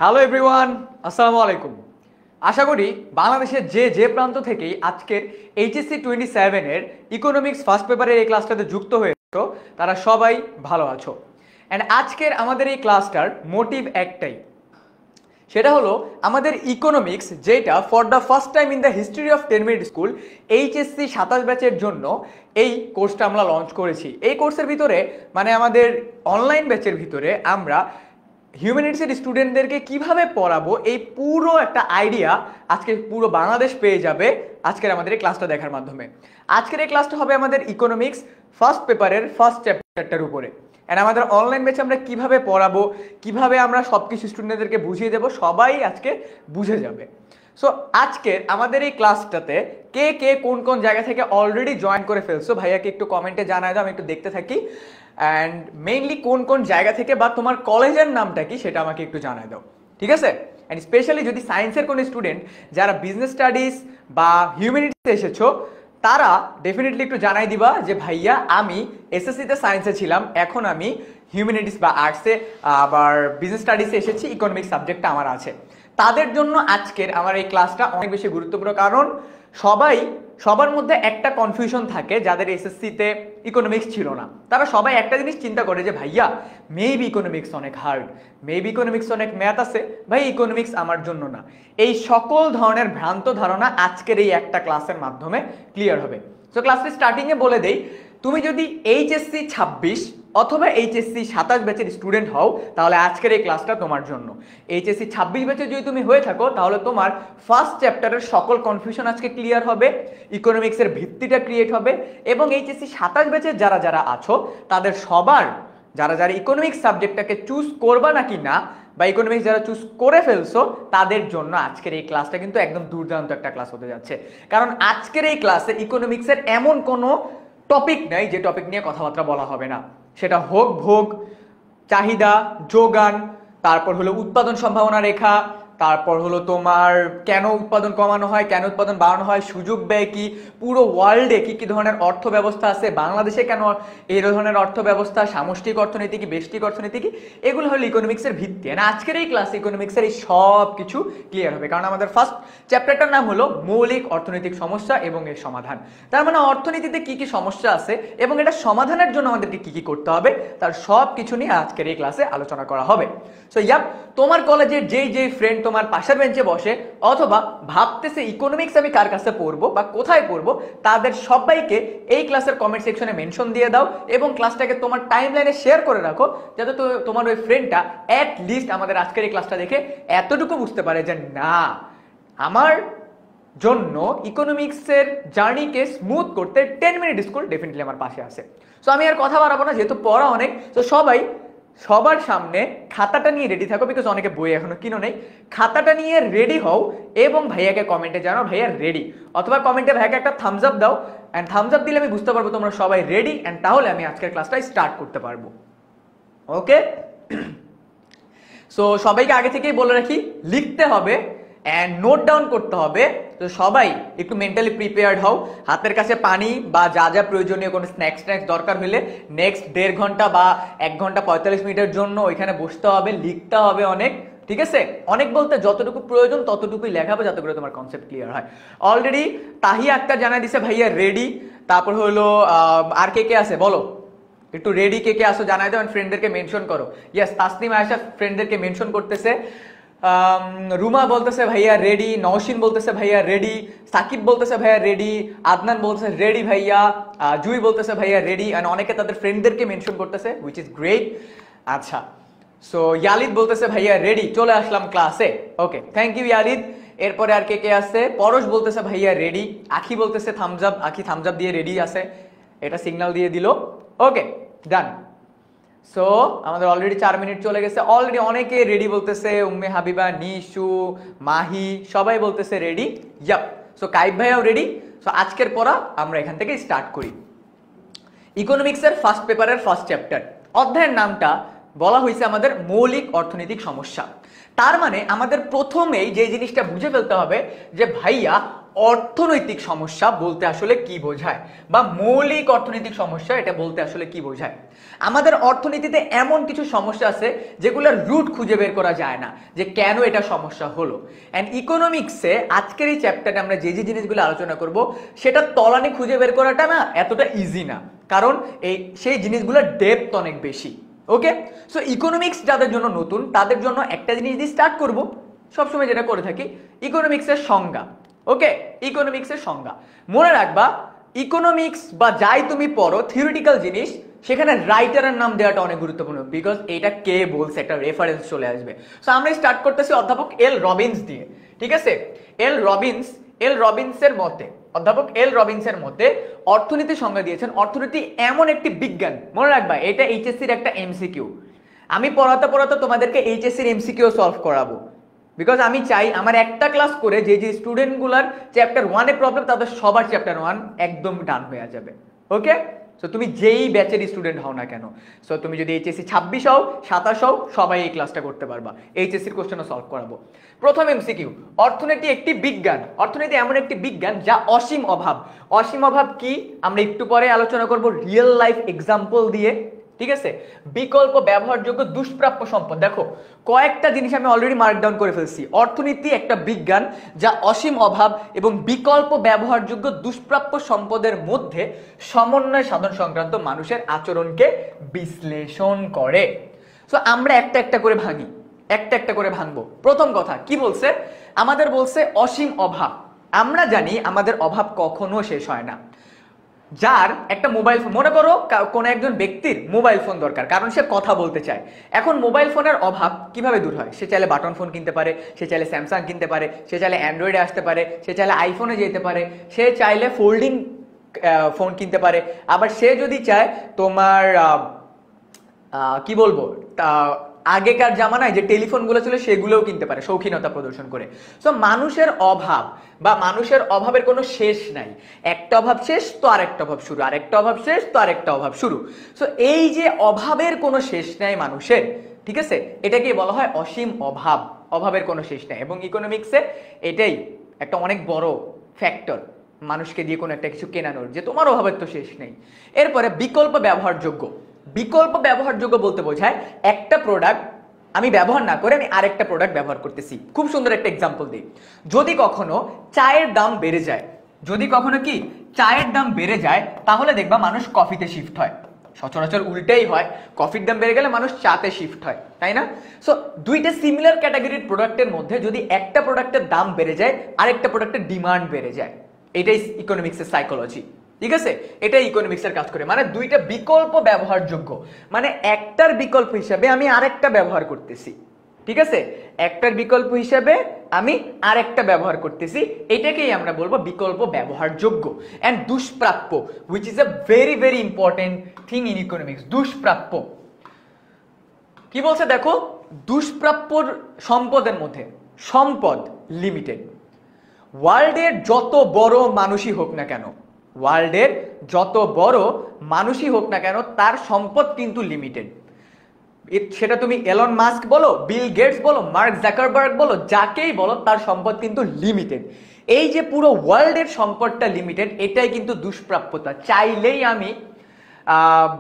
Hello everyone, আসসালামু আলাইকুম। আশা করি বাংলাদেশের যে প্রান্ত থেকেই আজকের এইচএসসি 27-এর ইকোনমিক্স ফার্স্ট পেপারের এই ক্লাসটাতে যুক্ত হয়েছো তারা সবাই ভালো আছো। অ্যান্ড আজকের আমাদের এই ক্লাসটার মোটিভ একটাই, সেটা হলো আমাদের ইকোনমিক্স, যেটা for the first time in the history of 10 minute school HSC 27 ব্যাচের জন্য এই কোর্সটা আমরা লঞ্চ করেছি। এই কোর্সের ভিতরে মানে আমাদের অনলাইন ব্যাচের ভিতরে আমরা হিউম্যানিটিসের স্টুডেন্টদেরকে কিভাবে পড়াবো এই পুরো একটা আইডিয়া আজকে পুরো বাংলাদেশ পেয়ে যাবে আজকের আমাদের এই ক্লাসটা দেখার মাধ্যমে। আজকের এই ক্লাসটা হবে আমাদের ইকোনমিক্স ফার্স্ট পেপারের ফার্স্ট চ্যাপ্টারটার উপরে। অ্যান্ড আমাদের অনলাইন ব্যাচে আমরা কিভাবে পড়াবো, কিভাবে আমরা সব কিছু স্টুডেন্টদেরকে বুঝিয়ে দেবো, সবাই আজকে বুঝে যাবে। সো আজকের আমাদের এই ক্লাসটাতে কে কে কোন কোন জায়গা থেকে অলরেডি জয়েন করে ফেলছো ভাইয়াকে একটু কমেন্টে জানায় দাও, আমি একটু দেখতে থাকি। অ্যান্ড মেইনলি কোন কোন জায়গা থেকে বা তোমার কলেজের নামটা কি সেটা আমাকে একটু জানায় দাও, ঠিক আছে? অ্যান্ড স্পেশালি যদি সায়েন্সের কোনো স্টুডেন্ট যারা বিজনেস স্টাডিজ বা হিউম্যানিটিতে এসেছো তারা ডেফিনেটলি একটু জানাই দিবা যে ভাইয়া আমি এসএসসিতে সায়েন্সে ছিলাম, এখন আমি হিউম্যানিটিস বা আর্টসে আবার বিজনেস স্টাডিজে এসেছি, ইকোনমিক্স সাবজেক্টটা আমার আছে। তাদের জন্য আজকের আমার এই ক্লাসটা অনেক বেশি গুরুত্বপূর্ণ, কারণ সবার মধ্যে একটা কনফিউশন থাকে যাদের এসএসসিতে ইকোনমিক্স ছিল না। তারা সবাই একটা জিনিস চিন্তা করে যে ভাইয়া মেবি ইকোনমিক্স অনেক হার্ড, মেবি ইকোনমিক্স অনেক ম্যাথ আছে, ভাই ইকোনমিক্স আমার জন্য না। এই সকল ধরনের ভ্রান্ত ধারণা আজকের এই একটা ক্লাসের মাধ্যমে ক্লিয়ার হবে। তো ক্লাসটি স্টার্টিংয়ে বলে দেই, তুমি যদি এইচএসসি 26 অথবা এইচএসসি 27 ব্যাচের স্টুডেন্ট হও তাহলে আজকের এই ক্লাসটা তোমার জন্য। এইচএসসি 26 ব্যাচে যদি তুমি হয়ে থাকো তাহলে তোমার ফার্স্ট চ্যাপ্টারের সকল কনফিউশন আজকে ক্লিয়ার হবে, ইকোনমিক্সের ভিত্তিটা ক্রিয়েট হবে, এবং এইচএসসি 27 ব্যাচের যারা আছো তাদের সবার যারা ইকোনমিক্স সাবজেক্টটাকে চুজ করবা নাকি না, বা ইকোনমিক্স যারা চুজ করে ফেলছো তাদের জন্য আজকের এই ক্লাসটা কিন্তু একদম দুর্দান্ত একটা ক্লাস হতে যাচ্ছে। কারণ আজকের এই ক্লাসে ইকোনমিক্সের এমন কোনো টপিক নাই যে টপিক নিয়ে কথাবার্তা বলা হবে না। সেটা হোক ভোগ, চাহিদা, যোগান, তারপর হলো উৎপাদন সম্ভাবনা রেখা, তারপর হলো তোমার কেন উৎপাদন কমানো হয়, কেন উৎপাদন বাড়ানো হয়, সুযোগ ব্যয় কি, পুরো ওয়ার্ল্ডে কি কি ধরনের অর্থ ব্যবস্থা আছে, বাংলাদেশে কেন এই ধরনের অর্থ ব্যবস্থা, সামষ্টিক অর্থনীতি কি, বেষ্টিক অর্থনীতি কি, এগুলো হলো ইকোনমিক্সের ভিত্তি। আর আজকের এই ক্লাসে ইকোনমিক্সের এই সব কিছু ক্লিয়ার হবে, কারণ আমাদের ফার্স্ট চ্যাপ্টারটার নাম হলো মৌলিক অর্থনৈতিক সমস্যা এবং এর সমাধান। তার মানে অর্থনীতিতে কি কি সমস্যা আছে এবং এটা সমাধানের জন্য আমাদেরকে কি কি করতে হবে তার সব কিছু নিয়ে আজকের এই ক্লাসে আলোচনা করা হবে। সো ইয়াপ, তোমার কলেজের যেই ফ্রেন্ড তোমার পাশের বেঞ্চে বসে অথবা ভাবতেছে ইকোনমিক্স আমি কার কাছে পড়বো বা কোথায় পড়বো, তাদের সবাইকে এই ক্লাসের কমেন্ট সেকশনে মেনশন দিয়ে দাও এবং ক্লাসটাকে তোমার টাইমলাইনে শেয়ার করে রাখো, যাতে তোমার ওই ফ্রেন্ডটা অ্যাট লিস্ট আমাদের আজকের এই ক্লাসটা দেখে এতটুকু বুঝতে পারে যে না, আমার জন্য ইকোনমিক্সের জার্নিকে স্মুথ করতে 10 মিনিট স্কুল ডেফিনেটলি আমার পাশে আছে। সো আমি আর কথা বাড়াবো না, যেহেতু পড়া অনেক, তো সবার সামনে খাতাটা নিয়ে রেডি থাকো, বিকজ অনেকে বই এখনো কিনো নেই। খাতাটা নিয়ে রেডি হও এবং ভাইয়াকে কমেন্টে জানাও ভাইয়া রেডি, অথবা কমেন্টে ভাইয়াকে একটা থামস আপ দাও। অ্যান্ড থামস আপ দিলে আমি বুঝতে পারবো তোমরা সবাই রেডি, অ্যান্ড তাহলে আমি আজকের ক্লাসটা স্টার্ট করতে পারবো। ওকে, সো সবাইকে আগে থেকেই বলে রাখি লিখতে হবে অ্যান্ড নোট ডাউন করতে হবে। তো সবাই একটু মেন্টালি প্রিপেয়ার্ড হও, হাতের কাছে পানি বা যা প্রয়োজনীয় কোনো স্ন্যাক্স দরকার হলে নেক্সট 1.5 ঘন্টা বা 1 ঘন্টা 45 মিনিটের জন্য ওইখানে বসতে হবে, লিখতে হবে অনেক, ঠিক আছে? অনেক বলতে যতটুকু প্রয়োজন ততটুকুই লেখাবে, যাতে করে তোমার কনসেপ্ট ক্লিয়ার হয়। অলরেডি তাহিয়া আক্তার জানাই দিছে ভাইয়া রেডি। তারপর হলো আর কে আছে বলো, একটু রেডি কে আসো জানাই দাও, ফ্রেন্ডদেরকে মেনশন করো। ইয়েস, তাসনিম আয়েশা ফ্রেন্ডদেরকে মেনশন করতেছে। রুমা বলতেছে ভাইয়া রেডি, নওশিন বলতেছে ভাইয়া রেডি, সাকিব বলতেছে ভাইয়া রেডি, আদনান বলতেছে রেডি ভাইয়া, জুই বলতেছে ভাইয়া রেডি, এন্ড অনেকে তাদের ফ্রেন্ডদেরকে মেনশন করতেছে, হুইচ ইজ গ্রেট। আচ্ছা, সো ইয়ালিদ বলতেছে ভাইয়া রেডি, চলে আসলাম ক্লাসে। ওকে, থ্যাংক ইউ ইয়ালিদ। এরপরে আর কে আছে? পরশ বলতেছে ভাইয়া রেডি, আখি বলতেছে থামস আপ, আখি থামস আপ দিয়ে রেডি আছে, এটা সিগন্যাল দিয়ে দিল। ওকে, ডান। সো আমাদের অলরেডি 4 মিনিট চলে গেছে, অলরেডি অনেকে রেডি বলতেছে, উম্মে হাবিবা, নিশু, মাহি সবাই বলতেছে রেডি। ইয়াপ, সো কাইব ভাইয়াও রেডি। সো আজকের পড়া আমরা এখান থেকে স্টার্ট করি। ইকোনমিক্সের ফার্স্ট পেপারের ফার্স্ট চ্যাপ্টার, অধ্যায়ের নামটা বলা হয়েছে আমাদের মৌলিক অর্থনৈতিক সমস্যা। তার মানে আমাদের প্রথমেই যে জিনিসটা বুঝে ফেলতে হবে যে ভাইয়া অর্থনৈতিক সমস্যা বলতে আসলে কি বোঝায়, বা মৌলিক অর্থনৈতিক সমস্যা এটা বলতে আসলে কি বোঝায়। আমাদের অর্থনীতিতে এমন কিছু সমস্যা আছে যেগুলোর রুট খুঁজে বের করা যায় না যে কেন এটা সমস্যা হলো। অ্যান্ড ইকোনমিক্সে আজকের এই চ্যাপ্টারে আমরা যে যে জিনিসগুলো আলোচনা করব সেটা তলানি খুঁজে বের করাটা না এতটা ইজি না, কারণ সেই জিনিসগুলোর ডেপথ অনেক বেশি। ওকে, সো ইকোনমিক্স যাদের জন্য নতুন তাদের জন্য একটা জিনিস দিয়ে স্টার্ট করব, সবসময় যেটা করে থাকি, ইকোনমিক্সের সংজ্ঞা। ওকে, ইকোনমিক্সের সংজ্ঞা মনে রাখবা। ইকোনমিক্স বা যাই তুমি পড়ো থিওরিটিক্যাল জিনিস, সেখানে রাইটারের নাম দেওয়াটা অনেক গুরুত্বপূর্ণ, বিকজ এটা কে বলছে একটা রেফারেন্স চলে আসবে। সো আমরা স্টার্ট করতেছি অধ্যাপক এল রবিন্স দিয়ে। ঠিক আছে, এল রবিন্সের মতে, অধ্যাপক এল রবিন্সের মতে অর্থনীতি সংজ্ঞা দিয়েছেন, অর্থনীতি এমন একটি বিজ্ঞান, মনে রাখবা এটা এইচএসসির একটা এমসিকিউ। আমি পড়াতে পড়াতে তোমাদেরকে এইচএসসির এমসিকিউ সলভ করাবো, বিকজ আমি চাই আমার একটা ক্লাস করে যে যে স্টুডেন্টগুলার চ্যাপ্টার 1-এ প্রবলেম তাদের সবার চ্যাপ্টার 1 একদম ডান হয়ে যাবে। ওকে, সো তুমি যেই ব্যাচের স্টুডেন্ট হও না কেন, সো তুমি যদি এইচএসসি 26 হও 27 হও, সবাই এই ক্লাসটা করতে পারবা, এইচএসসির কোশ্চেনও সলভ করাবো। প্রথম এমসিকিউ, অর্থনীতি একটি বিজ্ঞান। অর্থনীতি এমন একটি বিজ্ঞান যা অসীম অভাব। অসীম অভাব কি আমরা একটু পরে আলোচনা করব রিয়েল লাইফ এক্সাম্পল দিয়ে। ঠিক আছে, বিকল্প ব্যবহারযোগ্য দুষ্প্রাপ্য সম্পদ। দেখো কয়েকটা জিনিস আমি অলরেডি মার্কডাউন করে ফেলছি। অর্থনীতি একটা বিজ্ঞান যা অসীম অভাব এবং বিকল্প ব্যবহারযোগ্য দুষ্প্রাপ্য সম্পদের মধ্যে সমন্বয় সাধন সংক্রান্ত মানুষের আচরণকে বিশ্লেষণ করে। সো আমরা একটা একটা করে ভাঙি, একটা একটা করে ভাঙবো। প্রথম কথা কি বলছে, আমাদের বলছে অসীম অভাব। আমরা জানি আমাদের অভাব কখনো শেষ হয় না। যার একটা মোবাইল ফোন, মনে করো কোন একজন ব্যক্তির মোবাইল ফোন দরকার, কারণ সে কথা বলতে চায়। এখন মোবাইল ফোনের অভাব কিভাবে দূর হয়? সে চাইলে বাটন ফোন কিনতে পারে, সে চাইলে স্যামসাং কিনতে পারে, সে চাইলে অ্যান্ড্রয়েডে আসতে পারে, সে চাইলে আইফোনে যেতে পারে, সে চাইলে ফোল্ডিং ফোন কিনতে পারে, আবার সে যদি চায় তোমার কি বলবো আগেকার জামানায় যে টেলিফোনগুলো ছিল সেগুলোও কিনতে পারে শৌখিনতা প্রদর্শন করে। সো মানুষের অভাব বা মানুষের অভাবের কোনো শেষ নাই। একটা অভাব শেষ তো আরেকটা অভাব শুরু, আরেকটা অভাব শেষ তো আরেকটা অভাব শুরু। সো এই যে অভাবের কোনো শেষ নাই মানুষের, ঠিক আছে, এটাকে বলা হয় অসীম অভাব, অভাবের কোনো শেষ নাই। এবং ইকোনমিক্সে এটাই একটা অনেক বড় ফ্যাক্টর মানুষকে দিয়ে কোনো একটা কিছু কেনানোর, যে তোমার অভাবের তো শেষ নেই। এরপরে বিকল্প ব্যবহারযোগ্য। বিকল্প ব্যবহারযোগ্য বলতে বোঝায় একটা প্রোডাক্ট আমি ব্যবহার না করে আমি আরেকটা প্রোডাক্ট ব্যবহার করতেছি। খুব সুন্দর একটা এক্সাম্পল দিই, যদি কখনো চায়ের দাম বেড়ে যায়, যদি কখনো কি চায়ের দাম বেড়ে যায়, তাহলে দেখবা মানুষ কফিতে শিফট হয়। সচরাচর উল্টেই হয়, কফির দাম বেড়ে গেলে মানুষ চাতে শিফট হয়, তাই না? সো দুইটা সিমিলার ক্যাটাগরির প্রোডাক্টের মধ্যে যদি একটা প্রোডাক্টের দাম বেড়ে যায়, আরেকটা প্রোডাক্টের ডিমান্ড বেড়ে যায়, এটাই ইকোনমিক্সের সাইকোলজি। ঠিক আছে, এটা ইকোনমিক্সের কাজ করে, মানে দুইটা বিকল্প ব্যবহারযোগ্য, মানে একটার বিকল্প হিসাবে আমি আরেকটা ব্যবহার করতেছি। ঠিক আছে, একটার বিকল্প হিসাবে আমি আরেকটা ব্যবহার করতেছি, এটাকেই আমরা বলবো বিকল্প ব্যবহারযোগ্য। এন্ড দুষ্প্রাপ্য, which is a very very important thing in economics. দুষ্প্রাপ্য কি বলছে দেখো, দুষ্প্রাপ্যর সম্পদের মধ্যে সম্পদ লিমিটেড। ওয়ার্ল্ডের যত বড় মানুষই হোক না কেন, ওয়ার্ল্ডের যত বড় মানুষই হোক না কেন, তার সম্পদ কিন্তু লিমিটেড। সেটা তুমি এলন মাস্ক বলো, বিল গেটস বলো, মার্ক জাকারবার্গ বলো, যাকেই বলো, তার সম্পদ কিন্তু লিমিটেড। এই যে পুরো ওয়ার্ল্ডের সম্পদটা লিমিটেড, এটাই কিন্তু দুষ্প্রাপ্যতা। চাইলেই আমি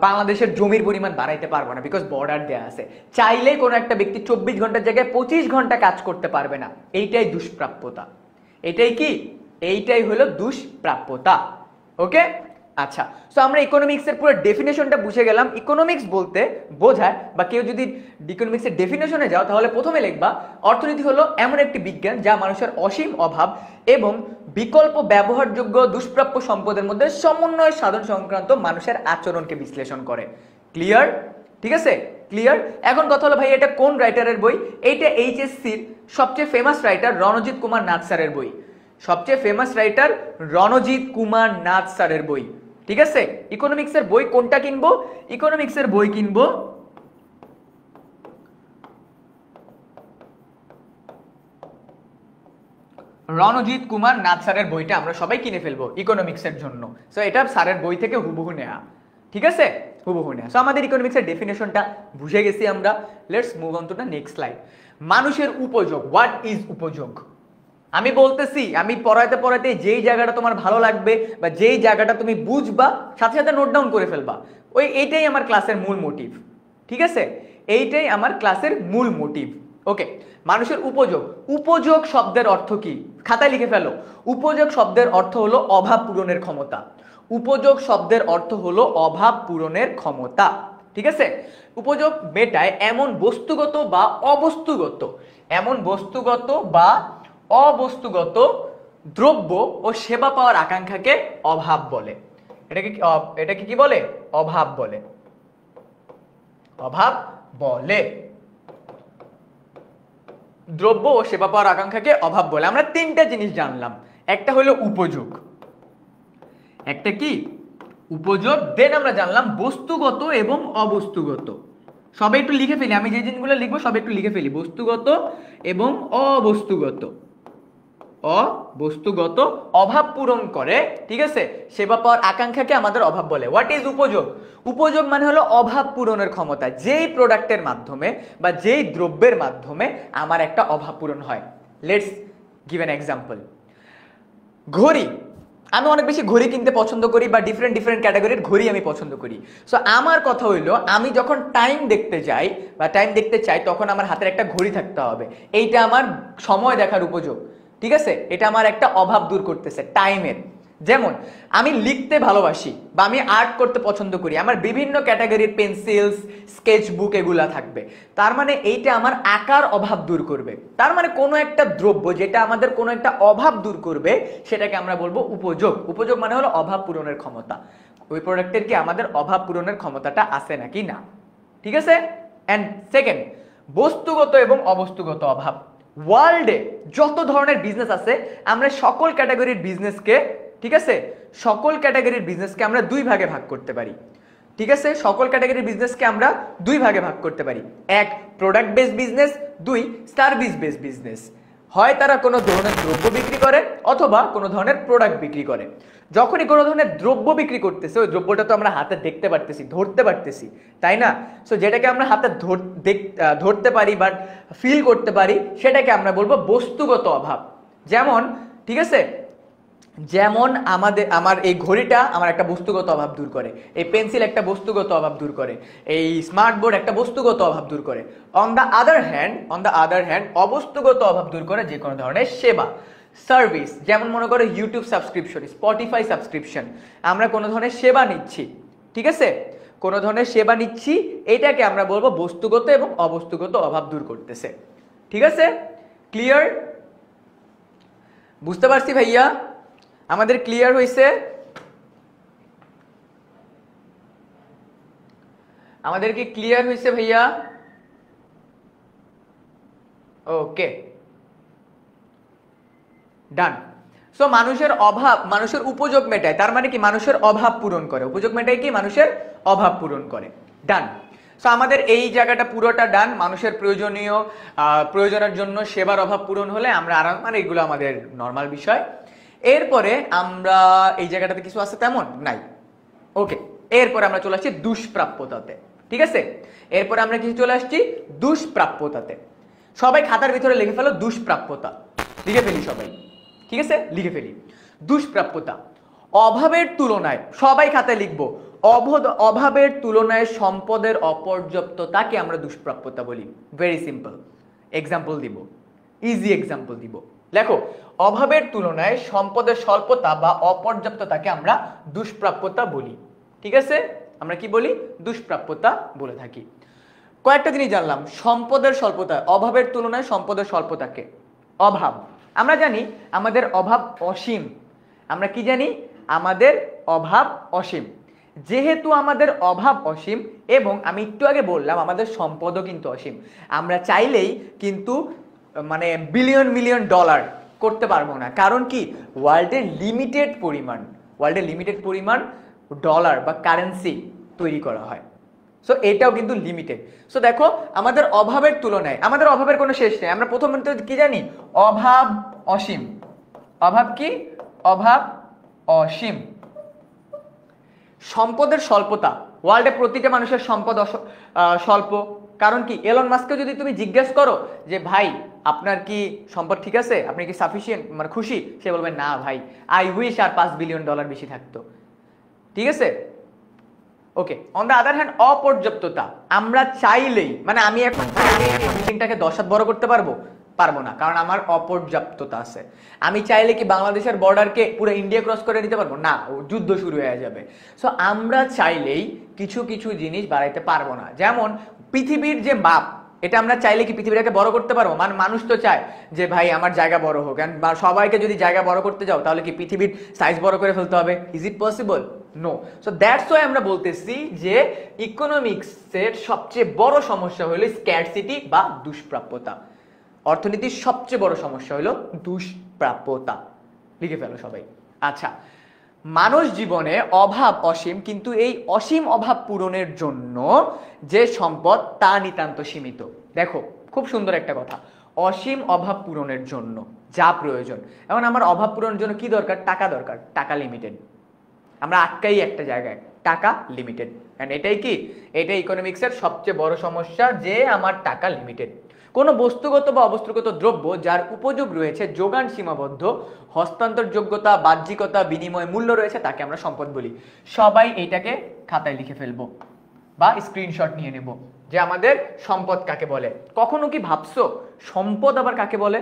বাংলাদেশের জমির পরিমাণ বাড়াইতে পারবো না, বিকজ বর্ডার দেয়া আছে। চাইলেই কোনো একটা ব্যক্তি 24 ঘন্টার জায়গায় 25 ঘন্টা কাজ করতে পারবে না, এইটাই দুষ্প্রাপ্যতা। এটাই কি, এইটাই হলো দুষ্প্রাপ্যতা। ওকে, আচ্ছা, সো আমরা ইকোনমিক্সের পুরো ডেফিনেশনটা বুঝে গেলাম। ইকোনমিক্স বলতে বোঝায়, বা কেউ যদি ইকোনমিক্সের ডেফিনেশনে যাও তাহলে প্রথমে লিখবা অর্থনীতি হলো এমন একটি বিজ্ঞান যা মানুষের অসীম অভাব এবং বিকল্প ব্যবহারযোগ্য দুষ্প্রাপ্য সম্পদের মধ্যে সমন্বয় সাধন সংক্রান্ত মানুষের আচরণকে বিশ্লেষণ করে। ক্লিয়ার? ঠিক আছে, ক্লিয়ার। এখন কথা হলো ভাই এটা কোন রাইটারের বই? এইটা এইচএসসির সবচেয়ে ফেমাস রাইটার রণজিৎ কুমার নাথ স্যারের বই। সবচেয়ে ফেমাস রাইটার রণজিৎ কুমার নাথ স্যারের বই। ঠিক আছে, ইকোনমিক্সের বই কোনটা কিনবো? ইকোনমিক্সের বই কিনবো রণজিৎ কুমার নাথ স্যারের বইটা আমরা সবাই কিনে ফেলবো ইকোনমিক্সের জন্য। সো এটা স্যারের বই থেকে হুবহু নেয়া। ঠিক আছে, হুবহু নেয়া। সো আমাদের ইকোনমিক্সের ডেফিনেশনটা বুঝে গেছি আমরা। Let's move on to the next slide. মানুষের উপযোগ, হোয়াট ইজ উপযোগ? আমি বলতেছি, আমি পড়াইতে পড়াইতে যেই জায়গাটা তোমার ভালো লাগবে বা যেই জায়গাটা তুমি বুঝবা সাথে সাথে নোট ডাউন করে ফেলবা, এইটাই আমার ক্লাসের মূল মোটিভ। ঠিক আছে, এইটাই আমার ক্লাসের মূল মোটিভ। ওকে, মানুষের উপযোগ। উপযোগ শব্দের অর্থ কি? খাতায় লিখে ফেলো। উপযোগ শব্দের অর্থ হলো অভাব পূরণের ক্ষমতা। উপযোগ শব্দের অর্থ হলো অভাব পূরণের ক্ষমতা। ঠিক আছে, উপযোগ মেটায় এমন বস্তুগত বা অবস্তুগত, এমন বস্তুগত বা অবস্তুগত দ্রব্য ও সেবা পাওয়ার আকাঙ্ক্ষাকে অভাব বলে। এটাকে কি বলে? অভাব বলে। অভাব বলে। দ্রব্য ও সেবা পাওয়ার আকাঙ্ক্ষাকে অভাব বলে। আমরা তিনটা জিনিস জানলাম। একটা হলো উপযোগ, একটা কি উপযোগ, দেন আমরা জানলাম বস্তুগত এবং অবস্তুগত। সবাই একটু লিখে ফেলি, আমি যে জিনিসগুলো লিখবো সবাই একটু লিখে ফেলি। বস্তুগত এবং অবস্তুগত। অবস্তুগত অভাব পূরণ করে, ঠিক আছে, সেবা পাওয়ার আকাঙ্ক্ষাকে আমাদের অভাব বলে। হোয়াট ইজ উপযোগ? উপযোগ মানে হলো অভাব পূরণের ক্ষমতা। যেই প্রোডাক্টের মাধ্যমে বা যেই দ্রব্যের মাধ্যমে আমার একটা অভাব পূরণ হয়। Let's give an example. ঘড়ি, আমি অনেক বেশি ঘড়ি কিনতে পছন্দ করি বা ডিফারেন্ট ডিফারেন্ট ক্যাটাগরির ঘড়ি আমি পছন্দ করি। সো আমার কথা হইলো, আমি যখন টাইম দেখতে যাই বা টাইম দেখতে চাই তখন আমার হাতের একটা ঘড়ি থাকতে হবে। এইটা আমার সময় দেখার উপযোগ। ঠিক আছে, এটা আমার একটা অভাব দূর করতেছে টাইমের। যেমন আমি লিখতে ভালোবাসি বা আমি আর্ট করতে পছন্দ করি, আমার বিভিন্ন ক্যাটাগরির পেন্সিলস, স্কেচ বুক এগুলা থাকবে। তার মানে এইটা আমার আঁকার অভাব দূর করবে। তার মানে কোনো একটা দ্রব্য যেটা আমাদের কোনো একটা অভাব দূর করবে সেটাকে আমরা বলবো উপযোগ। উপযোগ মানে হলো অভাব পূরণের ক্ষমতা। ওই প্রোডাক্টের কি আমাদের অভাব পূরণের ক্ষমতাটা আছে নাকি না। ঠিক আছে। অ্যান্ড সেকেন্ড, বস্তুগত এবং অবস্তুগত অভাব। ওয়ার্ল্ডে যত ধরনের বিজনেস আছে আমরা সকল ক্যাটাগরির বিজনেসকে, ঠিক আছে, সকল ক্যাটাগরির বিজনেসকে আমরা দুই ভাগে ভাগ করতে পারি। ঠিক আছে, সকল ক্যাটাগরির বিজনেসকে আমরা দুই ভাগে ভাগ করতে পারি। এক, প্রোডাক্ট বেসড বিজনেস। দুই, সার্ভিস বেসড বিজনেস। হয় তারা কোনো ধরনের দ্রব্য বিক্রি করে অথবা কোনো ধরনের প্রোডাক্ট বিক্রি করে। যখনই কোনো ধরনের দ্রব্য বিক্রি করতেছে ওই দ্রব্যটা তো আমরা হাতে দেখতে পারতেছি, ধরতে পারতেছি, তাই না? সো যেটাকে আমরা হাতে ধরতে পারি বা ফিল করতে পারি সেটাকে আমরা বলবো বস্তুগত অভাব। যেমন, ঠিক আছে, যেমন আমার এই ঘড়িটা আমার একটা বস্তুগত অভাব দূর করে, এই পেন্সিল একটা বস্তুগত অভাব দূর করে, এই স্মার্ট বোর্ড একটা বস্তুগত অভাব দূর করে। অন দ্য আদার হ্যান্ড অবস্তুগত অভাব দূর করে যে কোনো ধরনের সেবা, সার্ভিস। যেমন মনে করো ইউটিউব সাবস্ক্রিপশন, স্পটিফাই সাবস্ক্রিপশন, আমরা কোনো ধরনের সেবা নিচ্ছি। ঠিক আছে, কোনো ধরনের সেবা নিচ্ছি, এটাকে আমরা বলবো বস্তুগত এবং অবস্তুগত অভাব দূর করতেছে। ঠিক আছে, ক্লিয়ার? বুঝতে পারছি ভাইয়া? আমাদের ক্লিয়ার হয়েছে? আমাদের কি ক্লিয়ার হয়েছে ভাইয়া? ওকে, ডান। সো মানুষের অভাব, মানুষের উপযোগ মেটায়, তার মানে কি মানুষের অভাব পূরণ করে। উপযোগ মেটায় কি মানুষের অভাব পূরণ করে। ডান। সো আমাদের এই জায়গাটা পুরোটা ডান। মানুষের প্রয়োজনের জন্য সেবার অভাব পূরণ হলে আমরা আরাম, মানে এগুলো আমাদের নর্মাল বিষয়। এরপরে আমরা এই জায়গাটাতে কিছু আছে তেমন নাই। ওকে, এরপরে আমরা চলে আসছি দুষ্প্রাপ্যতাতে। ঠিক আছে, এরপরে আমরা কিছু চলে আসছি দুষ্প্রাপ্যতাতে। সবাই খাতার ভিতরে লিখে ফেলো দুষ্প্রাপ্যতা। লিখে ফেলি সবাই, ঠিক আছে, লিখে ফেলি। দুষ্প্রাপ্যতা, অভাবের তুলনায়, সবাই খাতায় লিখবো, অভাবের তুলনায় সম্পদের অপর্যাপ্ততাকে আমরা দুষ্প্রাপ্যতা বলি। ভেরি সিম্পল এক্সাম্পল দিব, ইজি এক্সাম্পল দিব। দেখো, অভাবের তুলনায় সম্পদের স্বল্পতা বা অপর্যাপ্ততাকে আমরা দুষ্প্রাপ্যতা বলি। ঠিক আছে, আমরা কি বলি? দুষ্প্রাপ্যতা বলে থাকি। কয়েকটা জিনিস জানলাম। সম্পদের স্বল্পতা, অভাবের তুলনায় সম্পদের স্বল্পতাকে অভাব। আমরা জানি আমাদের অভাব অসীম। আমরা কি জানি? আমাদের অভাব অসীম। যেহেতু আমাদের অভাব অসীম এবং আমি একটু আগে বললাম আমাদের সম্পদও কিন্তু অসীম, আমরা চাইলেই কিন্তু মানে বিলিয়ন মিলিয়ন ডলার করতে পারবো না। কারণ কি? ওয়ার্ল্ডের লিমিটেড পরিমাণ ডলার বা কারেন্সি তৈরি করা হয়। সো এটাও কিন্তু লিমিটেড। সো দেখো, আমাদের অভাবের তুলনায় আমাদের অভাবের কোনো শেষ নেই। আমরা প্রথমত কি জানি? অভাব অসীম। অভাব কি? অভাব অসীম। সম্পদের স্বল্পতা, ওয়ার্ল্ডে প্রতিটা মানুষের সম্পদ স্বল্প। কারণ কি? এলন মাস্ককে যদি তুমি জিজ্ঞেস করো যে ভাই আপনার কি সম্পদ ঠিক আছে, আপনি কি সাফিসিয়েন্ট মানে খুশি? সে বলবে না ভাই, আই উইশ আর $5 বিলিয়ন বেশি থাকতো। ঠিক আছে, ওকে। অন দ্য আদার হ্যান্ড অপর্যাপ্ততা, আমরা চাইলেই মানে আমি এখন বিল্ডিংটাকে 10 হাত বড় করতে পারবো না, কারণ আমার অপর্যাপ্ততা আছে। আমি চাইলে কি বাংলাদেশের বর্ডারকে পুরো ইন্ডিয়া ক্রস করে নিতে পারবো না, যুদ্ধ শুরু হয়ে যাবে। সো আমরা চাইলেই কিছু কিছু জিনিস বাড়াইতে পারবো না। যেমন পৃথিবীর যে মাপ, এটা আমরা চাইলে কি পৃথিবীটাকে বড় করতে পারবো? মানে মানুষ তো চায় যে ভাই আমার জায়গা বড় হোক, সবাইকে যদি জায়গা বড় করতে যাও তাহলে কি পৃথিবীর সাইজ বড় করে ফেলতে হবে? Is it possible? No. So that's why আমরা বলতেছি যে ইকোনমিক্সের সবচেয়ে বড় সমস্যা হলো স্ক্যারসিটি বা দুষ্প্রাপ্যতা। অর্থনীতির সবচেয়ে বড় সমস্যা হলো দুষ্প্রাপ্যতা। লিখে ফেলো সবাই। আচ্ছা, মানুষ জীবনে অভাব অসীম, কিন্তু এই অসীম অভাব পূরণের জন্য যে সম্পদ তা নিতান্ত সীমিত। দেখো খুব সুন্দর একটা কথা, অসীম অভাব পূরণের জন্য যা প্রয়োজন। এখন আমার অভাব পূরণের জন্য কি দরকার? টাকা দরকার। টাকা লিমিটেড, আমরা আটকাই একটা জায়গায়, টাকা লিমিটেড। এন্ড এটাই কি, এটা ইকোনমিক্সের সবচেয়ে বড় সমস্যা যে আমার টাকা লিমিটেড। কোনো বস্তুগত বা অবস্তুগত দ্রব্য যার উপযোগ রয়েছে, যোগান সীমাবদ্ধ, হস্তান্তর যোগ্যতা, বাহ্যিকতা, বিনিময় মূল্য রয়েছে, তাকে আমরা সম্পদ বলি। সবাই এইটাকে খাতায় লিখে ফেলবো বা স্ক্রিনশট নিয়ে নেব যে আমাদের সম্পদ কাকে বলে। কখনো কি ভাবছো সম্পদ আবার কাকে বলে?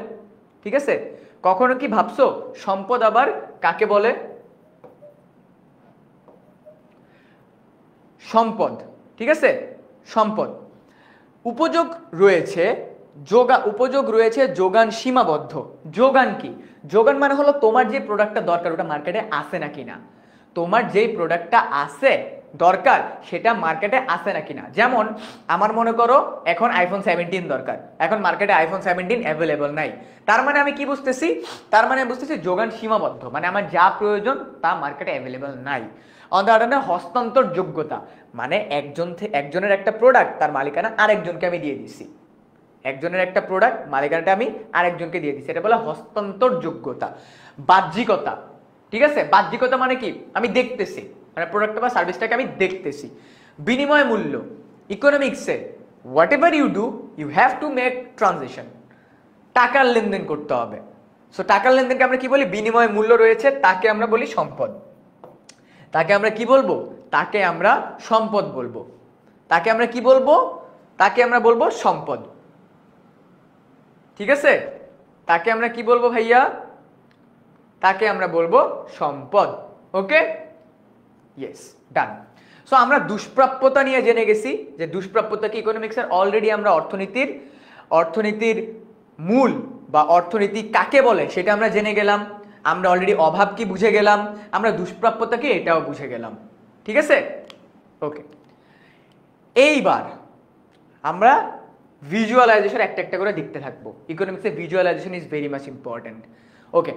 ঠিক আছে, কখনো কি ভাবছো সম্পদ আবার কাকে বলে? সম্পদ, ঠিক আছে, সম্পদ উপযোগ রয়েছে, উপযোগ রয়েছে, যোগান সীমাবদ্ধ। যোগান কি? যোগান মানে হলো তোমার যে প্রোডাক্টটা দরকার ওটা মার্কেটে আছে নাকি না। তোমার যেই প্রোডাক্টটা আছে দরকার সেটা মার্কেটে আছে নাকি না। যেমন আমার মনে করো এখন আইফোন 17 দরকার, এখন মার্কেটে আইফোন 17 অ্যাভেলেবল নাই। তার মানে আমি কি বুঝতেছি? তার মানে আমি বুঝতেছি যোগান সীমাবদ্ধ, মানে আমার যা প্রয়োজন তা মার্কেটে অ্যাভেলেবল নাই। অন দ্য আদার হ্যান্ড হস্তান্তর যোগ্যতা, মানে একজনের একটা প্রোডাক্ট তার মালিকানা আরেকজনকে আমি দিয়ে দিছি। একজনের একটা প্রোডাক্ট মালিকানাটা আমি আরেকজনকে দিয়ে দিচ্ছি, এটা বলে হস্তান্তর যোগ্যতা। বাহ্যিকতা, ঠিক আছে, বাহ্যিকতা মানে কি? আমি দেখতেছি, মানে প্রোডাক্টটা বা সার্ভিসটাকে আমি দেখতেছি। বিনিময় মূল্য, ইকোনমিক্সে whatever you do you have to make transition, টাকার লেনদেন করতে হবে। সো টাকার লেনদেনকে আমরা কি বলি? বিনিময় মূল্য রয়েছে, তাকে আমরা বলি সম্পদ। তাকে আমরা কি বলবো? তাকে আমরা সম্পদ বলবো। তাকে আমরা কি বলবো? তাকে আমরা বলবো সম্পদ। ঠিক আছে, তাকে আমরা কি বলবো ভাইয়া? তাকে আমরা বলবো সম্পদ। ওকে, ইয়েস, ডান। সো আমরা দুষ্প্রাপ্যতা নিয়ে জেনে গেছি যে দুষ্প্রাপ্যতা কি ইকোনমিক্সের। অলরেডি আমরা অর্থনীতির মূল বা অর্থনীতি কাকে বলে সেটা আমরা জেনে গেলাম। আমরা অলরেডি অভাব কি বুঝে গেলাম, আমরা দুষ্প্রাপ্যতা কি এটাও বুঝে গেলাম। ঠিক আছে, ওকে। এইবার আমরা ভিজুয়ালাইজেশন একটা একটা করে দেখতে থাকবো। ইকোনমিক্সে visualisation is very much important. Okay,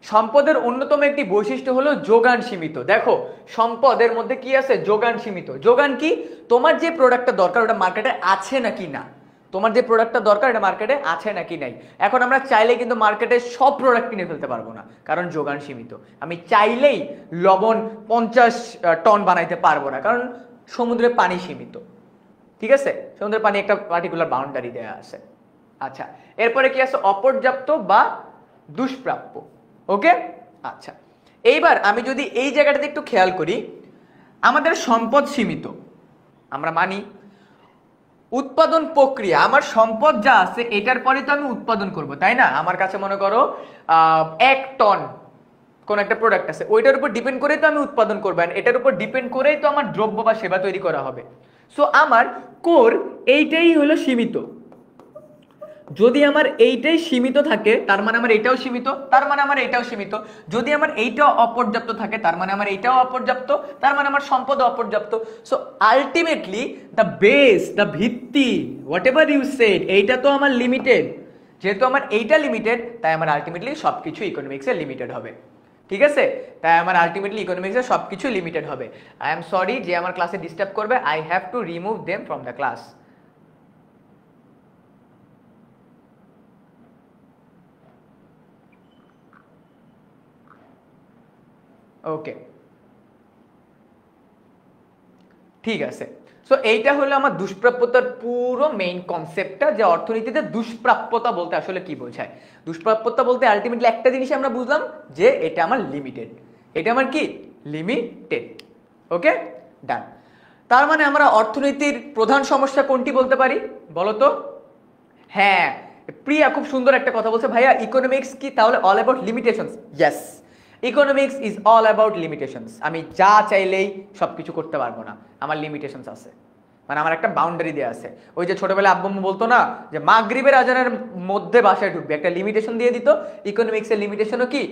সম্পদের অন্যতম একটি বৈশিষ্ট্য হলো যোগান সীমিত। দেখো সম্পদের মধ্যে কি আছে? যোগান সীমিত। যোগান কি? তোমার যে প্রোডাক্টটা দরকার ওটা মার্কেটে আছে নাকি না। তোমার যে প্রোডাক্টটা দরকার এটা মার্কেটে আছে নাকি নাই। এখন আমরা চাইলে কিন্তু মার্কেটে সব প্রোডাক্ট কিনে ফেলতে পারবো না, কারণ যোগান সীমিত। আমি চাইলেই লবণ 50 টন বানাইতে পারবো না, কারণ সমুদ্রে পানি সীমিত। ঠিক আছে, সমুদ্রের পানি একটা পার্টিকুলার বাউন্ডারি দেয়া আছে। আচ্ছা, এরপরে কি আছে? অপর্যাপ্ত বা দুষ্প্রাপ্য। ওকে, আচ্ছা। এইবার আমি যদি এই জায়গাটাতে একটু খেয়াল করি, আমাদের সম্পদ সীমিত, আমরা মানি। উৎপাদন প্রক্রিয়া, আমার সম্পদ যা আছে এটার পরে তো আমি উৎপাদন করব, তাই না? আমার কাছে মনে করো 1 টন কোন একটা প্রোডাক্ট আছে, ওইটার উপর ডিপেন্ড করেই তো আমি উৎপাদন করবো, এটার উপর ডিপেন্ড করেই তো আমার দ্রব্য বা সেবা তৈরি করা হবে। সো আমার কোর এইটাই হলো সীমিত। যদি আমার এইটাই সীমিত থাকে তার মানে আমার এইটাও সীমিত, তার মানে আমার এইটাও সীমিত। যদি আমার এইটাও অপর্যাপ্ত থাকে তার মানে আমার এইটাও অপর্যাপ্ত, তার মানে আমার সম্পদ অপর্যাপ্ত। So ultimately the base, the ভিত্তি, হোয়াট এভার ইউ সেড, এইটা তো আমার লিমিটেড। যেহেতু আমার এইটা লিমিটেড তাই আমার আলটিমেটলি সবকিছু ইকোনমিক্সে লিমিটেড হবে। ঠিক আছে, তাই আমার আলটিমেটলি ইকোনমিক্সে সবকিছু লিমিটেড হবে। আই এম সরি যে আমার ক্লাসে ডিস্টার্ব করবে, I have to remove them from the class. Okay, ঠিক আছে। সো এইটা হলো আমার দুষ্প্রাপ্যতার পুরো মেইন কনসেপ্টটা, যে অর্থনীতিতে দুষ্প্রাপ্যতা বলতে আসলে কি বোঝায়। দুষ্প্রাপ্যতা বলতে আলটিমেটলি একটা জিনিস আমরা বুঝলাম, যে এটা আমার লিমিটেড, এটা আমার কি লিমিটেড। ওকে, ডান। তার মানে আমরা অর্থনীতির প্রধান সমস্যা কোনটি বলতে পারি বলো তো? হ্যাঁ, প্রিয়া খুব সুন্দর একটা কথা বলছে, ভাইয়া ইকোনমিক্স কি তাহলে all about limitations? Yes, economics is all about limitations. আমি যা চাইলেই সবকিছু করতে পারবো না, আমার লিমিটেশনস আছে, মানে আমার একটা বাউন্ডারি দেওয়া আছে। ওই যে ছোটবেলায় আব্বু আম্মু বলতো না, যে মাগরিবের আজানের মধ্যে বাসায় ঢুকবে, একটা লিমিটেশন দিয়ে দিত। ইকোনমিক্সের লিমিটেশনও কি?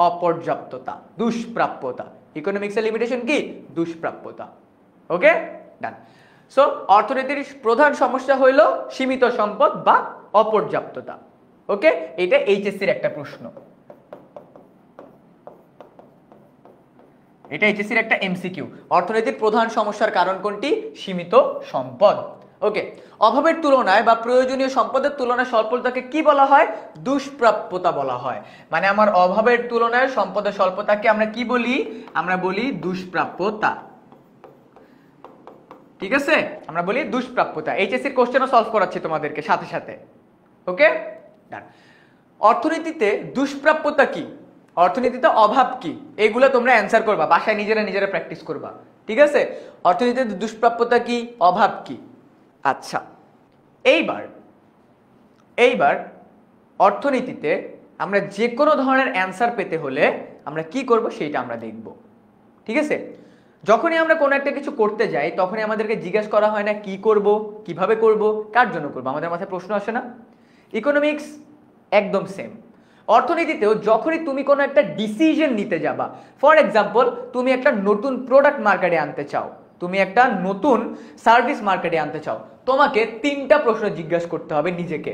অপর্যাপ্ততা, দুষ্প্রাপ্যতা। ইকোনমিক্সের লিমিটেশন কি? দুষ্প্রাপ্যতা। ওকে, ডান। সো অর্থনীতির প্রধান সমস্যা হইল সীমিত সম্পদ বা অপর্যাপ্ততা। ওকে, এটা এইচএসসির একটা প্রশ্ন, এটা এইচএসসির একটা এমসিকিউ। অর্থনীতির প্রধান সমস্যার কারণ কোনটি? সীমিত সম্পদ। ওকে, অভাবের তুলনায় বা প্রয়োজনীয় সম্পদের তুলনায় স্বল্পতাকে কি বলা হয়? দুষ্প্রাপ্যতা বলা হয়। মানে আমার অভাবের তুলনায় সম্পদের স্বল্পতাকে আমরা কি বলি? আমরা বলি দুষ্প্রাপ্যতা। ঠিক আছে, আমরা বলি দুষ্প্রাপ্যতা। এইচএসসির কোশ্চেনও সলভ করাচ্ছি তোমাদেরকে সাথে সাথে। ওকে, ডান। অর্থনীতিতে দুষ্প্রাপ্যতা কি, অর্থনীতিতে অভাব কি, এগুলো তোমরা অ্যান্সার করবা, বাসায় নিজেরা প্র্যাকটিস করবা। ঠিক আছে, অর্থনীতিতে দুষ্প্রাপ্যতা কি, অভাব কি। আচ্ছা, এইবার অর্থনীতিতে আমরা যে কোনো ধরনের অ্যান্সার পেতে হলে আমরা কি করব সেইটা আমরা দেখব। ঠিক আছে, যখনই আমরা কোনো একটা কিছু করতে যাই তখনই আমাদেরকে জিজ্ঞাসা করা হয় না কি করব, কিভাবে করব, কার জন্য করব, আমাদের মাথায় প্রশ্ন আসে না? ইকোনমিক্স একদম সেম। অর্থনীতিতেও যখনই তুমি কোনো একটা ডিসিশন নিতে যাবা, ফর এক্সাম্পল তুমি একটা নতুন প্রোডাক্ট মার্কেটে আনতে চাও, তুমি একটা নতুন সার্ভিস মার্কেটে আনতে চাও, তোমাকে 3টা প্রশ্ন জিজ্ঞাসা করতে হবে নিজেকে।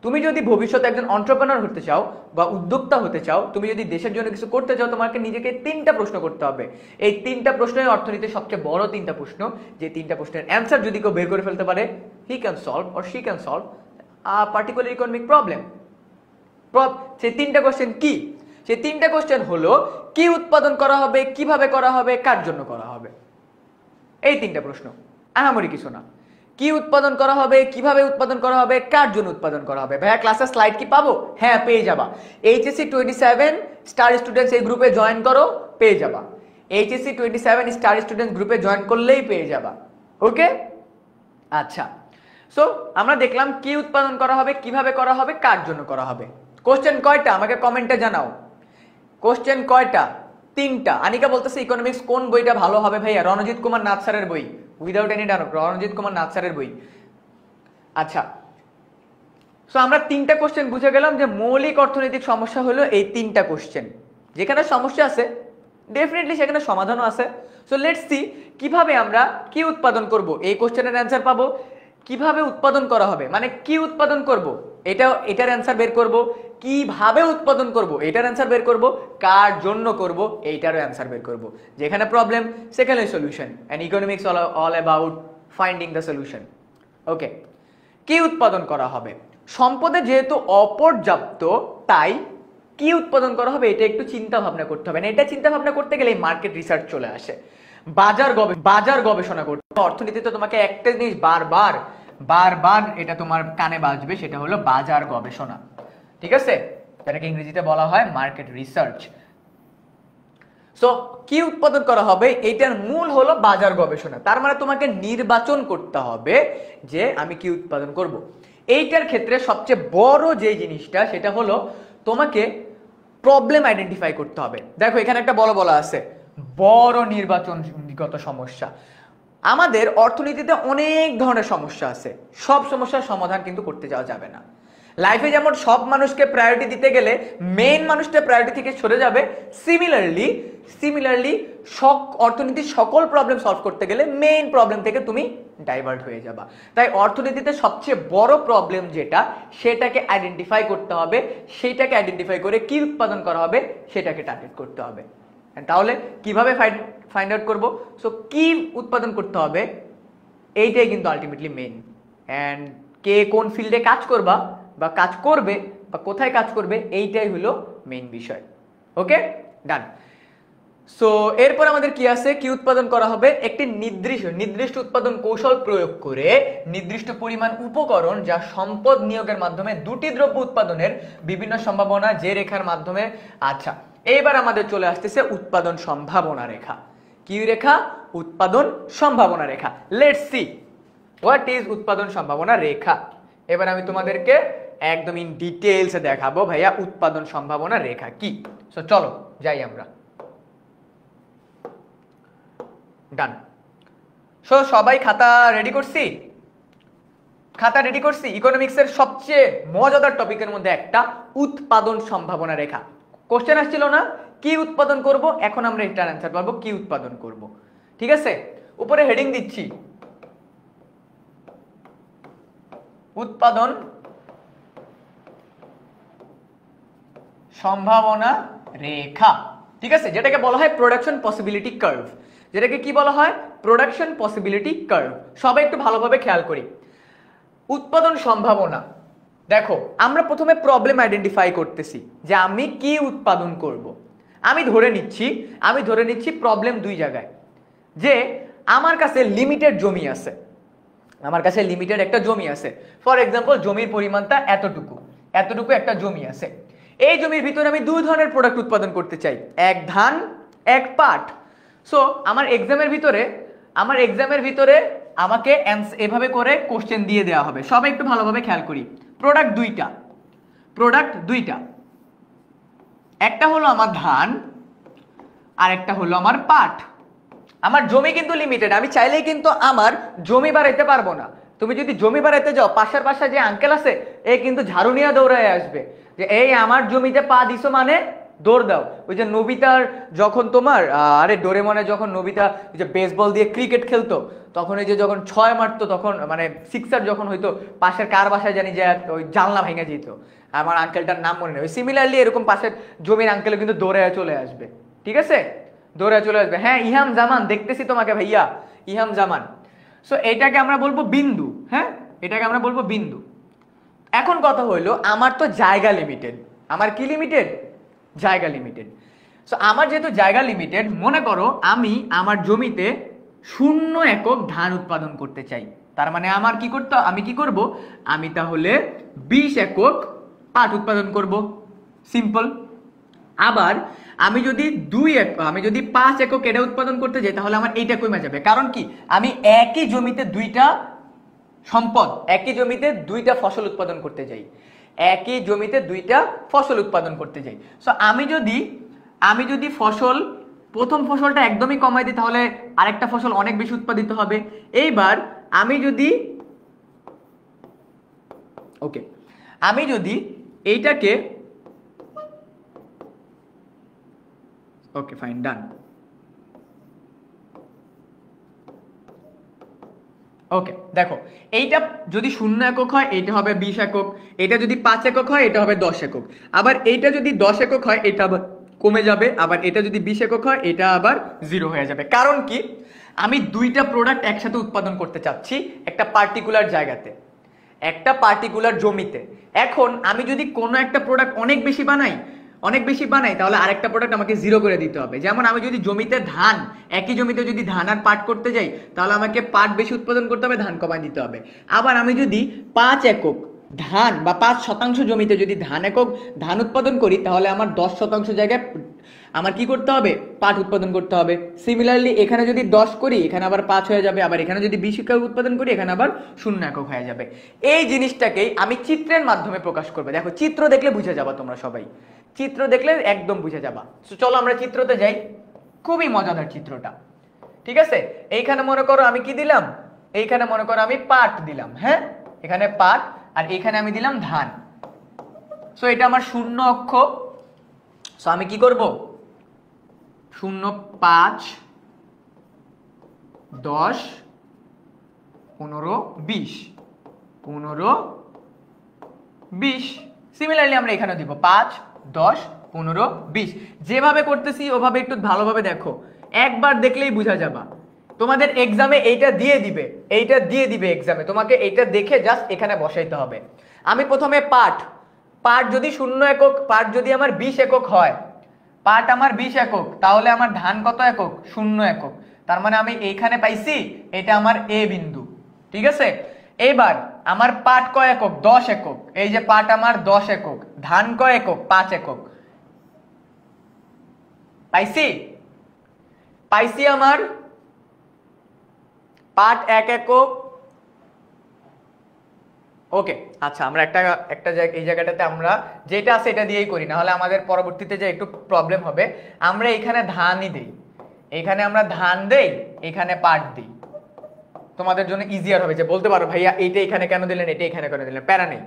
তুমি যদি ভবিষ্যতে একজন এন্টারপ্রেনার হতে চাও বা উদ্যোক্তা হতে চাও, তুমি যদি দেশের জন্য কিছু করতে চাও, তোমাকে নিজেকে 3টা প্রশ্ন করতে হবে। এই 3টা প্রশ্নই অর্থনীতির সবচেয়ে বড় 3টা প্রশ্ন, যে 3টা প্রশ্নের অ্যান্সার যদি কেউ বের করে ফেলতে পারে, he can solve or she can solve a particular economic problem. সেই 3টা কোশ্চেন কি? সেই 3টা কোশ্চেন হলো কি উৎপাদন করা হবে, কিভাবে করা হবে, কার জন্য করা হবে। এই 3টা প্রশ্ন, আহামরি কিছু না। কি উৎপাদন করা হবে, কিভাবে উৎপাদন করা হবে, কার জন্য উৎপাদন করা হবে। ভাইয়া ক্লাসের স্লাইড কি পাবো? হ্যাঁ, পেয়ে যাবা। এইচএসসি 27 স্টার স্টুডেন্টস এই গ্রুপে জয়েন করো, পেয়ে যাবা। এইচএসসি 27 স্টার স্টুডেন্টস গ্রুপে জয়েন করলেই পেয়ে যাবা। ওকে, আচ্ছা। সো আমরা দেখলাম কি উৎপাদন করা হবে, কিভাবে করা হবে, কার জন্য করা হবে। কোশ্চেন কয়টা আমাকে কমেন্টে জানাও। কোশ্চেন কয়টা? 3টা। আনিকা বলতেছে ইকোনমিক্স কোন বইটা ভালো হবে ভাইয়া? রণজিৎ কুমার নাথ স্যারের বই, without any doubt Ranjit Kumar Nath স্যারের বই। আচ্ছা, সো আমরা 3টা কোশ্চেন বুঝে গেলাম যে মৌলিক অর্থনৈতিক সমস্যা হলো এই 3টা কোশ্চেন। যেখানে সমস্যা আছে ডেফিনেটলি সেখানে সমাধানও আছে। সো লেটস সি কিভাবে আমরা কি উৎপাদন করব, এই কোশ্চেনের অ্যান্সার পাবো। কিভাবে উৎপাদন করা হবে মানে কি উৎপাদন করব, এটার অ্যান্সার বের করব। কিভাবে উৎপাদন করব, এটার অ্যান্সার বের করব। কার জন্য করব, এইটারও অ্যান্সার বের করব। যেখানে প্রবলেম সেখানে solution, and economics all about finding the solution. Okay, কি উৎপাদন করা হবে? সম্পদের যেহেতু অপর্যাপ্ত, তাই কি উৎপাদন করা হবে এটা একটু চিন্তা ভাবনা করতে হবে। না, এটা চিন্তা ভাবনা করতে গেলে মার্কেট রিসার্চ চলে আসে, বাজার গবেষণা করতে হবে। অর্থনীতিতে তোমাকে একটা জিনিস বারবার এটা তোমার কানে বাজবে, সেটা হলো বাজার গবেষণা। ঠিক আছে, যেটাকে ইংরেজিতে বলা হয় মার্কেট রিসার্চ। সো কি উৎপাদন করা হবে এটার মূল হলো বাজার গবেষণা। তার মানে তোমাকে নির্বাচন করতে হবে যে আমি কি উৎপাদন করব। এইটার ক্ষেত্রে সবচেয়ে বড় যে জিনিসটা সেটা হলো তোমাকে প্রবলেম আইডেন্টিফাই করতে হবে। দেখো এখানে একটা বলা আছে বড় নির্বাচনগত সমস্যা। আমাদের অর্থনীতিতে অনেক ধরনের সমস্যা আছে, সব সমস্যার সমাধান কিন্তু করতে যাওয়া যাবে না। লাইফে যেমন সব মানুষকে প্রায়োরিটি দিতে গেলে মেইন মানুষটা প্রায়োরিটি থেকে সরে যাবে, সিমিলারলি অর্থনীতির সকল প্রবলেম সলভ করতে গেলে মেইন প্রবলেম থেকে তুমি ডাইভার্ট হয়ে যাবা। তাই অর্থনীতিতে সবচেয়ে বড় প্রবলেম যেটা, সেটাকে আইডেন্টিফাই করতে হবে। সেইটাকে আইডেন্টিফাই করে কি উৎপাদন করা হবে সেটাকে টার্গেট করতে হবে। তাহলে কিভাবে ফাইন্ড আউট করব? সো কি উৎপাদন করতে হবে এইটাই কিন্তু আলটিমেটলি মেইন। অ্যান্ড কে কোন ফিল্ডে কাজ করবা বা কাজ করবে বা কোথায় কাজ করবে এইটাই হলো মেইন বিষয়। ওকে, ডান। সো এরপর আমাদের কি আছে, কি উৎপাদন করা হবে, একটি নির্দিষ্ট উৎপাদন কৌশল প্রয়োগ করে নির্দিষ্ট পরিমাণ উপকরণ যা সম্পদ নিয়োগের মাধ্যমে দুটি দ্রব্য উৎপাদনের বিভিন্ন সম্ভাবনা যে রেখার মাধ্যমে। আচ্ছা, এইবার আমাদের চলে আসতেছে উৎপাদন সম্ভাবনা রেখা। কি রেখা? উৎপাদন সম্ভাবনা রেখা। লেটস সি হোয়াট ইজ উৎপাদন সম্ভাবনা রেখা। এবার আমি তোমাদেরকে একদম ইন ডিটেইলসে দেখাবো ভাইয়া উৎপাদন সম্ভাবনা রেখা কি। সো চলো যাই আমরা। ডান। সো সবাই খাতা রেডি করছি? খাতা রেডি করছি। ইকোনমিক্সের সবচেয়ে মজাদার টপিকের মধ্যে একটা উৎপাদন সম্ভাবনা রেখা। কোশ্চেন আসছিল না কি উৎপাদন করব, এখন আমরা এটার অ্যান্সার পাবো কি উৎপাদন করব। ঠিক আছে, উপরে হেডিং দিচ্ছি উৎপাদন সম্ভাবনা রেখা। ঠিক আছে, যেটাকে বলা হয় প্রোডাকশন পসিবিলিটি কার্ভ। যেটাকে কি বলা হয়? Production possibility curve. সবাই একটু ভালোভাবে খেয়াল করি। উৎপাদন সম্ভাবনা, দেখো আমরা প্রথমে প্রবলেম আইডেন্টিফাই করতেছি যে আমি কি উৎপাদন করব। আমি ধরে নিচ্ছি প্রবলেম দুই জায়গায়, যে আমার কাছে লিমিটেড জমি আছে, আমার কাছে লিমিটেড একটা জমি আছে। ফর এক্সাম্পল জমির পরিমাণটা এতটুকু একটা জমি আছে। এই জমির ভিতরে আমি দুই ধরনের প্রোডাক্ট উৎপাদন করতে চাই, এক ধান এক পাট। সো আমার এক্সামের ভিতরে আমাকে এভাবে করে কোশ্চেন দিয়ে দেওয়া হবে। সবাই একটু ভালোভাবে খেয়াল করি। প্রোডাক্ট দুইটা, একটা হলো আমার ধান আর একটা হলো আমার পাট। আমার জমি কিন্তু লিমিটেড, আমি চাইলেই কিন্তু আমার জমি বাড়াইতে পারবো না। তুমি যদি জমি বাড়াইতে যাও, পাশের যে আঙ্কেল আছে এ কিন্তু ঝাড়ু নিয়ে দৌড়ায় আসবে যে এই আমার জমিতে পা দিছো মানে দৌড় দাও। ওই যে নবিতার যখন তোমার ডোরেমনে যখন নবিতা যে বেসবল দিয়ে ক্রিকেট খেলতো, তখন এই যে যখন 6 মারতো, তখন মানে সিক্সার যখন হইতো, পাশের কার বাসায় জানি যে ওই জানলা ভেঙে যেত। আমার আঙ্কেলটার নাম মনে নেই। সিমিলারলি এরকম পাশের জমির আঙ্কেল কিন্তু দৌড়ে চলে আসবে। ঠিক আছে, দৌড়ে চলে আসবে। হ্যাঁ, ইহাম জামান, দেখতেছি তোমাকে ভাইয়া, ইহাম জামান। সো এটাকে আমরা বলবো বিন্দু। হ্যাঁ, এটাকে আমরা বলবো বিন্দু। এখন কথা হইলো আমার তো জায়গা লিমিটেড। আমার কি লিমিটেড? জায়গা লিমিটেড। সো আমার যেহেতু জায়গা লিমিটেড, মনে করো আমি আমার জমিতে 0 একক ধান উৎপাদন করতে চাই। তার মানে আমার আমি কি করব? আমি তাহলে 20 একক পাট উৎপাদন করব। সিম্পল। আবার আমি যদি 5 একক এটা উৎপাদন করতে যাই, তাহলে আমার এইটা কমে যাবে। কারণ কি? আমি একই জমিতে দুইটা ফসল উৎপাদন করতে যাই। সো আমি যদি প্রথম ফসলটা একদমই কমাই দিই, তাহলে আরেকটা ফসল অনেক বেশি উৎপাদিত হবে। এইবার আমি যদি এইটাকে ওকে ফাইন, ডান। ওকে, দেখো এইটা যদি 0 একক হয় এটা হবে 20 একক, এটা যদি 5 একক হয় এটা হবে 10 একক, আবার এইটা যদি 10 একক হয় এটা আবার কমে যাবে, আবার এটা যদি 20 একক হয় এটা আবার 0 হয়ে যাবে। কারণ কি? আমি দুইটা প্রোডাক্ট একসাথে উৎপাদন করতে চাচ্ছি একটা পার্টিকুলার জায়গাতে, একটা পার্টিকুলার জমিতে। এখন আমি যদি কোনো একটা প্রোডাক্ট অনেক বেশি বানাই তাহলে আরেকটা প্রোডাক্ট আমাকে 0 করে দিতে হবে। যেমন আমি যদি একই জমিতে যদি ধান আর পাট করতে যাই, তাহলে আমাকে পাট বেশি উৎপাদন করতে হবে, ধান কমাই দিতে হবে। আবার আমি যদি 5 একক ধান বা 5% জমিতে যদি ধান উৎপাদন করি, তাহলে আমার 10% জায়গায় আমার কি করতে হবে? পাট উৎপাদন করতে হবে। সিমিলারলি এখানে যদি 10 করি, এখানে আবার 5 হয়ে যাবে। আবার এখানে যদি 20 একক উৎপাদন করি, এখানে আবার 0 একক হয়ে যাবে। এই জিনিসটাকেই আমি চিত্রের মাধ্যমে প্রকাশ করবো। দেখো, চিত্র দেখলে বুঝে যাবা তোমরা সবাই, চিত্র দেখলে একদম বুঝে যাবা। চলো আমরা চিত্রতে যাই। খুবই মজাদার চিত্রটা। ঠিক আছে, এইখানে মনে করো আমি কি দিলাম? এইখানে মনে করো আমি পাট দিলাম। হ্যাঁ, এখানে পাট আর এখানে আমি দিলাম ধান। সো এটা আমার 0 অক্ষ। সো আমি কি করব? 0, 5, 10, 15, 20, 15, 20। সিমিলারলি আমরা এখানে দিব 5, 10, 15, 20। যেভাবে করতেছি ওভাবে একটু ভালোভাবে দেখো, একবার দেখলেই বুঝা যাবা। তোমাদের এক্সামে এইটা দিয়ে দিবে এক্সামে, তোমাকে এইটা দেখে জাস্ট এখানে বসাইতে হবে। আমি প্রথমে পাট যদি 0 একক, পাট যদি আমার 20 একক হয়, পাট আমার 20 একক, তাহলে আমার ধান কত একক? 0 একক। তার মানে আমি এইখানে পাইছি এটা আমার এ বিন্দু, ঠিক আছে। এবার আমার পাট কয় একক? 10 একক। এই যে পাট আমার 10 একক, ধান কয় একক? 5 একক। পাইছি আমার পাট 1 একক। ওকে, আচ্ছা আমরা একটা এই জায়গাটাতে আমরা যেটা আছে এটা দিয়েই করি, না হলে আমাদের পরবর্তীতে যে একটু প্রবলেম হবে। আমরা এখানে ধানই দেই, এখানে আমরা ধান দেই, এখানে পাট দিই, তোমাদের জন্য ইজিয়ার হবে। যে বলতে পারো ভাইয়া এইটা এখানে কেন দিলেন, এটা এখানে কেন দিলেন, প্যারা নেই।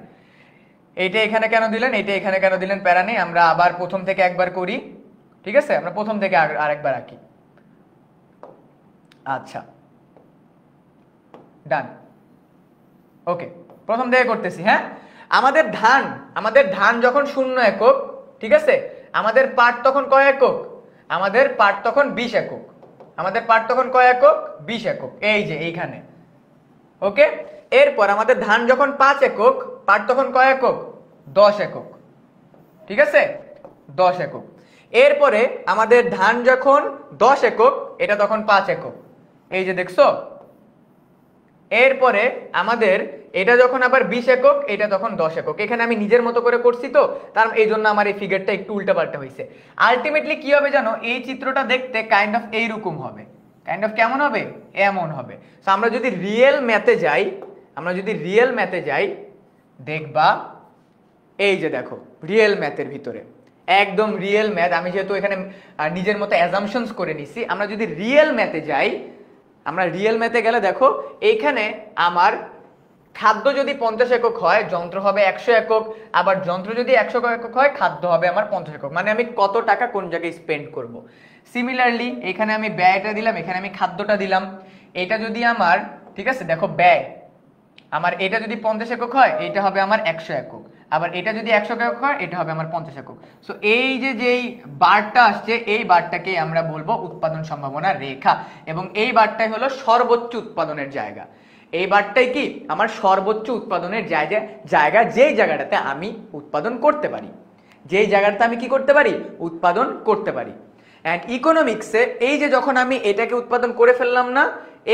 এইটা এখানে কেন দিলেন, এটা এখানে কেন দিলেন, প্যারা নেই। আমরা আবার প্রথম থেকে একবার করি, ঠিক আছে। আমরা প্রথম থেকে আরেকবার আঁকি। আচ্ছা ডান, ওকে প্রথম থেকে করতেছি। হ্যাঁ, আমাদের ধান যখন 0 একক, ঠিক আছে, আমাদের পাট তখন কয় একক? আমাদের পাট তখন 20 একক। আমাদের পাট তখন কয় একক? 20 একক, এই যে এইখানে। ওকে, এরপর আমাদের ধান যখন 5 একক, পাট তখন কয় একক? 10 একক, ঠিক আছে, 10 একক। এরপরে আমাদের ধান যখন 10 একক, এটা তখন 5 একক, এই যে দেখছো। এরপরে আমাদের এটা যখন আবার 20 একক, এটা তখন 10 একক। এখানে আমি নিজের মতো করে করছি তো, তার এই জন্য আমার এই ফিগারটা একটু উল্টাপাল্টা হয়েছে। আলটিমেটলি কি হবে জানো? এই চিত্রটা দেখতে কাইন্ড অফ এইরকম হবে। কাইন্ড অফ কেমন হবে? এমন হবে। সো আমরা যদি রিয়েল ম্যাথে যাই, দেখবা এই যে দেখো রিয়েল ম্যাথের ভিতরে, একদম রিয়েল ম্যাথ। আমি যেহেতু এখানে নিজের মতো অ্যাজাম্পশনস করে নিছি, আমরা যদি রিয়েল ম্যাথে যাই, আমরা রিয়েল ম্যাথে গেলে দেখো এইখানে আমার খাদ্য যদি 50 একক হয়, যন্ত্র হবে 100 একক। আবার যন্ত্র যদি 100 একক হয়, খাদ্য হবে আমার 50 একক। মানে আমি কত টাকা কোন জায়গায় স্পেন্ড করব। সিমিলারলি এখানে আমি ব্যয়টা দিলাম, এখানে আমি খাদ্যটা দিলাম। এটা যদি আমার, ঠিক আছে, দেখো ব্যয় আমার এটা যদি 50 একক হয়, এটা হবে আমার 100 একক। আবার এটা যদি 100 একক হয়, এটা হবে আমার 50 একক। সো এই যেই বারটা আসছে, এই বারটাকে আমরা বলবো উৎপাদন সম্ভাবনা রেখা, এবং এই বারটাই হলো সর্বোচ্চ উৎপাদনের জায়গা। এই বারটাই কি আমার সর্বোচ্চ উৎপাদনের জায়গা, যেই জায়গাটাতে আমি উৎপাদন করতে পারি, যেই জায়গাটাতে আমি কি করতে পারি? উৎপাদন করতে পারি। অ্যান্ড ইকোনমিক্সে এই যে যখন আমি এটাকে উৎপাদন করে ফেললাম না,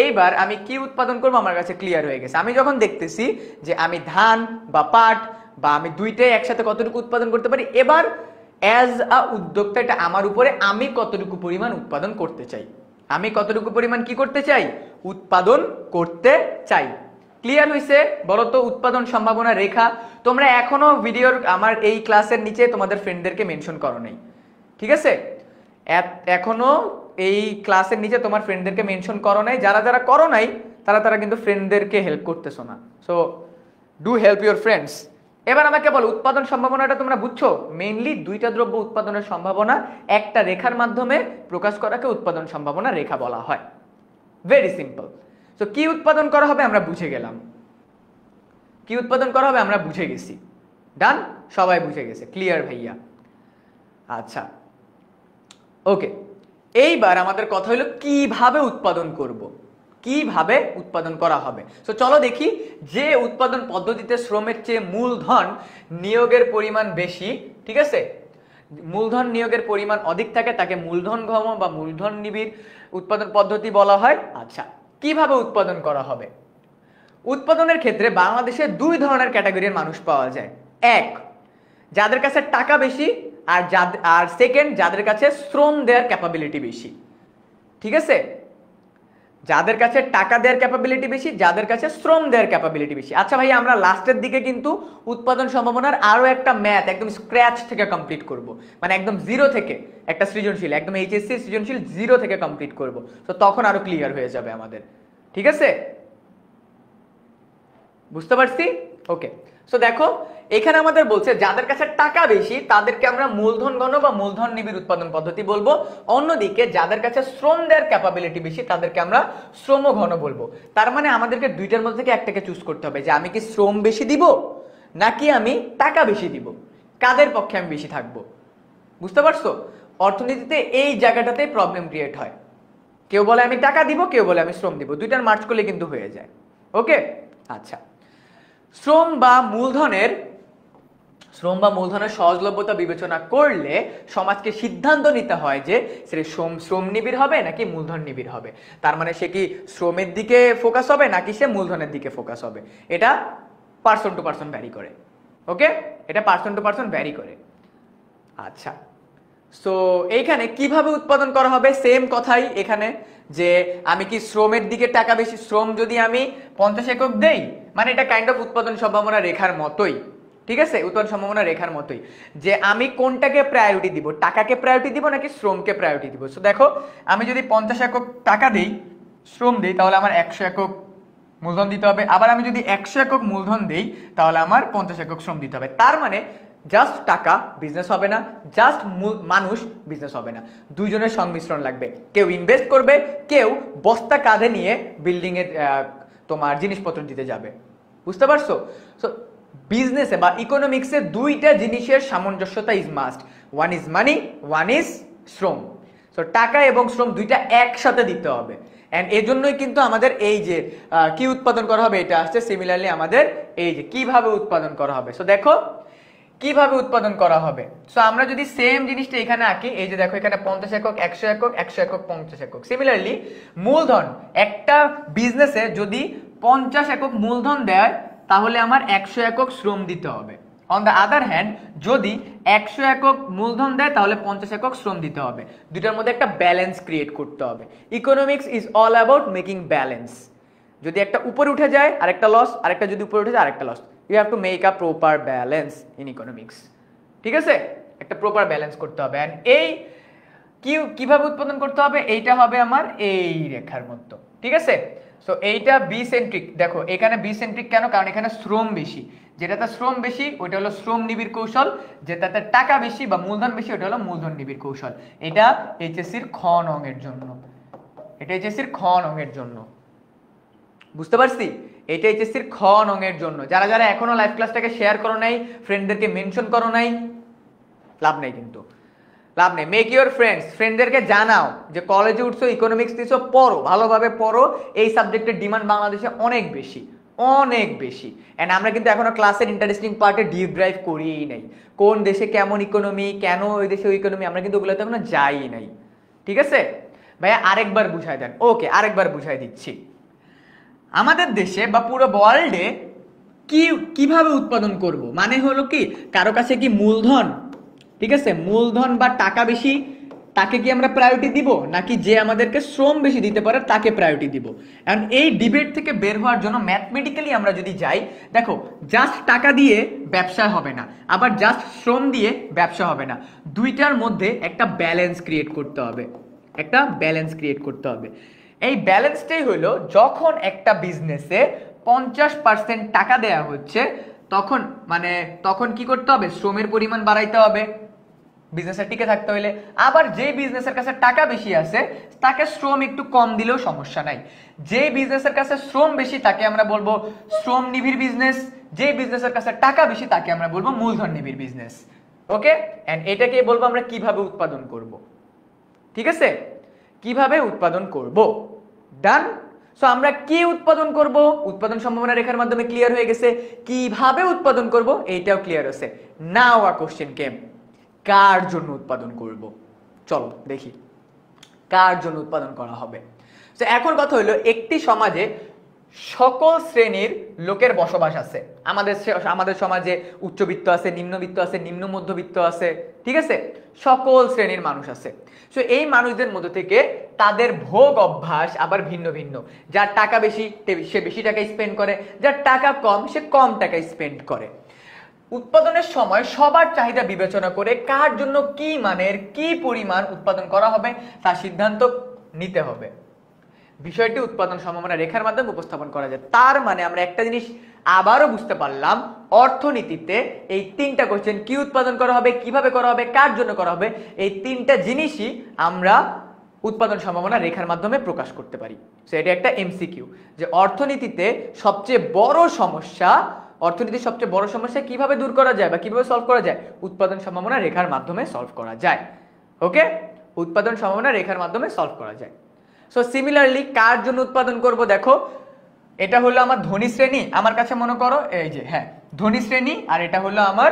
এইবার আমি কি উৎপাদন করবো আমার কাছে ক্লিয়ার হয়ে গেছে। আমি যখন দেখতেছি যে আমি ধান বা পাট বা আমি দুইটাই একসাথে কতটুকু উৎপাদন করতে পারি, এবার অ্যাজ আ উদ্যোক্তা এটা আমার উপরে, আমি কতটুকু পরিমাণ উৎপাদন করতে চাই, আমি কতটুকু পরিমাণ কি করতে চাই? উৎপাদন করতে চাই। ক্লিয়ার হয়েছে? বলো তো উৎপাদন সম্ভাবনা রেখা। তোমরা এখনো ভিডিওর আমার এই ক্লাসের নিচে তোমাদের ফ্রেন্ডদেরকে মেনশন করো নাই, ঠিক আছে? এখনো এই ক্লাসের নিচে তোমার ফ্রেন্ডদেরকে মেনশন করো নাই। যারা যারা করো নাই তারা কিন্তু ফ্রেন্ডদেরকে হেল্প করতেছো না। So do help your friends. এবার আমাকে বলো উৎপাদন সম্ভাবনাটা তোমরা বুঝছো? মেইনলি দুইটা দ্রব্য উৎপাদনের সম্ভাবনা একটা রেখার মাধ্যমে প্রকাশ করাকে উৎপাদন সম্ভাবনা রেখা বলা হয়। Very simple. সো কি উৎপাদন করা হবে আমরা বুঝে গেলাম, কি উৎপাদন করা হবে আমরা বুঝে গেছি। ডান, সবাই বুঝে গেছে? ক্লিয়ার ভাইয়া? আচ্ছা ওকে, এইবার আমাদের কথা হলো কিভাবে উৎপাদন করব, কিভাবে উৎপাদন করা হবে। সো চলো দেখি, যে উৎপাদন পদ্ধতিতে শ্রমের চেয়ে মূলধন নিয়োগের পরিমাণ বেশি, ঠিক আছে, মূলধন নিয়োগের পরিমাণ অধিক থাকে, তাকে মূলধনঘম বা মূলধন নিবিড় উৎপাদন পদ্ধতি বলা হয়। আচ্ছা, কিভাবে উৎপাদন করা হবে? উৎপাদনের ক্ষেত্রে বাংলাদেশে দুই ধরনের ক্যাটাগরির মানুষ পাওয়া যায়। এক, যাদের কাছে টাকা বেশি, আর সেকেন্ড, যাদের কাছে শ্রম দেওয়ার ক্যাপাবিলিটি বেশি, ঠিক আছে? যাদের কাছে টাকা দেওয়ার ক্যাপাবিলিটি বেশি, যাদের কাছে শ্রম দেওয়ার ক্যাপাবিলিটি বেশি। আচ্ছা ভাই, আমরা লাস্টের দিকে কিন্তু উৎপাদন সম্ভাবনার আরো একটা ম্যাথ একদম স্ক্র্যাচ থেকে কমপ্লিট করব, মানে একদম জিরো থেকে একটা সৃজনশীল, একদম এইচএসসি সৃজনশীল জিরো থেকে কমপ্লিট করব। তো তখন আরো ক্লিয়ার হয়ে যাবে আমাদের, ঠিক আছে? বুঝতে পারছি? ওকে, সো দেখো এখানে আমাদের বলছে যাদের কাছে টাকা বেশি তাদেরকে আমরা মূলধন ঘন বা মূলধন নিবিড় উৎপাদন পদ্ধতি বলবো। অন্যদিকে যাদের কাছে শ্রম দেওয়ার ক্যাপাবিলিটি বেশি তাদেরকে আমরা শ্রম ঘন বলবো। তার মানে আমাদেরকে দুইটার মধ্যে থেকে একটাকে চুজ করতে হবে, যে আমি কি শ্রম বেশি দিব নাকি আমি টাকা বেশি দিব, কাদের পক্ষে আমি বেশি থাকবো। বুঝতে পারছো? অর্থনীতিতে এই জায়গাটাতে প্রবলেম ক্রিয়েট হয়। কেউ বলে আমি টাকা দিব, কেউ বলে আমি শ্রম দিব, দুইটার মার্চ করলে কিন্তু হয়ে যায়। ওকে, আচ্ছা, শ্রম বা শ্রম বা মূলধনের সহজলভ্যতা বিবেচনা করলে সমাজকে সিদ্ধান্ত নিতে হয় যে সে শ্রম নিবিড় হবে নাকি মূলধন নিবিড় হবে। তার মানে সে কি শ্রমের দিকে ফোকাস হবে নাকি সে মূলধনের দিকে ফোকাস হবে, এটা পার্সন টু পার্সন ভ্যারি করে। ওকে, এটা পার্সন টু পার্সন ভ্যারি করে। আচ্ছা, সো এইখানে কিভাবে উৎপাদন করা হবে, সেম কথাই এখানে, যে আমি কি শ্রমের দিকে টাকা বেশি, শ্রম যদি আমি 50 একক দেই মানে এটা কাইন্ড অফ উৎপাদন সম্ভাবনা রেখার মতোই, ঠিক আছে, উৎপাদন সম্ভাবনা রেখার মতোই, যে আমি কোনটাকে প্রায়োরিটি দিব, টাকাকে প্রায়োরিটি দিব নাকি শ্রমকে প্রায়োরিটি দিব। সো দেখো, আমি যদি 50 একক টাকা দেই, শ্রম দেই, তাহলে আমার 100 একক মূলধন দিতে হবে। আবার আমি যদি 100 একক মূলধন দেই তাহলে আমার 50 একক শ্রম দিতে হবে। তার মানে জাস্ট টাকা বিজনেস হবে না, জাস্ট মানুষ বিজনেস হবে না, দুইজনের সংমিশ্রণ লাগবে। কেউ ইনভেস্ট করবে, কেউ বস্তা কাঁধে নিয়ে বিল্ডিং এর তোমার জিনিসপত্র দিতে যাবে। বুঝতে পারছো? সো বিজনেসে বা ইকোনমিক্সে দুইটা জিনিসের সামঞ্জস্যতা is must, one is money, one is শ্রম। সো টাকা এবং শ্রম দুইটা একসাথে দিতে হবে। এন্ড এই জন্যই কিন্তু আমাদের এই যে কি উৎপাদন করা হবে এটা আসছে। সিমিলারলি আমাদের এই যে কিভাবে উৎপাদন করা হবে, সো দেখো কিভাবে উৎপাদন করা হবে। সো আমরা যদি সেম জিনিসটা এখানে আঁকি, এই যে দেখো এখানে 50 একক, 100 একক, 100 একক, 50 একক। সিমিলারলি মূলধন, একটা বিজনেসে যদি 50 একক মূলধন দেয় তাহলে আমার 100 একক শ্রম দিতে হবে। অন দ্য আদার হ্যান্ড যদি 100 একক মূলধন দেয় তাহলে 50 একক শ্রম দিতে হবে। দুটার মধ্যে একটা ব্যালেন্স ক্রিয়েট করতে হবে। Economics is all about making balance. যদি একটা উপরে উঠে যায় আরেকটা লস, আরেকটা যদি উপরে উঠে যায় আরেকটা loss. You have to make a proper balance in economics, ঠিক আছে, একটা প্রপার ব্যালেন্স করতে হবে। অ্যান্ড এই কিভাবে উৎপাদন করতে হবে, এইটা হবে আমার এই রেখার মতো, ঠিক আছে। সো এইটা বি সেন্ট্রিক, দেখো এখানে বি সেন্ট্রিক কেন, কারণ এখানে শ্রম বেশি, যেটাতে শ্রম বেশি ওইটা হলো শ্রম নিবিড় কৌশল, যেটাতে টাকা বেশি বা মূলধন বেশি ওটা হলো মূলধন নিবিড় কৌশল। এটা এইচএসসির খ নং এর জন্য, এটা এইচএসসির খ নং এর জন্য, বুঝতে পারছি? এটা এইচএসসির খ নং এর জন্য। যারা যারা এখনো লাইভ ক্লাসটাকে শেয়ার করো নাই, ফ্রেন্ডদেরকে মেনশন করো নাই, লাভ নেই, কিন্তু লাভ নেই। মেক ইউর ফ্রেন্ডদেরকে জানাও যে কলেজে উঠছো, ইকোনমিক্স দিছো, পড়ো, ভালোভাবে পড়ো। এই সাবজেক্টের ডিমান্ড বাংলাদেশে অনেক বেশি, অনেক বেশি। এন্ড আমরা কিন্তু এখনো ক্লাসের ইন্টারেস্টিং পার্টে ডিপ ড্রাইভ করিই নাই। কোন দেশে কেমন ইকোনমি, কেন ওই দেশে ওই ইকোনমি, আমরা কিন্তু ওগুলোতে এখনো যাই নাই, ঠিক আছে ভাইয়া? আরেকবার বুঝাই দেন। ওকে, আরেকবার বুঝাই দিচ্ছি। আমাদের দেশে বা পুরো ওয়ার্ল্ডে কিভাবে উৎপাদন করব, মানে হলো কি, কারো কাছে কি মূলধন, ঠিক আছে, মূলধন বা টাকা বেশি, তাকে কি আমরা প্রায়োরিটি দিব, নাকি যে আমাদেরকে শ্রম বেশি দিতে পারে তাকে প্রায়োরিটি দিব? কারণ এই ডিবেট থেকে বের হওয়ার জন্য ম্যাথমেটিক্যালি আমরা যদি যাই, দেখো জাস্ট টাকা দিয়ে ব্যবসা হবে না, আবার জাস্ট শ্রম দিয়ে ব্যবসা হবে না, দুইটার মধ্যে একটা ব্যালেন্স ক্রিয়েট করতে হবে, একটা ব্যালেন্স ক্রিয়েট করতে হবে। এই ব্যালেন্সটাই হলো, যখন একটা বিজনেসে 50% টাকা দেয়া হচ্ছে তখন কি করতে হবে, শ্রমের পরিমাণ বাড়াইতে হবে বিজনেসে টিকে থাকতে হইলে। আবার যে বিজনেসের কাছে টাকা বেশি আছে তাকে শ্রম একটু কম দিলেও সমস্যা নাই। যে বিজনেসের কাছে শ্রম বেশি তাকে আমরা বলবো শ্রম নিবিড় বিজনেস, যে বিজনেসের কাছে টাকা বেশি তাকে আমরা বলবো মূলধন নিবিড় বিজনেস। ওকে, এন্ড এটাকে বলবো আমরা কিভাবে উৎপাদন করব, ঠিক আছে, কিভাবে উৎপাদন করব। ডান। সো আমরা কি উৎপাদন করব, উৎপাদন সম্ভাবনা রেখার মাধ্যমে ক্লিয়ার হয়ে গেছে। কিভাবে উৎপাদন করব এইটাও ক্লিয়ার হচ্ছে। নাও আ কোশ্চেন কেম, কার জন্য উৎপাদন করব, চলো দেখি কার জন্য উৎপাদন করা হবে। তো এখন কথা হলো, একটি সমাজে সকল শ্রেণীর লোকের বসবাস আছে। আমাদের সমাজে উচ্চবিত্ত আছে, নিম্নবিত্ত আছে, নিম্ন মধ্যবিত্ত আছে, ঠিক আছে, সকল শ্রেণীর মানুষ আছে। সো এই মানুষদের মধ্যে থেকে তাদের ভোগ অভ্যাস আবার ভিন্ন ভিন্ন। যার টাকা বেশি সে বেশি টাকা স্পেন্ড করে, যার টাকা কম সে কম টাকা স্পেন্ড করে। উৎপাদনের সময় সবার চাহিদা বিবেচনা করে কার জন্য কি মানের কি পরিমাণ উৎপাদন করা হবে তার সিদ্ধান্ত নিতে হবে। বিষয়টি উৎপাদন সম্ভাবনা রেখার মাধ্যমে উপস্থাপন করা যায়। তার মানে আমরা একটা জিনিস আবারও বুঝতে পারলাম, অর্থনীতিতে এই তিনটা কোশ্চেন, কি উৎপাদন করা হবে, কিভাবে করা হবে, কার জন্য করা হবে, এই তিনটা জিনিসই আমরা উৎপাদন সম্ভাবনা রেখার মাধ্যমে প্রকাশ করতে পারি। সো এটা একটা এমসিকিউ, যে অর্থনীতির সবচেয়ে বড় সমস্যা কিভাবে দূর করা যায় বা কিভাবে সলভ করা যায়, উৎপাদন সম্ভাবনা রেখার মাধ্যমে সলভ করা যায়। ওকে, উৎপাদন সম্ভাবনা রেখার মাধ্যমে সলভ করা যায়। সো সিমিলারলি কার জন্য উৎপাদন করব, দেখো এটা হলো আমার ধনী শ্রেণী, আমার কাছে মনে করো এই যে, হ্যাঁ ধনী শ্রেণী, আর এটা হলো আমার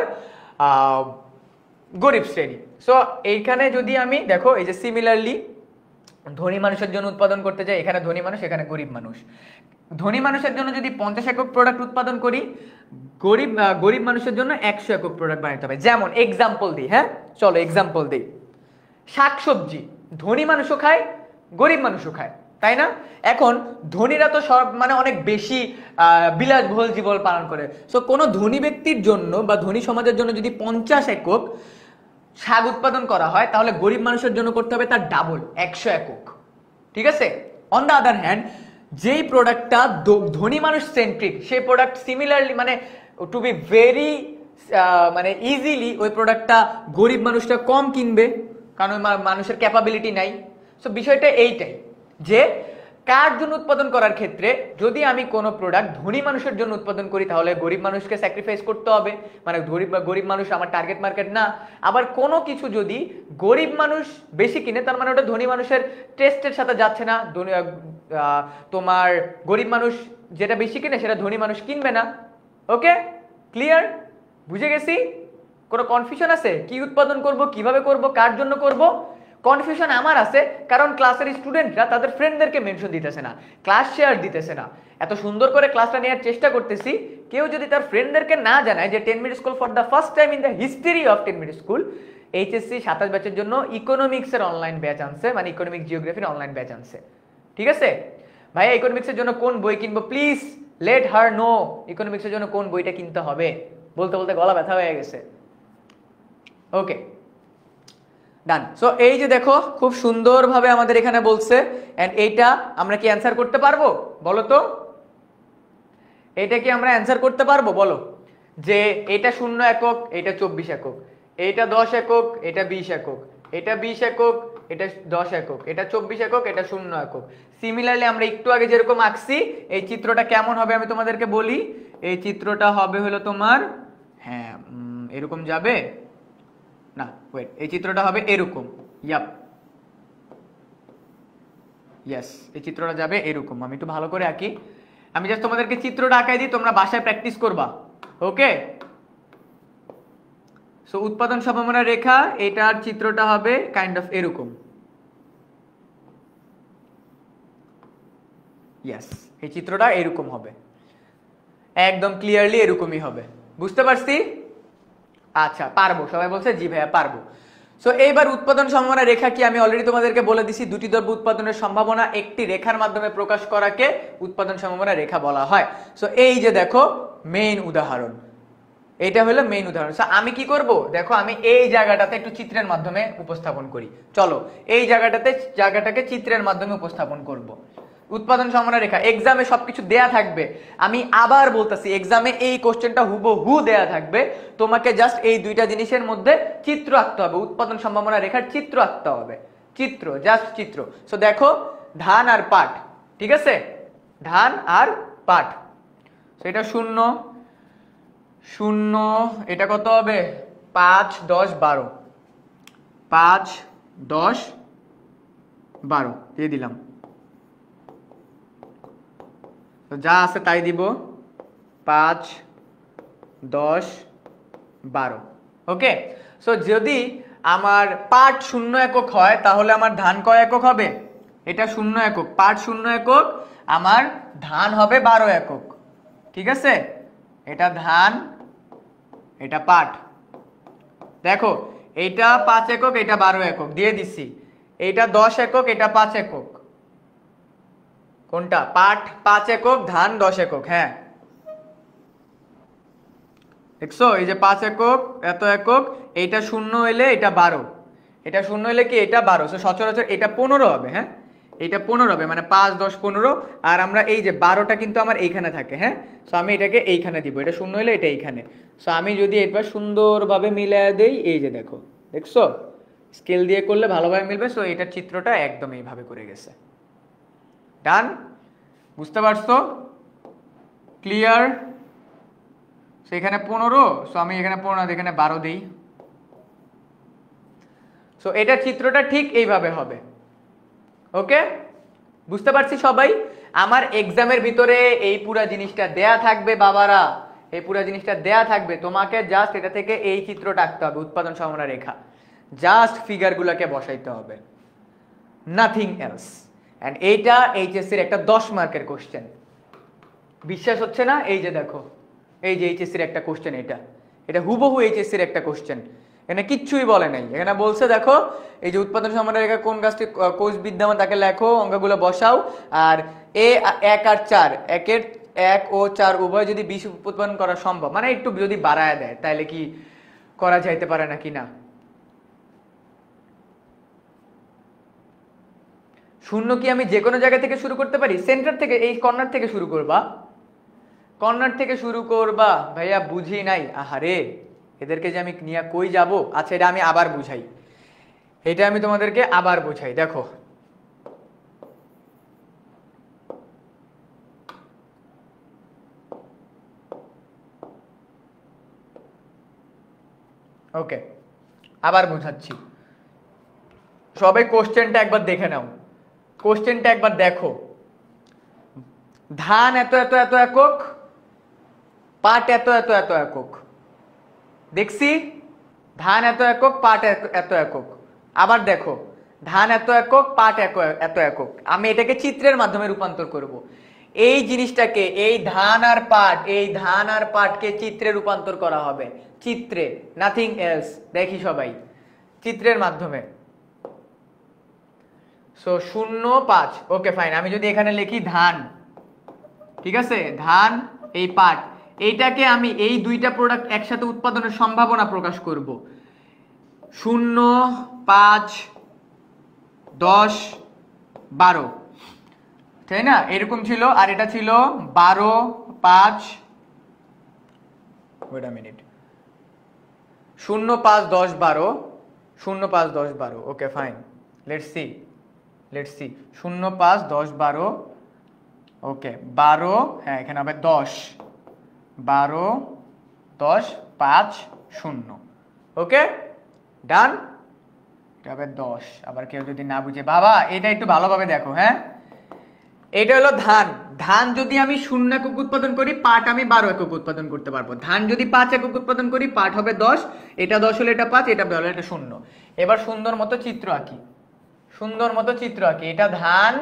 গরিব শ্রেণী। সো এইখানে যদি আমি দেখো এই যে সিমিলারলি ধনী মানুষের জন্য উৎপাদন করতে যাই, এখানে ধনী মানুষ, এখানে গরিব মানুষ। ধনী মানুষের জন্য যদি 50 একক প্রোডাক্ট উৎপাদন করি, গরিব মানুষের জন্য 100 একক প্রোডাক্ট বানাতে হবে। যেমন এক্সাম্পল দিই, হ্যাঁ চলো এক্সাম্পল দিই। শাকসবজি ধনী মানুষও খায়, গরিব মানুষও খায়, তাই না? এখন ধনীরা তো সব মানে অনেক বেশি বিলাসবহুল জীবন পালন করে। সো কোনো ধনী ব্যক্তির জন্য বা ধনী সমাজের জন্য যদি 50 একক শাক উৎপাদন করা হয়, তাহলে গরিব মানুষের জন্য করতে হবে তার ডাবল, 100 একক। ঠিক আছে? অন দ্য আদার হ্যান্ড, যেই প্রোডাক্টটা ধনী মানুষ সেন্ট্রিক, সেই প্রোডাক্ট সিমিলারলি মানে টু বি ভেরি মানে ইজিলি ওই প্রোডাক্টটা গরিব মানুষটা কম কিনবে, কারণ ওই মানুষের ক্যাপাবিলিটি নাই। সো বিষয়টা এইটাই যে কার জন্য উৎপাদন করার ক্ষেত্রে যদি আমি কোনো প্রোডাক্ট ধনী মানুষের জন্য উৎপাদন করি, তাহলে গরিব মানুষকে স্যাক্রিফাইস করতে হবে, মানে গরিব মানুষ আমার টার্গেট মার্কেট না। আবার কোনো কিছু যদি গরিব মানুষ বেশি কিনে, তার মানে ওটা ধনী মানুষের টেস্টের সাথে যাচ্ছে না। তোমার গরিব মানুষ যেটা বেশি কিনে সেটা ধনী মানুষ কিনবে না। ওকে, ক্লিয়ার? বুঝে গেছি? কোনো কনফিউশন আছে? কি উৎপাদন করব, কিভাবে করব, কার জন্য করব? কনফিউশন আমার আছে, কারণ ক্লাসের স্টুডেন্টরা তাদের ফ্রেন্ডদেরকে মেনশন দিতেছে না, ক্লাস শেয়ার দিতেছে না। এত সুন্দর করে ক্লাসটা নেওয়ার চেষ্টা করতেছি, কেউ যদি তার ফ্রেন্ডদেরকে না জানায় যে 10 minute school for the first time in the history of 10 minute school HSC 27 ব্যাচের জন্য ইকোনমিক্সের অনলাইন ব্যাচ আনছে, মানে ইকোনমিক জিওগ্রাফির অনলাইন ব্যাচ আনছে। ঠিক আছে ভাইয়া, ইকোনমিক্সের জন্য কোন বই কিনবো? প্লিজ লেট হার নো ইকোনমিক্সের জন্য কোন বইটা কিনতে হবে। বলতে বলতে গলা ব্যথা হয়ে গেছে। ওকে, ডান। সো এই যে দেখো খুব সুন্দরভাবে আমাদের এখানে বলছে, এন্ড এইটা আমরা কি অ্যান্সার করতে পারবো বলো তো? এইটা কি আমরা অ্যান্সার করতে পারবো বলো? যে এটা 0 একক, এটা 24 একক, এইটা 10 একক, এটা 20 একক, এটা 20 একক, এটা 10 একক, এটা 24 একক, এটা 0 একক। সিমিলারলি আমরা একটু আগে যেরকম আঁকছি, এই চিত্রটা কেমন হবে আমি তোমাদেরকে বলি। এই চিত্রটা হবে হলো তোমার, হ্যাঁ এরকম যাবে না, ওয়েট, এই চিত্রটা হবে এরকম। ইয়েস, এই চিত্রটা যাবে এরকম। আমি একটু ভালো করে আঁকি, আমি জাস্ট তোমাদেরকে চিত্রটা আঁকাই দিই, তোমরা বাসায় প্র্যাকটিস করবা। ওকে, সো উৎপাদন সম্ভাবনা রেখা, এটার চিত্রটা হবে কাইন্ড অফ এরকম। ইয়েস, এই চিত্রটা এরকম হবে, একদম ক্লিয়ারলি এরকমই হবে। বুঝতে পারছি? আচ্ছা, পারবো, সবাই বলছে জি ভাইয়া পারবো। সো এইবার উৎপাদন সম্ভাবনা রেখা কি আমি অলরেডি তোমাদেরকে বলে দিছি, দুটি দ্রব্য উৎপাদনের সম্ভাবনা একটি রেখার মাধ্যমে প্রকাশ করাকে উৎপাদন সম্ভাবনা রেখা বলা হয়। সো এই যে দেখো মেইন উদাহরণ, এটা হলো মেইন উদাহরণ। সো আমি কি করব দেখো, আমি এই জায়গাটাতে একটু চিত্রের মাধ্যমে উপস্থাপন করি। চলো এই জায়গাটাকে চিত্রের মাধ্যমে উপস্থাপন করব। উৎপাদন সম্ভাবনা রেখা এক্সামে সবকিছু দেয়া থাকবে, আমি আবার বলতেছি এক্সামে এই কোশ্চেনটা হুবহু দেয়া থাকবে, তোমাকে জাস্ট এই দুইটা জিনিসের মধ্যে চিত্র আঁকতে হবে, উৎপাদন সম্ভাবনা রেখার চিত্র আঁকতে হবে, চিত্র, জাস্ট চিত্র। সো দেখো ধান আর পাট, ঠিক আছে, ধান আর পাট। সো এটা 0 0, এটা কত হবে 5 10 12, 5 10 12 দিয়ে দিলাম। তো যা আছে তাই দিব, 5 10 12। ওকে, সো যদি আমার পাট 0 একক হয়, তাহলে আমার ধান কয় একক হবে? এটা 0 একক, পাট 0 একক, আমার ধান হবে 12 একক। ঠিক আছে, এটা ধান, এটা পাট। দেখো এইটা 5 একক, এটা 12 একক দিয়ে দিছি, এইটা 10 একক, এটা 5 একক। কোনটা? পাট 5 একক, ধান 10 একক। হ্যাঁ দেখছো, এই যে 5 একক, এত একক, এইটা 0 হইলে এটা 12, এটা 0 হইলে কি এটা 12। সো সচরাচর এটা 15 হবে। হ্যাঁ, এটা 15 হবে, মানে 5 10 15। আর আমরা এই যে 12টা কিন্তু আমার এইখানে থাকে। হ্যাঁ, সো আমি এটাকে এইখানে দিব, এটা 0 হইলে এটা এইখানে। সো আমি যদি এবার সুন্দরভাবে মিলিয়ে দেই, এই যে দেখো, দেখছো স্কেল দিয়ে করলে ভালোভাবে মিলবে। সো এটার চিত্রটা একদম এইভাবে করে গেছে। ডান, বুঝতে পারছো? ক্লিয়ার? সো এখানে 15, সো আমি এখানে 15 এখানে 12 দিই। সো এটার চিত্রটা ঠিক এইভাবে হবে। ওকে, বুঝতে পারছি সবাই? আমার এক্সামের ভিতরে এই পুরো জিনিসটা দেয়া থাকবে বাবারা, এই পুরো জিনিসটা দেয়া থাকবে, তোমাকে জাস্ট এটা থেকে এই চিত্রটা আঁকতে হবে, উৎপাদন সম্ভাবনা রেখা, জাস্ট ফিগারগুলোকে বসাইতে হবে, নাথিং এলস। অ্যান্ড এইটা এইচএসসির একটা 10 মার্কের কোশ্চেন। বিশ্বাস হচ্ছে না? এই যে দেখো, এই যে এইচএসসির একটা কোশ্চেন, এটা হুবহু এইচএসসির একটা কোশ্চেন, এখানে কিচ্ছুই বলে নাই। এখানে বলছে দেখো, এই যে উৎপাদন সম্ভাবনা রেখা কোন গাছটি কোষ বিদ্যমান তাকে লেখো, অঙ্কগুলো বসাও, আর এ 1 আর 4, 1 ও 4 উভয় যদি 20 উৎপাদন করা সম্ভব, মানে একটু যদি বাড়ায় দেয় তাহলে কি করা যাইতে পারে নাকি না। শূন্য কি আমি যে কোনো জায়গা থেকে শুরু করতে পারি? সেন্টার থেকে, এই কর্নার থেকে শুরু করবা, কর্নার থেকে শুরু করবা। ভাইয়া বুঝি নাই, আহারে এদেরকে যে আমি নিয়ে কই যাব। আচ্ছা, এটা আমি আবার বুঝাই, এটা আমি তোমাদেরকে আবার বুঝাই। দেখো, ওকে আবার বুঝাচ্ছি, সবাই কোশ্চেনটা একবার দেখে নাও, কোশ্চেনটা একবার দেখো। ধান এত এত এত একক, পাট এত এত এত একক, দেখছি ধান এত একক, পাট এত একক। আবার দেখো, ধান এত একক, পাট এত একক। আমি এটাকে চিত্রের মাধ্যমে রূপান্তর করব। এই জিনিসটাকে, এই ধান আর পাট, এই ধান আর পাটকে চিত্রে রূপান্তর করা হবে, চিত্রে, নাথিং এলস। দেখি সবাই চিত্রের মাধ্যমে। So 0, 5, okay fine. আমি যদি এখানে লিখি ধান, ঠিক আছে, ধান, এই পাট, এইটাকে আমি এই দুইটা প্রোডাক্ট একসাথে উৎপাদনের সম্ভাবনা প্রকাশ করব। 0, 5, 10, 12, তাই না? এরকম ছিল। আর এটা ছিল 12, 5, wait a minute, 0, 5, 10, 12, 0, 5, 10, 12, okay fine. Let's see 0, 5, 10, 12, okay 12, হ্যাঁ এখানে হবে 10, 12, 10, 5, 0, ওকে ডান। এটা হবে 10। আবার কেউ যদি না বুঝে, বাবা এটা একটু ভালোভাবে দেখো, হ্যাঁ এটা হলো ধান। ধান যদি আমি 0 একক উৎপাদন করি, পাট আমি 12 একক উৎপাদন করতে পারবো। ধান যদি 5 একক উৎপাদন করি, পাট হবে 10, এটা 10 হলে এটা 5, এটা হলে এটা 0। এবার সুন্দর মতো চিত্র আঁকি, সুন্দর মতো চিত্র আঁকি। এটা ধান,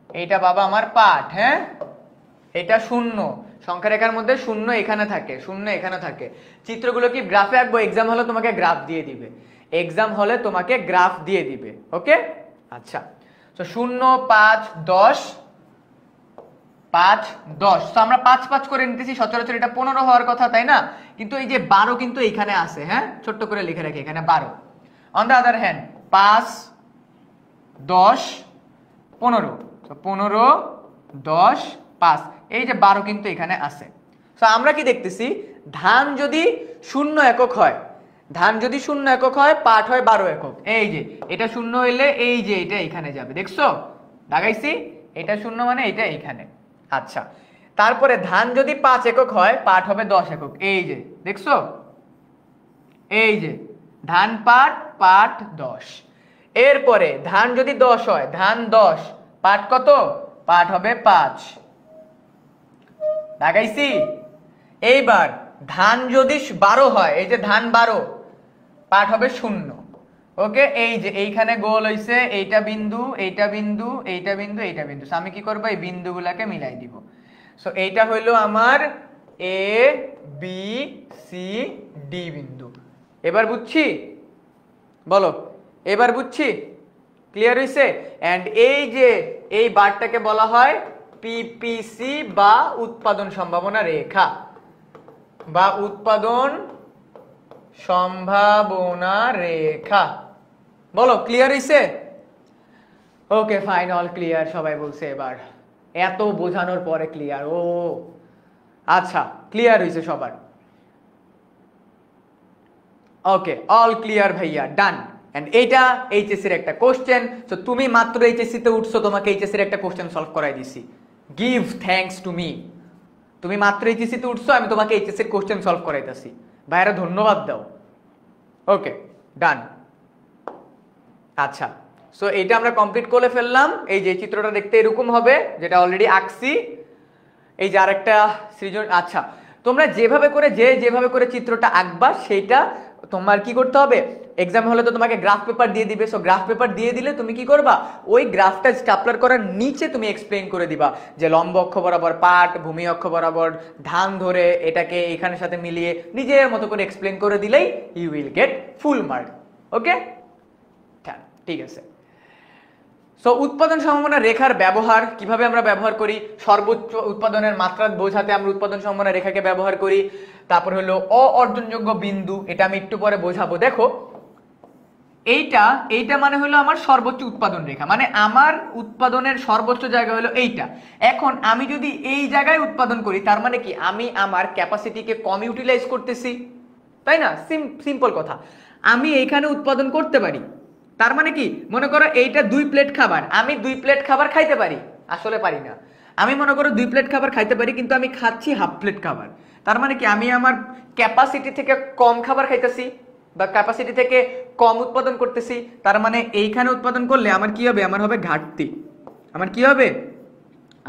এইটা বাবা আমার পাট, হ্যাঁ এটা 0, সংখ্যা রেখার মধ্যে 0 এখানে থাকে, 0 এখানে থাকে। চিত্রগুলো কি গ্রাফে আঁকবো? এক্সাম হলে তোমাকে গ্রাফ দিয়ে দিবে, এক্সাম হলে তোমাকে গ্রাফ দিয়ে দিবে, ওকে আচ্ছা। তো 0, 5, 10, 5, 10, তো আমরা 5, 5 করে নিতেছি। সচরাচর এটা 15 হওয়ার কথা, তাই না? কিন্তু এই যে 12 কিন্তু এখানে আছে, হ্যাঁ ছোট্ট করে লিখে রাখি এখানে 12। অন দ্য আদার হ্যান্ড 5, 10, 15, 15, 10, 5, এই যে 12 কিন্তু এখানে আছে। তো আমরা কি দেখতেছি, ধান যদি 0 একক হয়, ধান যদি 0 একক হয়, পাট হয় 12 একক। এই যে এটা 0 হইলে এই যে এটা এখানে যাবে, দেখছো লাগাইছি, এটা 0 মানে এটা এখানে। আচ্ছা, তারপরে ধান যদি 5 একক হয়, পাট হবে 10 একক, এই যে দেখছো, এই যে ধান পাট, পাট 10। এরপরে ধান যদি 10 হয়, ধান 10, পাট কত? পাট হবে 5, লাগাইছি। এইবার ধান যদি 12 হয়, এই যে ধান 12, পাট হবে 0, ওকে। এই যে এইখানে গোল হইছে, এইটা বিন্দু, এইটা বিন্দু, এইটা বিন্দু, এইটা বিন্দু। আমি কি করবো, এই বিন্দুগুলাকে মিলাই দিব। সো এইটা হইলো আমার এ বি সি ডি বিন্দু। এবার বুঝছি? বলো এবার বুঝছি? ক্লিয়ার হইছে? এন্ড এই যে এই বারটাকে বলা হয় পিপিসি বা উৎপাদন সম্ভাবনা রেখা, বা উৎপাদন সম্ভাবনা রেখা। বলো ক্লিয়ার হইছে? ওকে ফাইন, অল ক্লিয়ার সবাই বলছে এবার। এত বোঝানোর পরে ক্লিয়ার? ও আচ্ছা, ক্লিয়ার হইছে সবার? ওকে অল ক্লিয়ার ভাইয়া, ডান। এন্ড এইটা এইচএসসির একটা কোশ্চেন। সো তুমি মাত্র এইচএসসি তে উঠছো, তোমাকে এইচএসসির একটা কোশ্চেন সলভ করাই দিছি। Give thanks to me. তুমি মাত্র এইচএসসি তে উঠছো, আমি তোমাকে এইচএসসির কোশ্চেন সলভ করাইতেছি। ভাইরা ধন্যবাদ দাও। ওকে ডান। আচ্ছা, সো এইটা আমরা কমপ্লিট করে ফেললাম। এই যে চিত্রটা দেখতে এরকম হবে, যেটা অলরেডি আঁকছি। এই যে আরেকটা সৃজন, আচ্ছা তোমরা যেভাবে করে যেভাবে করে চিত্রটা আঁকবা সেইটা তোমার কি করতে হবে, এক্সাম হলে তো তোমাকে গ্রাফ পেপার দিয়ে দিবে, সো গ্রাফ পেপার দিয়ে দিলে তুমি কি করবা, ওই গ্রাফটা স্ট্যাপলার করার নিচে তুমি এক্সপ্লেইন করে দিবা যে লম্ব অক্ষ বরাবর পাট, ভূমি অক্ষ বরাবর ধান ধরে এটাকে এখানের সাথে মিলিয়ে নিজের মতো করে এক্সপ্লেইন করে দিলেই you will get full mark. Okay, ঠিক আছে। সো উৎপাদন সম্ভাবনা রেখার ব্যবহার কিভাবে আমরা ব্যবহার করি, সর্বোচ্চ উৎপাদনের মাত্রা বোঝাতে আমরা উৎপাদন সম্ভাবনা রেখাকে ব্যবহার করি। তারপর হলো অর্জনযোগ্য বিন্দু, এটা আমি একটু পরে বোঝাবো। দেখো এইটা মানে হলো আমার সর্বোচ্চ উৎপাদন রেখা, মানে আমার উৎপাদনের সর্বোচ্চ জায়গা হলো এইটা। এখন আমি যদি এই জায়গায় উৎপাদন করি তার মানে কি আমি আমার ক্যাপাসিটিকে কম ইউটিলাইজ করতেছি, তাই না? সিম্পল কথা, আমি এইখানে উৎপাদন করতে পারি, তার মানে কি মনে করো এইটা 2 প্লেট খাবার, আমি 2 প্লেট খাবার খাইতে পারি, আসলে পারি না। আমি মনে করো 2 প্লেট খাবার খাইতে পারি কিন্তু আমি খাচ্ছি হাফ প্লেট খাবার, তার মানে কি আমি আমার ক্যাপাসিটি থেকে কম খাবার খাইতেছি বা ক্যাপাসিটি থেকে কম উৎপাদন করতেছি। তার মানে এইখানে উৎপাদন করলে আমার কি হবে, আমার হবে ঘাটতি, আমার কি হবে,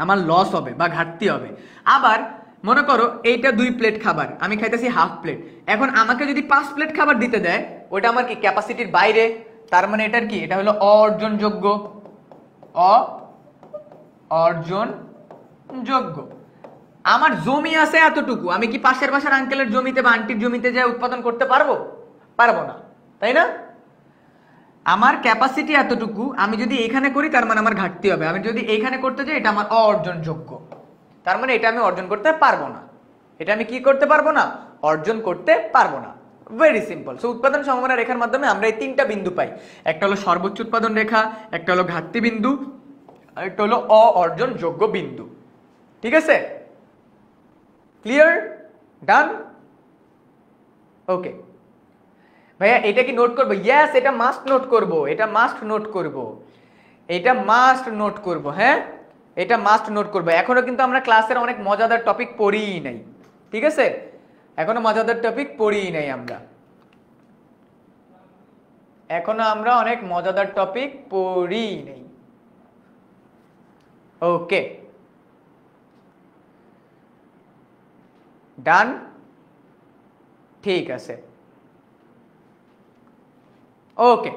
আমার লস হবে বা ঘাটতি হবে। আবার মনে করো এইটা 2 প্লেট খাবার, আমি খাইতেছি হাফ প্লেট, এখন আমাকে যদি 5 প্লেট খাবার দিতে দেয় ওটা আমার কি ক্যাপাসিটির বাইরে, তার মানে এটার কি, এটা হলো অর্জনযোগ্য, অর্জনযোগ্য। আমার জমি আছে এতটুকু, আমি কি পাশের বাসার আঙ্কেলের জমিতে বা আন্টির জমিতে যাই উৎপাদন করতে পারবো? পারবো না, তাই না? আমার ক্যাপাসিটি এতটুকু, আমি যদি এখানে করি তার মানে আমার ঘাটতি হবে, আমি যদি এইখানে করতে যাই এটা আমার অর্জনযোগ্য, তার মানে এটা আমি অর্জন করতে পারবো না, এটা আমি কি করতে পারবো না, অর্জন করতে পারবো না। Very simple. সো উৎপাদন সম্ভাবনা রেখার মাধ্যমে আমরা এই 3টা বিন্দু পাই, একটা হলো সর্বোচ্চ উৎপাদন রেখা, একটা হলো ঘাটতি বিন্দু, আর একটা হলো অর্জনযোগ্য বিন্দু। ঠিক আছে, ক্লিয়ার, ডান? ওকে ভাইয়া, এটা কি নোট করবো? ইয়েস, এটা মাস্ট নোট করব, এটা মাস্ট নোট করব, এটা মাস্ট নোট করব। হ্যাঁ, এটা মাস্ট নোট করব। এখনো কিন্তু আমরা ক্লাসের অনেক মজাদার টপিক পড়িই নাই, ঠিক আছে? এখনো মজাদার টপিক পড়িই নাই আমরা, এখনো আমরা অনেক মজাদার টপিক পড়িই নাই। ওকে, ডান, ঠিক আছে। ওকে,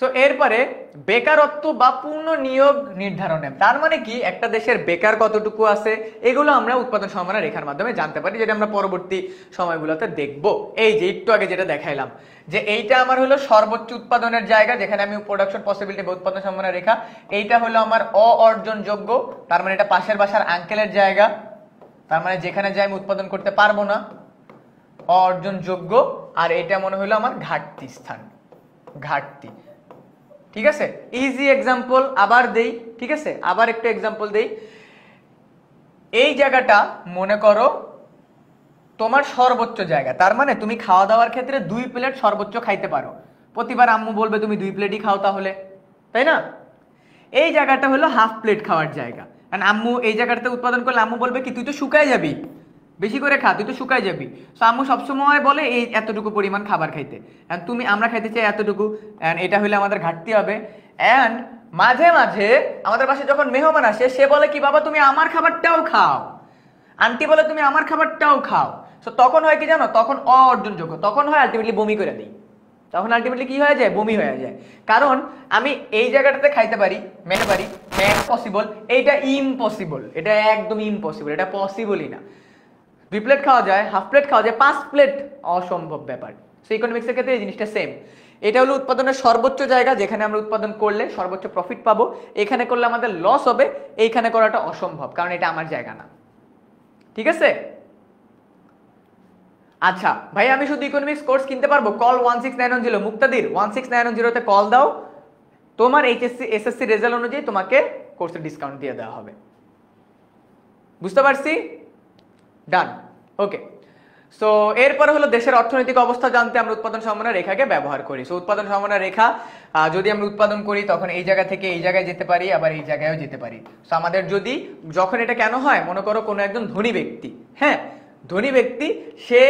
সো এরপরে বেকারত্ব বা পূর্ণ নিয়োগ নির্ধারণে, তার মানে কি একটা দেশের বেকার কতটুকু আছে এগুলো আমরা উৎপাদন সম্ভাবনা রেখার মাধ্যমে জানতে পারি, যেটা আমরা পরবর্তী সময়গুলোতে দেখব। এই যে একটু আগে যেটা দেখাইলাম যে এইটা আমার হলো সর্বোচ্চ উৎপাদনের জায়গা, যেখানে আমি প্রোডাকশন পসিবিলিটি বা উৎপাদন সম্ভাবনা রেখা, এইটা হলো আমার অর্জনযোগ্য, তার মানে এটা পাশের বাসার আঙ্কেলের জায়গা, তার মানে যেখানে যাই আমি উৎপাদন করতে পারবো না, অর্জনযোগ্য। আর এটা মনে হলো আমার ঘাটতি স্থান, ঘাটতি। ঠিক আছে, ইজি এক্সাম্পল আবার দেই, ঠিক আছে, আবার একটা এক্সাম্পল দেই। এই জায়গাটা মনে করো তোমার সর্বোচ্চ জায়গা, তার মানে তুমি খাওয়া দাওয়ার ক্ষেত্রে 2 প্লেট সর্বোচ্চ খাইতে পারো, প্রতিবার আম্মু বলবে তুমি 2 প্লেটই খাও তাহলে, তাই না? এই জায়গাটা হলো হাফ প্লেট খাওয়ার জায়গা, কারণ আম্মু এই জায়গাটাতে উৎপাদন করলে আম্মু বলবে কি তুই তো শুকায় যাবি, বেশি করে খা, তুই তো শুকায় যাবি। সো আম্মু সবসময় বলে এই এতটুকু পরিমাণ খাবার খাইতে, আমরা খাইতে চাই এতটুকু, এটা হলে আমাদের ঘাটতি হবে। অ্যান্ড মাঝে মাঝে আমাদের পাশে যখন মেহমান আসে সে বলে কি বাবা তুমি আমার খাবারটাও খাও, আন্টি বলে তুমি আমার খাবারটাও খাও। সো তখন হয় কি জানো, তখন অর্জনযোগ্য, তখন হয় আলটিমেটলি বমি করে দিই, তখন আলটিমেটলি কি হয়ে যায়, বমি হয়ে যায়। কারণ আমি এই জায়গাটাতে খাইতে পারি, মেনে পারি, হ্যাঁ পসিবল, এইটা ইম্পসিবল, এটা একদম ইম্পসিবল, এটা পসিবলই না। 2 প্লেট খাওয়া যায়, হাফ প্লেট খাওয়া যায়, 5 প্লেট অসম্ভব ব্যাপার। সো ইকোনমিক্সের ক্ষেত্রে এই জিনিসটা সেম, এটা হলো উৎপাদনের সর্বোচ্চ জায়গা, যেখানে আমরা উৎপাদন করলে সর্বোচ্চ প্রফিট পাবো, এখানে করলে আমাদের লস হবে, এইখানে করাটা অসম্ভব কারণ এটা আমার জায়গা না। ঠিক আছে, আচ্ছা ভাই আমি শুধু ইকোনমিক্স কোর্স কিনতে পারবো? কল 16910, মুক্তাদির 16910 তে কল দাও, তোমার এইচএসসি এসএসসি রেজাল্ট অনুযায়ী তোমাকে কোর্সের ডিসকাউন্ট দিয়ে দেওয়া হবে। বুঝতে পারছি, ডান। ওকে, সো এরপরে হলো দেশের অর্থনৈতিক অবস্থা জানতে আমরা উৎপাদন সম্ভাবনা রেখাকে ব্যবহার করি। সো উৎপাদন সম্ভাবনা রেখা যদি আমরা উৎপাদন করি তখন এই জায়গা থেকে এই জায়গায় যেতে পারি, আবার এই জায়গায়ও যেতে পারি। সো আমাদের যদি যখন এটা কেন হয়, মনে করো কোনো একজন ধনী ব্যক্তি, হ্যাঁ ধনী ব্যক্তি, সে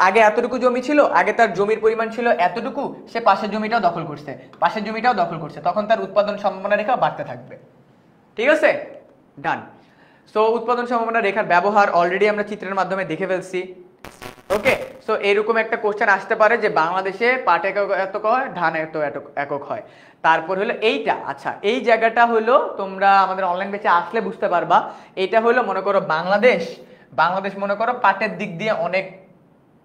আগে এতটুকু জমি ছিল, আগে তার জমির পরিমাণ ছিল এতটুকু, সে পাশের জমিটাও দখল করছে, পাশের জমিটাও দখল করছে, তখন তার উৎপাদন সম্ভাবনা রেখা বাড়তে থাকবে। ঠিক আছে, ডান। সো উৎপাদন সম্ভাবনা রেখার ব্যবহার অলরেডি আমরা চিত্রের মাধ্যমে দেখে ফেলছি। ওকে, সো এরকম একটা কোশ্চেন আসতে পারে যে বাংলাদেশে পাট একক এত হয়, ধান এত একক হয়। তারপর হলো এইটা, আচ্ছা এই জায়গাটা হলো তোমরা আমাদের অনলাইন ব্যাচে আসলে বুঝতে পারবা। এটা হলো মনে করো বাংলাদেশ মনে করো পাটের দিক দিয়ে অনেক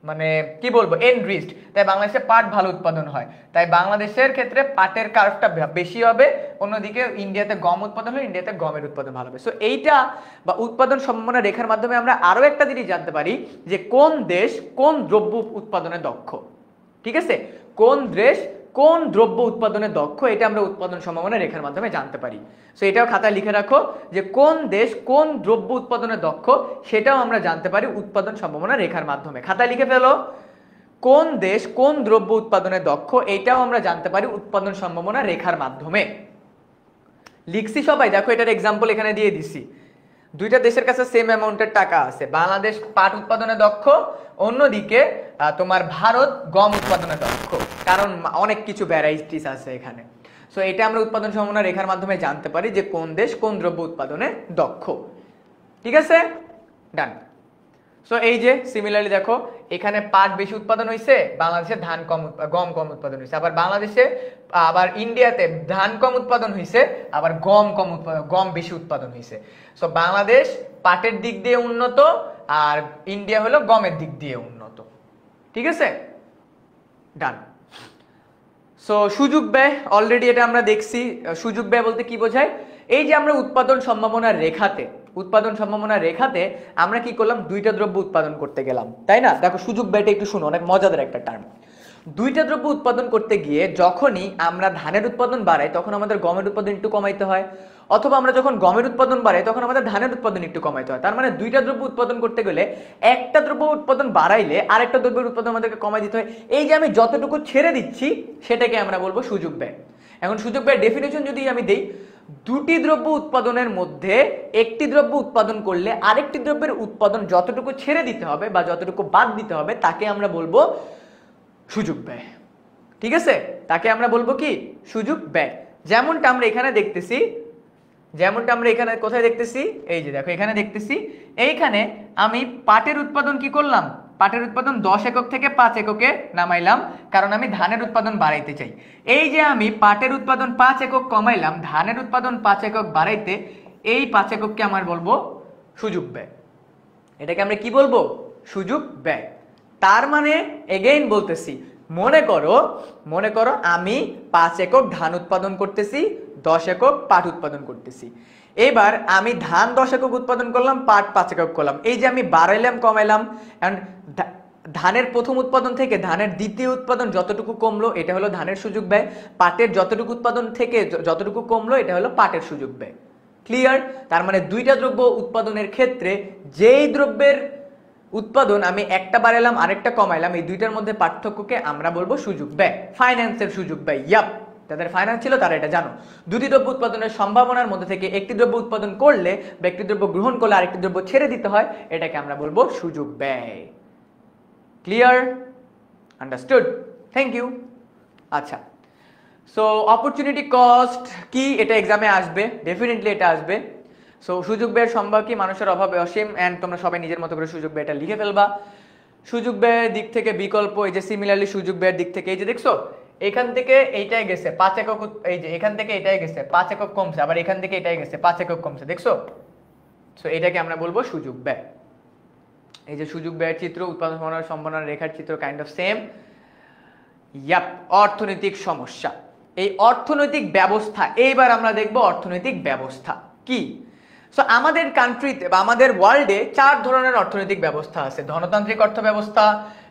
মানে কি বলবো এনরিচড, তাই বাংলাদেশে পাট ভালো উৎপাদন হয়, তাই বাংলাদেশের ক্ষেত্রে পাটের কার্ভটা বেশি হবে। অন্যদিকে ইন্ডিয়াতে গম উৎপাদন হয়, ইন্ডিয়াতে গমের উৎপাদন ভালো হবে। সো এইটা বা উৎপাদন সম্ভাবনা রেখার মাধ্যমে আমরা আরো একটা জিনিস জানতে পারি যে কোন দেশ কোন দ্রব্য উৎপাদনে দক্ষ। ঠিক আছে, কোন দেশ কোন দ্রব্য উৎপাদনে দক্ষ, এটা আমরা উৎপাদন সম্ভাবনা রেখার মাধ্যমে জানতে পারি। সো এটাও খাতায় লিখে রাখো যে কোন দেশ কোন দ্রব্য উৎপাদনে দক্ষ, সেটাও আমরা জানতে পারি উৎপাদন সম্ভাবনা রেখার মাধ্যমে। খাতায় লিখে ফেলো, কোন দেশ কোন দ্রব্য উৎপাদনে দক্ষ, এটাও আমরা জানতে পারি উৎপাদন সম্ভাবনা রেখার মাধ্যমে। লিখছি সবাই? দেখো এটার এক্সাম্পল এখানে দিয়ে দিছি। দুইটা দেশের কাছে সেম অ্যামাউন্টের টাকা আছে, বাংলাদেশ পাট উৎপাদনে দক্ষ, অন্যদিকে তোমার ভারত গম উৎপাদনে দক্ষ, কারণ অনেক কিছু ভ্যারাইটিস আছে এখানে। সো এটা আমরা উৎপাদন সম্ভাবনা রেখার মাধ্যমে জানতে পারি যে কোন দেশ কোন দ্রব্য উৎপাদনে দক্ষ। ঠিক আছে, ডান। সো এই যে সিমিলারলি দেখো এখানে পাট বেশি উৎপাদন হয়েছে, বাংলাদেশে গম কম উৎপাদন হয়েছে, আবার ইন্ডিয়াতে ধান কম উৎপাদন হয়েছে, আবার গম বেশি উৎপাদন হয়েছে। সো বাংলাদেশ পাটের দিক দিয়ে উন্নত আর ইন্ডিয়া হলো গমের দিক দিয়ে উন্নত। ঠিক আছে, ডান। সো সুযোগ ব্যয় অলরেডি এটা আমরা দেখছি। সুযোগ ব্যয় বলতে কি বোঝায়? এই যে আমরা উৎপাদন সম্ভাবনা রেখাতে আমরা কি করলাম, দুইটা দ্রব্য উৎপাদন করতে গেলাম, তাই না? দেখো সুযোগ ব্যয়টা একটু শুনো, অনেক মজাদার একটা টার্ম। দুইটা দ্রব্য উৎপাদন করতে গিয়ে যখনই আমরা ধানের উৎপাদন বাড়াই তখন আমাদের গমের উৎপাদন একটু কমাইতে হয়, অথবা আমরা যখন গমের উৎপাদন বাড়াই তখন আমাদের ধানের উৎপাদন একটু কমাইতে হয়। তার মানে দুইটা দ্রব্য উৎপাদন করতে গেলে একটা দ্রব্য উৎপাদন বাড়াইলে আরেকটা দ্রব্যের উৎপাদন আমাদেরকে কমাই দিতে হয়। এই যে আমি যতটুকু ছেড়ে দিচ্ছি সেটাকে আমরা বলবো সুযোগ ব্যয়। এখন সুযোগ ব্যয়ের ডেফিনেশন যদি আমি দেই, দুটি দ্রব্য উৎপাদনের মধ্যে একটি দ্রব্য উৎপাদন করলে আরেকটি দ্রব্যের উৎপাদন যতটুকু ছেড়ে দিতে হবে বা যতটুকু বাদ দিতে হবে তাকে আমরা বলবো সুযোগ ব্যয়। ঠিক আছে, তাকে আমরা বলবো কি, সুযোগ ব্যয়। যেমনটা আমরা এখানে দেখতেছি, কোথায় দেখতেছি, এই যে দেখো এখানে দেখতেছি, এইখানে আমি পাটের উৎপাদন কি করলাম, পাটের উৎপাদন 10 একক থেকে 5 এককে নামাইলাম, কারণ আমি ধানের উৎপাদন বাড়াইতে চাই। এই যে আমি পাটের উৎপাদন 5 একক কমাইলাম, ধানের উৎপাদন 5 একক বাড়াইতে, এই 5 একককে আমার বলবো সুযোগ ব্যয়। এটাকে আমরা কি বলবো, সুযোগ ব্যয়। তার মানে এগেইন বলতেছি, মনে করো আমি 5 একক ধান উৎপাদন করতেছি, 10 একক পাট উৎপাদন করতেছি। এবার আমি ধান 10 একক উৎপাদন করলাম, পাট 5 একক করলাম। এই যে আমি বাড়াইলাম কমাইলাম, ধানের প্রথম উৎপাদন থেকে ধানের দ্বিতীয় উৎপাদন যতটুকু কমলো এটা হলো ধানের সুযোগ ব্যয়, পাটের যতটুকু উৎপাদন থেকে যতটুকু কমলো এটা হলো পাটের সুযোগ ব্যয়। ক্লিয়ার? তার মানে দুইটা দ্রব্য উৎপাদনের ক্ষেত্রে যেই দ্রব্যের উৎপাদন আমি একটা বাড়াইলাম আরেকটা কমাইলাম, এই দুইটার মধ্যে পার্থক্যকে আমরা বলবো সুযোগ ব্যয়, ফাইন্যান্সের সুযোগ ব্যয়। ইয়াপ, তাদের ফাইন্যান্স ছিল তারা এটা জানো। দুটি দ্রব্য উৎপাদনের সম্ভাবনার মধ্যে থেকে একটি দ্রব্য উৎপাদন করলে বা একটি দ্রব্য গ্রহণ করলে আরেকটি দ্রব্য ছেড়ে দিতে হয়, এটাকে আমরা বলবো সুযোগ ব্যয়। ক্লিয়ার? আন্ডারস্টুড? Thank you. আচ্ছা, সো অপরচুনিটি কস্ট কি, এটা এক্সামে আসবে, ডেফিনেটলি এটা আসবে। সো সুযোগ ব্যয়ের সম্ভব কি, মানুষের অভাবে অসীম, এন্ড তোমরা সবাই নিজের মতো করে সুযোগ ব্যয়টা লিখে ফেলবা। সুযোগ ব্যয়ের দিক থেকে বিকল্প, এই যে সিমিলারলি সুযোগ ব্যয়ের দিক থেকে এই যে দেখছো এখান থেকে এইটাই গেছে 5 একক, এই যে এখান থেকে এটাই গেছে 5 একক কমছে, আবার এখান থেকে এটাই গেছে 5 একক কমছে, দেখছো? সো এটাকে আমরা বলবো সুযোগ ব্যয়। এই যে সুযোগ ব্যয়ের চিত্র, উৎপাদন সম্ভাবনার রেখার চিত্র কাইন্ড অফ সেম। ইয়াপ, অর্থনৈতিক সমস্যা, এই অর্থনৈতিক ব্যবস্থা, এইবার আমরা দেখব অর্থনৈতিক ব্যবস্থা কি। সো আমাদের কান্ট্রিতে বা আমাদের ওয়ার্ল্ডে 4 ধরনের অর্থনৈতিক ব্যবস্থা আছে: ধনতান্ত্রিক অর্থ ব্যবস্থা,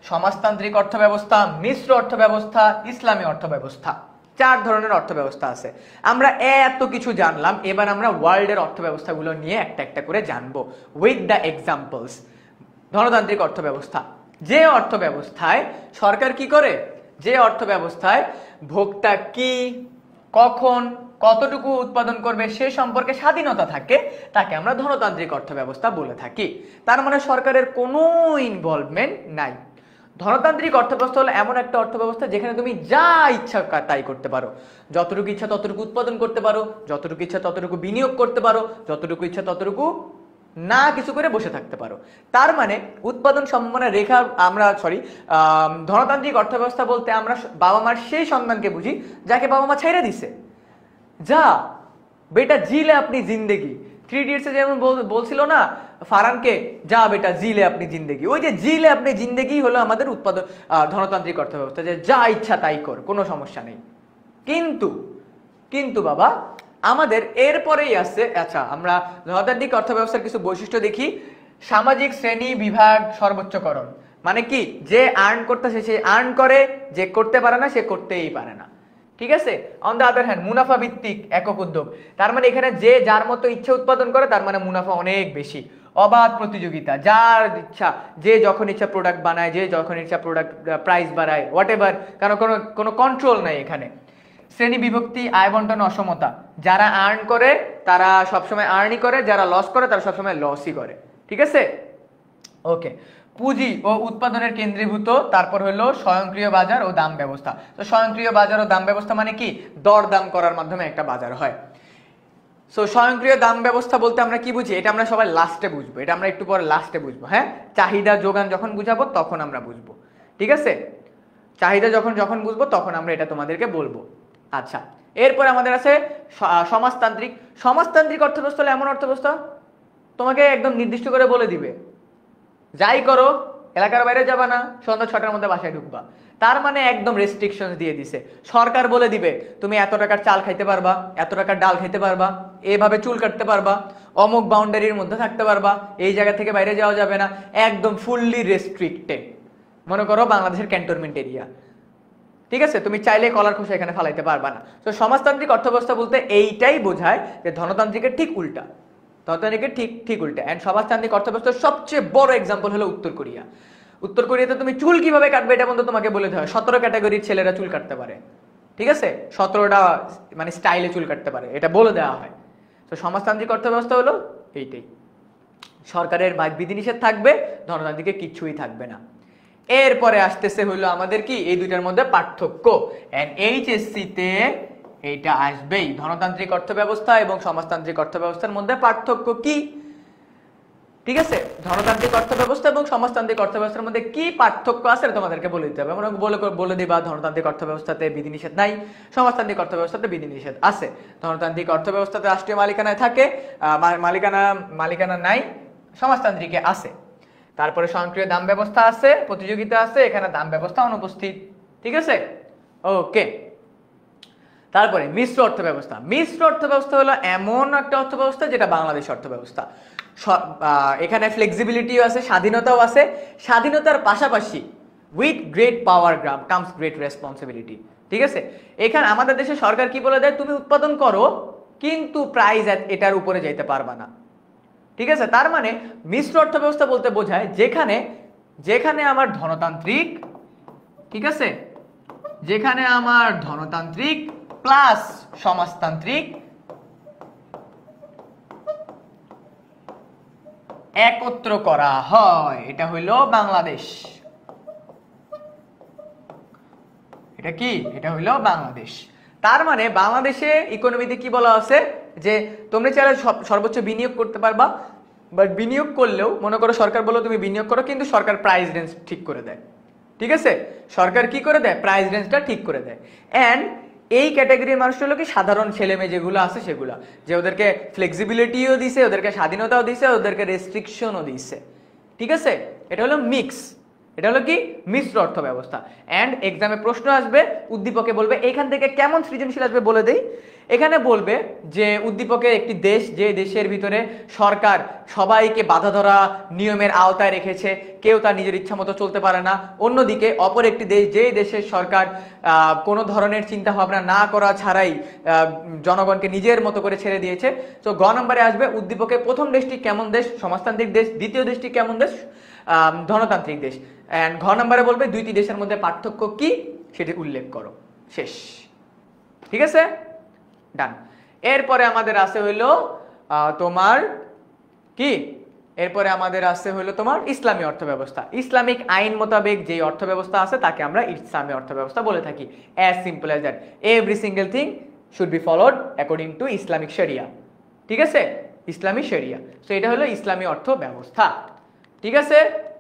সমাজতান্ত্রিক অর্থ ব্যবস্থা, মিশ্র অর্থ ব্যবস্থা, ইসলামী অর্থ ব্যবস্থা। 4 ধরনের অর্থ ব্যবস্থা আছে। আমরা এত কিছু জানলাম, এবার আমরা ওয়ার্ল্ডের অর্থ ব্যবস্থাগুলো নিয়ে একটা একটা করে জানবো উইথ দ্য এক্সাম্পলস। ধনতান্ত্রিক অর্থ ব্যবস্থা, যে অর্থ ব্যবস্থায় সরকার কি করে, যে অর্থ ব্যবস্থায় ভোক্তা কি, কখন, কতটুকু উৎপাদন করবে সে সম্পর্কে স্বাধীনতা থাকে, তাকে আমরা ধনতান্ত্রিক অর্থ ব্যবস্থা বলে থাকি। তার মানে সরকারের কোনো ইনভলভমেন্ট নাই। ধনতান্ত্রিক অর্থ ব্যবস্থা হলো এমন একটা অর্থ ব্যবস্থা যেখানে তুমি যা ইচ্ছা তাই করতে পারো, যতটুকু ইচ্ছা ততটুকু উৎপাদন করতে পারো, যতটুকু ইচ্ছা ততটুকু বিনিয়োগ করতে পারো, যতটুকু ইচ্ছা ততটুকু না কিছু করে বসে থাকতে পারো। তার মানে উৎপাদন সম্ভাবনা রেখা আমরা ধনতান্ত্রিক অর্থব্যবস্থা বলতে আমরা বাবা মার সেই সন্তানকে বুঝি যাকে বাবা মা ছাইরা দিছে। যা বেটা জিলে আপনি জিন্দেগি, 3 ইডিয়টসে যেমন বলছিল না ফারহানকে, যা বেটা জিলে আপনি জিন্দেগি, ওই যে জিলে আপনি জিন্দেগি হলো আমাদের উৎপাদন ধনতান্ত্রিক অর্থব্যবস্থা, যে যা ইচ্ছা তাই কর, কোনো সমস্যা নেই। কিন্তু বাবা আমাদের এরপরেই আছে, আচ্ছা আমরা ধনতান্ত্রিক অর্থব্যবস্থার কিছু বৈশিষ্ট্য দেখি। সামাজিক শ্রেণী বিভাগ সর্বোচ্চকরণ, মানে কি, যে আর্ন করতেছে সে আর্ন করে, যে করতে পারে না সে করতেই পারে না। ঠিক আছে। অন দ্য আদার হ্যান্ড মুনাফা ভিত্তিক একক উদ্যোগ, তার মানে এখানে যে যার মতো ইচ্ছা উৎপাদন করে, তার মানে মুনাফা অনেক বেশি। অবাধ প্রতিযোগিতা, যার ইচ্ছা যে যখন ইচ্ছা প্রোডাক্ট বানায়, যে যখন ইচ্ছা প্রোডাক্ট প্রাইস বাড়ায়, হোয়াট এভার, কারণ কোনো কন্ট্রোল নাই এখানে। শ্রেণী বিভক্তি, আয় বন্টন অসমতা, যারা আর্ন করে তারা সবসময় আর্নই করে, যারা লস করে তারা সবসময় লসই করে। ঠিক আছে, ওকে। পুঁজি ও উৎপাদনের কেন্দ্রীভূত, তারপর হলো স্বয়ংক্রিয় বাজার ও দাম ব্যবস্থা। তো স্বয়ংক্রিয় বাজার ও দাম ব্যবস্থা মানে কি, দর দাম করার মাধ্যমে একটা বাজার হয়। সো স্বয়ংক্রিয় দাম ব্যবস্থা বলতে আমরা কি বুঝি, এটা আমরা সবাই লাস্টে বুঝবো, এটা আমরা একটু পরে লাস্টে বুঝবো। হ্যাঁ, চাহিদা যোগান যখন বুঝাবো তখন আমরা বুঝবো। ঠিক আছে, চাহিদা যখন বুঝবো তখন আমরা এটা তোমাদেরকে বলবো। আচ্ছা, এরপরে আমাদের আছে সমাজতান্ত্রিক। সমাজতান্ত্রিক অর্থব্যবস্থা হলো এমন অর্থব্যবস্থা তোমাকে একদম নির্দিষ্ট করে বলে দিবে, যাই করো এলাকার বাইরে যাবা না, সন্ধ্যা 6টার মধ্যে বাসায় ঢুকবা। তার মানে একদম রেস্ট্রিকশন দিয়ে দিছে। সরকার বলে দিবে তুমি এত টাকার চাল খাইতে পারবা, এত টাকার ডাল খাইতে পারবা, এভাবে চুল কাটতে পারবা, অমুক বাউন্ডারির মধ্যে থাকতে পারবা, এই জায়গা থেকে বাইরে যাওয়া যাবে না, একদম ফুললি রেস্ট্রিক্টেড। মনে করো বাংলাদেশের ক্যান্টনমেন্ট এরিয়া। ঠিক আছে, তুমি চাইলে কলার খোসা এখানে ফালাইতে পারবা না। তো সমাজতান্ত্রিক অর্থব্যবস্থা বলতে এইটাই বোঝায় যে ধনতান্ত্রিকের ঠিক উল্টা, ধনতান্ত্রিকের ঠিক উল্টা। এন্ড সমাজতান্ত্রিক অর্থব্যবস্থার সবচেয়ে বড় এক্সাম্পল হলো উত্তর কোরিয়া। উত্তর কোরিয়াতে তুমি চুল কিভাবে কাটবে এটা পর্যন্ত তোমাকে বলে দেওয়া হয়। 17 ক্যাটাগরির ছেলেরা চুল কাটতে পারে। ঠিক আছে, 17টা মানে স্টাইলে চুল কাটতে পারে, এটা বলে দেওয়া হয়। তো সমাজতান্ত্রিক অর্থব্যবস্থা হলো এইটাই, সরকারের বিধিনিষেধ থাকবে, ধনতান্ত্রিকের কিচ্ছুই থাকবে না। এরপরে আসতেছে হলো আমাদের কি, এই দুইটার মধ্যে পার্থক্য। এন্ড এইচএসসি তে এইটা আসবেই, ধনতান্ত্রিক অর্থব্যবস্থা এবং সমাজতান্ত্রিক অর্থব্যবস্থার মধ্যে পার্থক্য কি। ঠিক আছে, ধনতান্ত্রিক অর্থব্যবস্থা এবং সমাজতান্ত্রিক অর্থব্যবস্থার মধ্যে কি পার্থক্য আছে তোমাদেরকে বলে দিতে হবে। আমরা বলে দিবা ধনতান্ত্রিক অর্থব্যবস্থাতে বিধিনিষেধ নাই, সমাজতান্ত্রিক অর্থব্যবস্থাতে বিধিনিষেধ আছে। ধনতান্ত্রিক অর্থব্যবস্থাতে রাষ্ট্রীয় মালিকানায় থাকে, মালিকানা নাই, সমাজতান্ত্রিকে আছে। তারপরে স্বয়ংক্রিয় দাম ব্যবস্থা আছে, প্রতিযোগিতা আছে, এখানে দাম ব্যবস্থা অনুপস্থিত। ঠিক আছে, ওকে। তারপরে মিশ্র অর্থব্যবস্থা। মিশ্র অর্থব্যবস্থা হলো এমন একটা অর্থব্যবস্থা যেটা বাংলাদেশ অর্থব্যবস্থা। এখানে ফ্লেক্সিবিলিটিও আছে, স্বাধীনতাও আছে। স্বাধীনতার পাশাপাশি with great power comes great responsibility. ঠিক আছে, এখানে আমাদের দেশে সরকার কি বলে দেয়, তুমি উৎপাদন করো কিন্তু প্রাইস এটার উপরে যাইতে পারবা না। ঠিক আছে, তার মানে মিশ্র অর্থব্যবস্থা বলতে বোঝায় যেখানে আমার ধনতান্ত্রিক, ঠিক আছে, যেখানে আমার ধনতান্ত্রিক প্লাস সমাজতান্ত্রিক একত্র করা হয়, এটা হইল বাংলাদেশ। এটা কি, এটা হইল বাংলাদেশ। তার মানে বাংলাদেশে ইকোনমিতে কি বলা আছে, যে তোমরা চাইলে সর্বোচ্চ বিনিয়োগ করতে পারবা, বাট বিনিয়োগ করলেও মনে করো সরকার বলো তুমি বিনিয়োগ করো, কিন্তু সরকার প্রাইস রেঞ্জ ঠিক করে দেয়। ঠিক আছে, সরকার কি করে দেয়, প্রাইস রেঞ্জটা ঠিক করে দেয়। এন্ড এই ক্যাটাগরির মানুষ হলো কি সাধারণ ছেলে মেয়ে যেগুলো আছে সেগুলো, যে ওদেরকে ফ্লেক্সিবিলিটিও দিছে, ওদেরকে স্বাধীনতাও দিছে, ওদেরকে রেস্ট্রিকশনও দিছে। ঠিক আছে, এটা হলো মিক্স, এটা হলো কি মিশ্র অর্থ ব্যবস্থা। এন্ড এক্সামে প্রশ্ন আসবে, উদ্দীপকে বলবে এইখান থেকে কেমন সৃজনশীল আসবে বলে দেই। এখানে বলবে যে উদ্দীপকের একটি দেশ, যে দেশের ভিতরে সরকার সবাইকে বাধা ধরা নিয়মের আওতায় রেখেছে, কেউ তার নিজের ইচ্ছা মতো চলতে পারে না। অন্যদিকে অপর একটি দেশ, যে দেশের সরকার কোনো ধরনের চিন্তা ভাবনা না করা ছাড়াই জনগণকে নিজের মতো করে ছেড়ে দিয়েছে। তো গ নম্বরে আসবে উদ্দীপকে প্রথম দেশটি কেমন দেশ, সমাজতান্ত্রিক দেশ, দ্বিতীয় দেশটি কেমন দেশ, ধনতান্ত্রিক দেশ। এন্ড ঘ নম্বরে বলবে দুইটি দেশের মধ্যে পার্থক্য কি সেটি উল্লেখ করো। শেষ। ঠিক আছে, ডান। এরপরে আমাদের আছে হইলো তোমার কি, এরপরে আমাদের আছে হইলো তোমার ইসলামী অর্থব্যবস্থা। ইসলামিক আইন মোতাবেক যে অর্থব্যবস্থা আছে তাকে আমরা ইসলামী অর্থব্যবস্থা বলে থাকি। As simple as that, every single thing should be followed according to Islamic শরিয়া। ঠিক আছে, ইসলামী শরিয়া। সো এটা হলো ইসলামী অর্থ ব্যবস্থা। ঠিক আছে,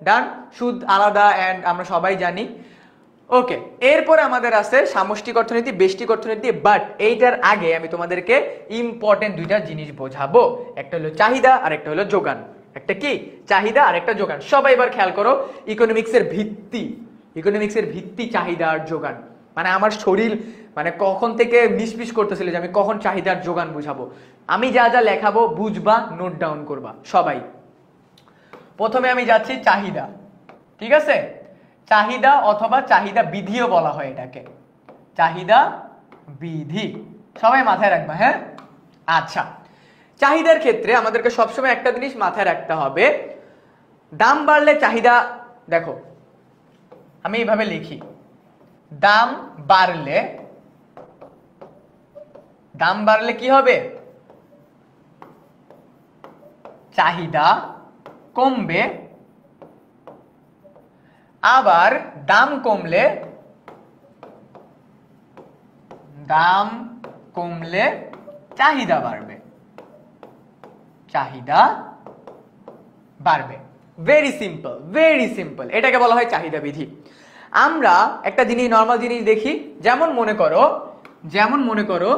ডান। সুদ আলাদা এন্ড আমরা সবাই জানি। ওকে, এরপরে আমাদের আছে সামষ্টিক অর্থনীতি, ব্যষ্টিক অর্থনীতি। বাট এইটার আগে আমি তোমাদেরকে ইম্পর্টেন্ট দুইটা জিনিস বোঝাবো, একটা হলো চাহিদা আর একটা হলো যোগান। একটা কি চাহিদা আর একটা যোগান। সবাই এবার খেয়াল করো, ইকোনমিক্সের ভিত্তি চাহিদা আর যোগান। মানে আমার শরীর মানে কখন থেকে নিষ্পিস করতেছিল যে আমি কখন চাহিদা আর যোগান বুঝাবো। আমি যা যা লেখাবো বুঝবা, নোট ডাউন করবা সবাই। প্রথমে আমি যাচ্ছি চাহিদা। ঠিক আছে, চাহিদা অথবা চাহিদা বিধিও বলা হয় এটাকে, চাহিদা বিধি। সবাই মাথায় রাখবা, হ্যাঁ? আচ্ছা, চাহিদার ক্ষেত্রে আমাদেরকে সবসময় একটা জিনিস মাথায় রাখতে হবে, দাম বাড়লে চাহিদা, দেখো আমি এইভাবে লিখি, দাম বাড়লে কি হবে? চাহিদা কমবে। আবার দাম কমলে চাহিদা বাড়বে, ভেরি সিম্পল। এটাকে বলা হয় চাহিদা বিধি। আমরা একটা জিনিস, নর্মাল জিনিস দেখি, যেমন মনে করো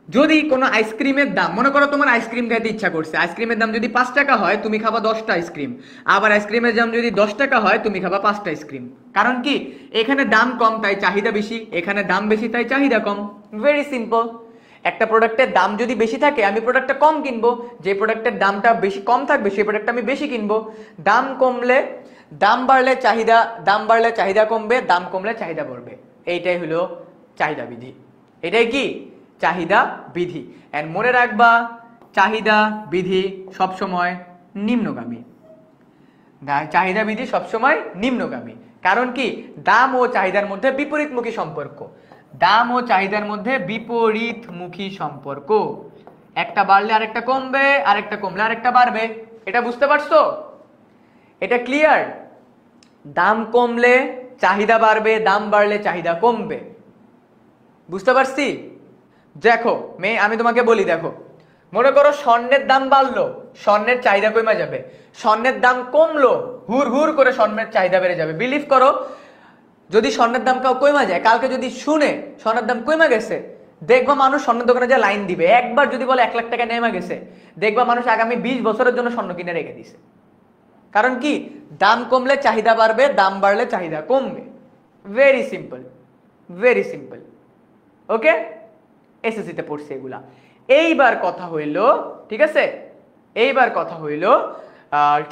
যদি কোনো আইসক্রিমের দাম, মনে করো তোমার আইসক্রিম খাইতে ইচ্ছা করছে, আইসক্রিমের দাম যদি 5 টাকা হয় তুমি খাবা 10টা আইসক্রিম। আবার আইসক্রিমের দাম যদি 10 টাকা হয় তুমি খাবা 5টা আইসক্রিম। কারণ কি? এখানে দাম কম তাই চাহিদা বেশি, এখানে দাম বেশি তাই চাহিদা কম। Very simple. একটা প্রোডাক্টের দাম যদি বেশি থাকে আমি প্রোডাক্টটা কম কিনবো, যে প্রোডাক্টের দামটা বেশি কম থাকবে সেই প্রোডাক্টটা আমি বেশি কিনবো। দাম বাড়লে চাহিদা কমবে, দাম কমলে চাহিদা বাড়বে। এইটাই হলো চাহিদা বিধি। এটাই কি? চাহিদা বিধি। এন্ড মনে রাখবা, চাহিদা বিধি সবসময় নিম্নগামী। চাহিদা বিধি সবসময় নিম্নগামী। কারণ কি? দাম ও চাহিদার মধ্যে বিপরীতমুখী সম্পর্ক। একটা বাড়লে আরেকটা কমবে, আরেকটা কমলে আরেকটা বাড়বে। এটা বুঝতে পারছো? এটা ক্লিয়ার? দাম কমলে চাহিদা বাড়বে, দাম বাড়লে চাহিদা কমবে। বুঝতে পারছি? দেখো আমি তোমাকে বলি, দেখো মনে করো স্বর্ণের দাম বাড়লো, স্বর্ণের চাহিদা কমে যাবে। স্বর্ণের দাম কমলো, হুর করে স্বর্ণের চাহিদা বেড়ে যাবে। বিলিভ করো, যদি স্বর্ণের দাম কমে যায়, কালকে যদি শুনে স্বর্ণের দাম কমে গেছে, দেখবা মানুষ স্বর্ণের দোকানে যা লাইন দিবে। একবার যদি বলে 1 লাখ টাকা নেমে গেছে, দেখবা মানুষ আগামী 20 বছরের জন্য স্বর্ণ কিনে রেখে দিছে। কারণ কি? দাম কমলে চাহিদা বাড়বে, দাম বাড়লে চাহিদা কমবে। Very simple. ওকে, এসএসসিতে পড়ছে এগুলা। এইবার কথা হইল, ঠিক আছে,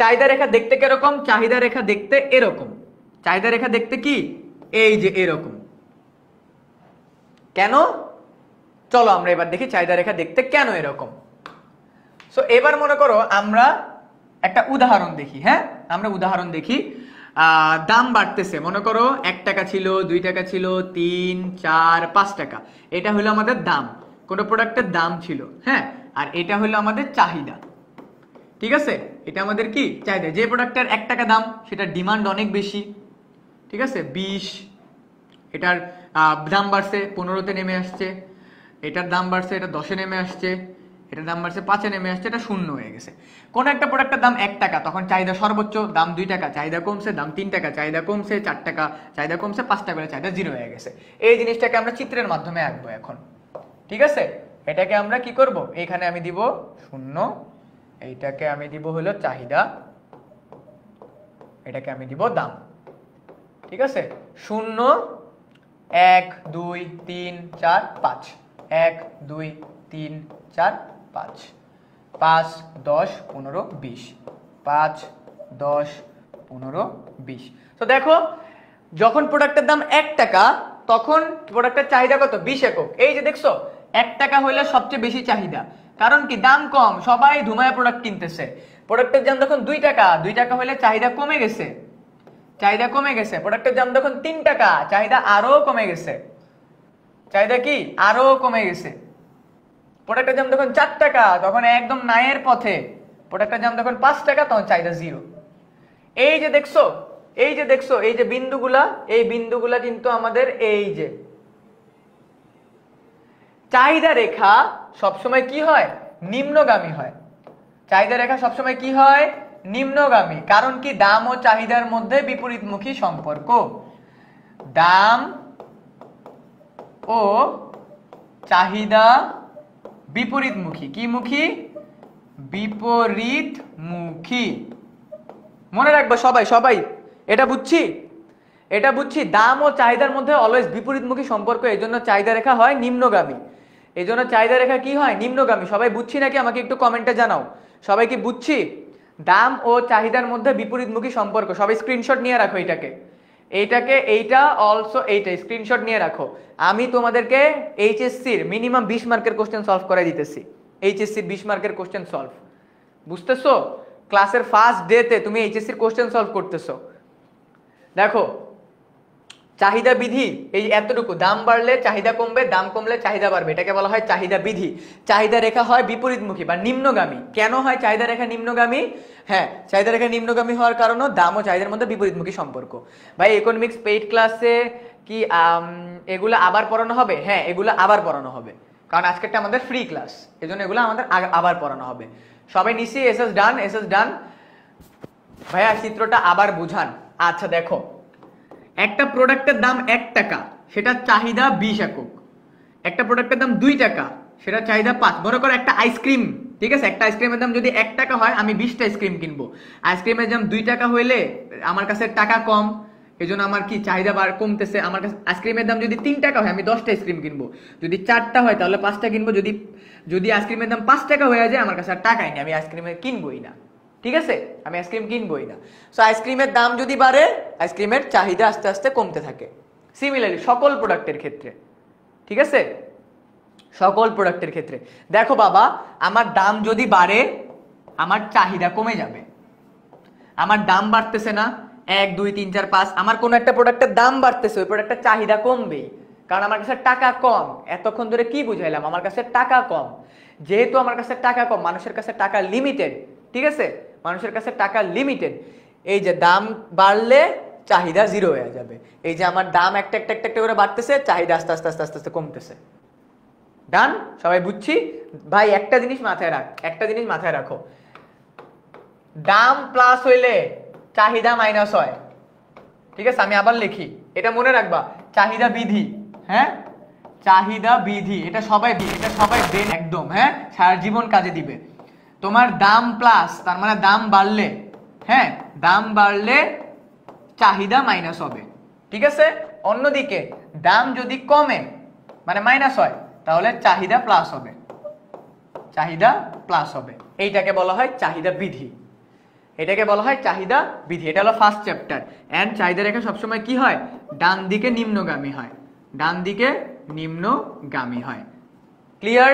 চাহিদা রেখা দেখতে কিরকম? চাহিদা রেখা দেখতে এরকম। চাহিদা রেখা দেখতে কি? এই যে এরকম। কেন? চলো আমরা এবার দেখি চাহিদা রেখা দেখতে কেন এরকম। সো এবার মনে করো আমরা একটা উদাহরণ দেখি। হ্যাঁ, আমরা উদাহরণ দেখি। দাম বাড়তেছে, মনে করো 1 টাকা ছিল, 2 টাকা ছিল, 3, 4, 5 টাকা। এটা হলো আমাদের দাম, কোন প্রোডাক্টের দাম ছিল। হ্যাঁ, আর এটা হলো আমাদের চাহিদা। ঠিক আছে, এটা আমাদের কি? চাহিদা। যে প্রোডাক্টের 1 টাকা দাম সেটার ডিমান্ড অনেক বেশি। ঠিক আছে, 20, এটার দাম বাড়ছে 15-তে নেমে আসছে। এটার দাম বাড়ছে, এটা 10-এ নেমে আসছে। এটার দাম বাড়ছে 5-এ নেমে আসছে, এটা 0 হয়ে গেছে। কোন একটা প্রোডাক্টের দাম 1 টাকা, তখন চাহিদা সর্বোচ্চ, দাম 2 টাকা, চাহিদা কমছে, দাম 3 টাকা, চাহিদা কমছে 4 টাকা, চাহিদা কমছে 5 টাকা, চাহিদা 0 হয়ে গেছে। এই জিনিসটাকে আমরা চিত্রের মাধ্যমে আঁকবো এখন। ঠিক আছে, এটাকে আমরা কি করব? এখানে আমি দিব 0, এইটাকে আমি দিব হলো চাহিদা, এটাকে আমি দিব দাম। ঠিক আছে, 0, 1, 2, 3, 4, 5, 1, 2, 3, 4, 5, 5, 10, 15, 20, 5, 10, 15, 20। তো দেখো, যখন প্রোডাক্টের দাম 1 টাকা তখন প্রোডাক্টের চাহিদা কত? 20 একক। এই যে দেখছো, 1 টাকা হইলে সবচেয়ে বেশি চাহিদা। কারণ কি? দাম কম, সবাই ধুমায় প্রোডাক্ট কিনতেছে। প্রোডাক্টের দাম যখন 2 টাকা, 2 টাকা হইলে চাহিদা কমে গেছে, প্রোডাক্টের দাম যখন 3 টাকা, চাহিদা আরো কমে গেছে। চাহিদা কি? আরো কমে গেছে। প্রোডাক্টের দাম যখন 4 টাকা, তখন একদম নায়ের পথে। প্রোডাক্টের দাম যখন 5 টাকা, তখন চাহিদা 0। এই যে দেখছো, এই যে বিন্দুগুলা, এই বিন্দুগুলা কিন্তু আমাদের এই যে চাহিদা রেখা সবসময় কি হয়? নিম্নগামী হয়। চাহিদা রেখা সবসময় কি হয়? নিম্নগামী। কারণ কি? দাম ও চাহিদার মধ্যে বিপরীতমুখী সম্পর্ক। দাম ও চাহিদা বিপরীতমুখী। কি মুখী? বিপরীতমুখী। মনে রাখবো সবাই সবাই, এটা বুঝছি দাম ও চাহিদার মধ্যে অলওয়েজ বিপরীতমুখী সম্পর্ক, এই জন্য চাহিদা রেখা হয় নিম্নগামী। এই জন্য চাহিদা রেখা কি হয়? নিম্নগামী। সবাই বুঝছি নাকি? আমাকে একটু কমেন্টে জানাও সবাই কি বুঝছি। দাম ও চাহিদার মধ্যে বিপরীতমুখী সম্পর্ক। সবাই স্ক্রিনশট নিয়ে রাখো এইটা অলসো এইটা স্ক্রিনশট নিয়ে রাখো। আমি তোমাদেরকে এইচএসসির মিনিমাম 20 মার্কের কোশ্চেন সলভ করে দিতেছি। এইচএসসির 20 মার্কের কোশ্চেন সলভ, বুঝতেছো? ক্লাসের ফার্স্ট ডেতে তুমি এইচএসসির কোশ্চেন সলভ করতেছো। দেখো চাহিদা বিধি, এই এতটুকু, দাম বাড়লে চাহিদা কমবে, দাম কমলে চাহিদা বাড়বে, এটাকে বলা হয় চাহিদা বিধি। চাহিদা রেখা হয় বিপরীতমুখী বা নিম্নগামী। কেন হয় চাহিদা রেখা নিম্নগামী? হ্যাঁ, চাহিদা রেখা নিম্নগামী হওয়ার কারণে দাম ও চাহিদার মধ্যে বিপরীতমুখী সম্পর্ক। ভাই ইকোনমিক্স পেইড ক্লাসে কি এগুলো আবার পড়ানো হবে? হ্যাঁ, এগুলো আবার পড়ানো হবে, কারণ আজকেরটা আমাদের ফ্রি ক্লাস, এজন্য এগুলো আমাদের আবার পড়ানো হবে। সবাই নিশ্চয়ই এসএস ডান। ভাইয়া চিত্রটা আবার বুঝান। আচ্ছা দেখো, একটা প্রোডাক্টের দাম 1 টাকা, সেটা চাহিদা 20 একক। একটা প্রোডাক্টের দাম 2 টাকা, সেটা চাহিদা 5। মনে করো একটা আইসক্রিম, ঠিক আছে, একটা আইসক্রিমের দাম যদি 1 টাকা হয়, আমি 20টা আইসক্রিম কিনবো। আইসক্রিমের দাম 2 টাকা হইলে আমার কাছে টাকা কম, এই জন্য আমার কি চাহিদা কমতেছে। আমার কাছে আইসক্রিমের দাম যদি 3 টাকা হয়, আমি 10টা আইসক্রিম কিনবো। যদি 4টা হয় তাহলে 5টা কিনবো। যদি আইসক্রিমের দাম 5 টাকা হয়ে যায়, আমার কাছে আর টাকাই নেই, আমি আইসক্রিমে কিনবোই না, ঠিক আছে, আমি আইসক্রিম কিনবোই না। সো আইসক্রিমের দাম যদি বাড়ে, আইসক্রিমের চাহিদা আস্তে আস্তে কমতে থাকে। সিমিলারলি সকল প্রোডাক্টের ক্ষেত্রে, ঠিক আছে, সকল প্রোডাক্টের ক্ষেত্রে। দেখো বাবা, আমার দাম যদি বাড়ে, আমার চাহিদা কমে যাবে। আমার দাম বাড়তেছে না, 1 2 3 4 5, আমার কোন একটা প্রোডাক্টের দাম বাড়তেছে, ওই প্রোডাক্টের চাহিদা কমবেই, কারণ আমার কাছে টাকা কম। এতক্ষণ ধরে কি বুঝাইলাম? আমার কাছে টাকা কম। যেহেতু আমার কাছে টাকা কম, মানুষের কাছে টাকা লিমিটেড, ঠিক আছে, মানুষের কাছে টাকা লিমিটেড। এই যে দাম বাড়লে চাহিদা 0 হয়ে যাবে। এই যে আমার দাম একটা করে বাড়তেছে, চাহিদা আস্তে আস্তে কমতেছে। ডান? সবাই বুঝছি? ভাই একটা জিনিস মাথায় রাখো, দাম প্লাস হইলে চাহিদা মাইনাস হয়, ঠিক আছে। আমি আবার লিখি, এটা মনে রাখবা, চাহিদা বিধি। হ্যাঁ, চাহিদা বিধি, এটা সবাই ব্রেন একদম, হ্যাঁ, সারা জীবন কাজে দিবে। তোমার দাম প্লাস, তার মানে দাম বাড়লে, হ্যাঁ, দাম বাড়লে চাহিদা মাইনাস হবে, ঠিক আছে। অন্যদিকে দাম যদি কমে, মানে মাইনাস হয়, তাহলে চাহিদা প্লাস হবে, এইটাকে বলা হয় চাহিদা বিধি। এটা হলো ফার্স্ট চ্যাপ্টার। এন্ড চাহিদা রেখা সবসময় কি হয়? ডান দিকে নিম্নগামী হয়। ক্লিয়ার?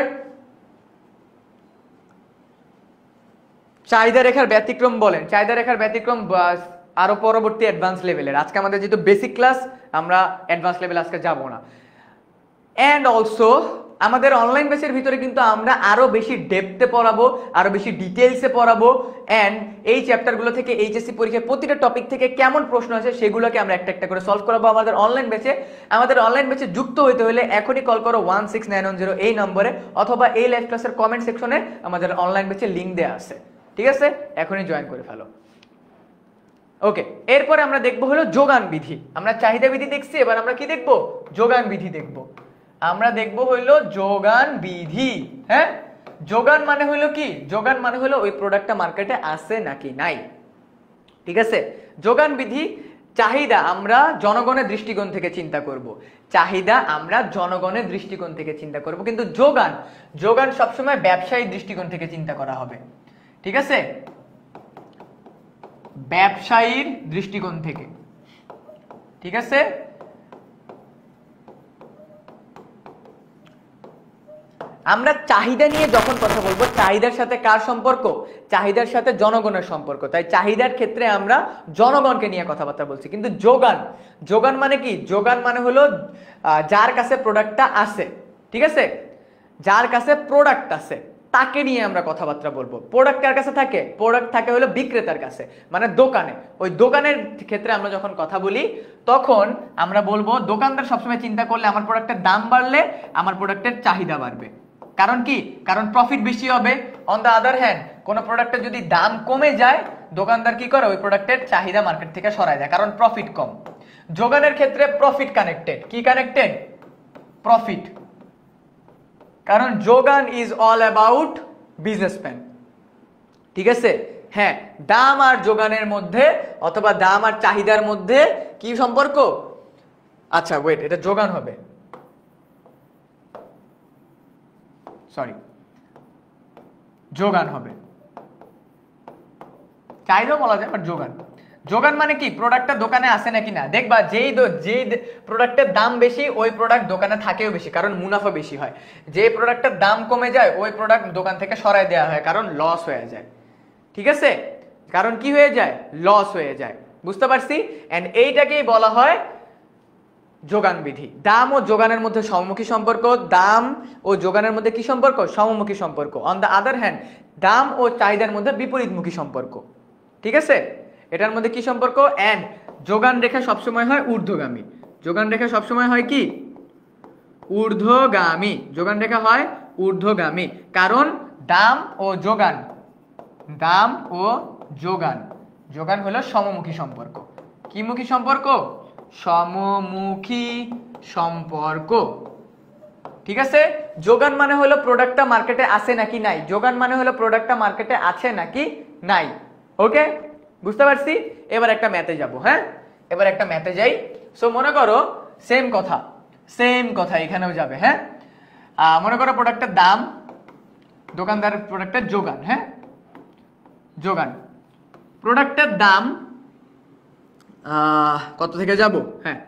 চাহিদা রেখার ব্যতিক্রম বলেন। চাহিদা রেখার ব্যতিক্রম আরো পরবর্তী অ্যাডভান্স লেভেলের। আজকে আমাদের যেহেতু বেসিক ক্লাস, আমরা অ্যাডভান্স লেভেল আজকে যাব না। এন্ড অলসো আমাদের অনলাইন বেসের ভিতরে কিন্তু আমরা আরো বেশি ডেপথে পড়াবো, আরো বেশি ডিটেইলসে পড়াবো। এন্ড এই চ্যাপ্টারগুলো থেকে এইচএসসি পরীক্ষায় প্রতিটা টপিক থেকে কেমন প্রশ্ন আছে সেগুলোকে আমরা একটা করে সলভ করাবো আমাদের অনলাইন ব্যাচে। আমাদের অনলাইন ব্যাচে যুক্ত হতে হলে এখনই কল করো 16910 এই নম্বরে, অথবা এই লাইভ ক্লাসের কমেন্ট সেকশনে আমাদের অনলাইন ব্যাচের লিংক দেওয়া আছে, ঠিক আছে, এখনই জয়েন করে ফেলো। ওকে, এরপরে আমরা দেখবো হলো যোগান বিধি। আমরা চাহিদা বিধি দেখছি, এবার আমরা কি দেখবো? যোগান বিধি দেখবো। আমরা দেখবো হইলো যোগান বিধি। হ্যাঁ, যোগান মানে হইলো কি? যোগান মানে হইলো ওই প্রোডাক্টটা মার্কেটে আছে নাকি নাই, ঠিক আছে। যোগান বিধি, চাহিদা আমরা জনগণের দৃষ্টিকোণ থেকে চিন্তা করব, কিন্তু যোগান সবসময় ব্যবসায়ী দৃষ্টিকোণ থেকে চিন্তা করা হবে, ঠিক আছে, ব্যবসায়ীর দৃষ্টিকোণ থেকে, ঠিক আছে। আমরা চাহিদা নিয়ে যখন কথা বলবো, চাহিদার সাথে কার সম্পর্ক? চাহিদার সাথে জনগণের সম্পর্ক। তাই চাহিদার ক্ষেত্রে আমরা জনগণকে নিয়ে কথাবার্তা বলছি। কিন্তু যোগান মানে কি? যোগান মানে হলো যার কাছে প্রোডাক্টটা আছে, ঠিক আছে, যার কাছে প্রোডাক্ট আছে তাকে নিয়ে আমরা কথাবার্তা বলবো। প্রোডাক্ট কার কাছে থাকে? প্রোডাক্ট থাকে হলো বিক্রেতার কাছে, মানে দোকানে। ওই দোকানের ক্ষেত্রে আমরা যখন কথা বলি, তখন আমরা বলবো দোকানদার সবসময় চিন্তা করলে আমার প্রোডাক্টের দাম বাড়লে আমার প্রোডাক্টের চাহিদা বাড়বে, কারণ কি? কারণ প্রফিট বেশি হবে। অন দ্য আদার হ্যান্ড কোন প্রোডাক্টের যদি দাম কমে যায় দোকানদার কি করে? ওই প্রোডাক্টের চাহিদা মার্কেট থেকে সরায় দেয়, কারণ প্রফিট কম। যোগানের ক্ষেত্রে প্রফিট কানেক্টেড। কি কানেক্টেড? প্রফিট। কারণ যোগান ইজ অল অ্যাবাউট বিজনেসম্যান। ঠিক আছে? হ্যাঁ, দাম আর যোগানের মধ্যে অথবা দাম আর চাহিদার মধ্যে কি সম্পর্ক? আচ্ছা ওয়েট, এটা যোগান হবে, সরি যোগান হবে, চাহিদা বলা যায় বাট যোগান। যোগান মানে কি? প্রোডাক্টটা দোকানে আসে নাকি না। দেখবা যেই প্রোডাক্টের দাম বেশি ওই প্রোডাক্ট দোকানে থাকেও বেশি, কারণ মুনাফা বেশি হয়। যে প্রোডাক্টের দাম কমে যায় ওই প্রোডাক্ট দোকান থেকে সরায় দেওয়া হয়, কারণ লস হয়ে যায়। ঠিক আছে? কারণ কি হয়ে যায়? লস হয়ে যায়। বুঝতে পারছি? এন্ড এইটাকেই বলা হয় যোগান বিধি। দাম ও যোগানের মধ্যে সমমুখী সম্পর্ক। দাম ও যোগানের মধ্যে কি সম্পর্ক? সমমুখী সম্পর্ক। অন দ্য আদার হ্যান্ড দাম ও চাহিদার মধ্যে বিপরীতমুখী সম্পর্ক। ঠিক আছে? এটার মধ্যে কি সম্পর্ক? এন্ড যোগান রেখা সবসময় হয় ঊর্ধ্বগামী। যোগান রেখা সবসময় হয় কি? ঊর্ধ্বগামী। যোগান রেখা হয় ঊর্ধ্বগামী, কারণ দাম ও যোগান, দাম ও যোগান, যোগান হলো সমমুখী সম্পর্ক। কি মুখী সম্পর্ক? সমমুখী সম্পর্ক। ঠিক আছে? যোগান মানে হলো প্রোডাক্টটা মার্কেটে আছে নাকি নাই। যোগান মানে হলো প্রোডাক্টটা মার্কেটে আছে নাকি নাই। ওকে, বুঝতে পারছি? এবার একটা ম্যাথে যাব। হ্যাঁ, এবার একটা ম্যাথে যাই। সো মনে করো সেম কথা এখানেও যাবে। হ্যাঁ, মনে করো প্রোডাক্টের দাম, দোকানদার প্রোডাক্টের যোগান। হ্যাঁ, যোগান প্রোডাক্টের দাম কত থেকে যাব? হ্যাঁ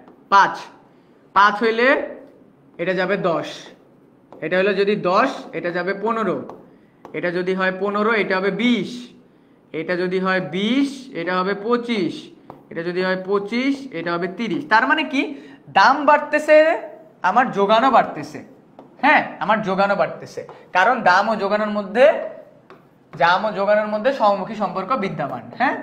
5 হইলে এটা যাবে 10, এটা হলো যদি 10 এটা যাবে 15, এটা যদি হয় 15 এটা হবে 20, এটা যদি হয় 20 এটা হবে 25, এটা যদি হয় 25 এটা হবে 30। তার মানে কি? দাম বাড়তেছে, আমার যোগানও বাড়তেছে। হ্যাঁ, আমার যোগানও বাড়তেছে, কারণ দাম ও যোগানের মধ্যে সমমুখী সম্পর্ক বিদ্যমান। হ্যাঁ,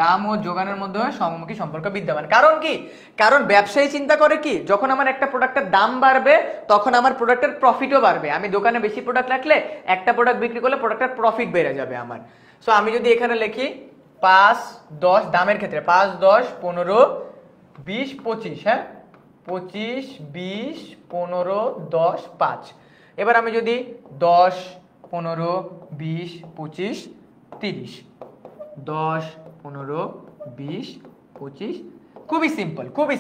দাম ও যোগানের মধ্যে সমমুখী সম্পর্ক বিদ্যমান। কারণ কি? কারণ ব্যবসায়ী চিন্তা করে কি, যখন আমার একটা প্রোডাক্টের দাম বাড়বে তখন আমার প্রোডাক্টের প্রফিটও বাড়বে। আমি দোকানে বেশি প্রোডাক্ট রাখলে একটা প্রোডাক্ট বিক্রি করলে প্রোডাক্টের প্রফিট বেড়ে যাবে আমার। সো আমি যদি এখানে লিখি 5, 10 দামের ক্ষেত্রে 5, 10, 15, 20, 25। হ্যাঁ, 25, 20, 15, 10, 5। এবার আমি যদি 10, 15, 20, 25, 30, 10, 15, 20, 25, খুবই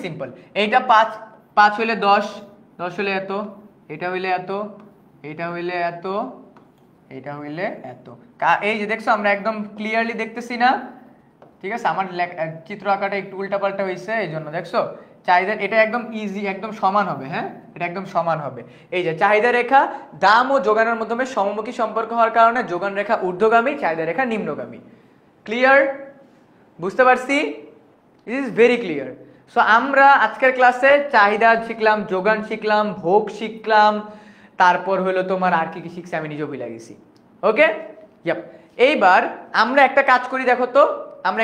সিম্পল। এইটা 5 হইলে 10 হইলে এত, এটা হইলে এত, এটা হইলে এত, এটা হইলে এত। এই যে দেখছো আমরা একদম ক্লিয়ারলি দেখতেছি না? ঠিক আছে, আমার চিত্র আঁকাটা একটু উল্টাপাল্টা হয়েছে, এই জন্য দেখছো চাহিদা এটা একদম ইজি, একদম সমান হবে। হ্যাঁ, এটা একদম সমান হবে। এই যে চাহিদা রেখা দাম ও যোগানের মধ্যে সমমুখী সম্পর্ক হওয়ার কারণে যোগান রেখা ঊর্ধ্বগামী, চাহিদা রেখা নিম্নগামী। ক্লিয়ার? বুঝতে পারছি? It is very clear. So আমরা আজকের ক্লাসে চাহিদা শিখলাম, যোগান শিখলাম, ভোগ শিখলাম, তারপর হলো তোমার আর কি কি শিখছি আমি নিজেও ভুলে গেছি। ওকে, ইয়াপ। এইবার আমরা একটা কাজ করি, দেখো তো আমরা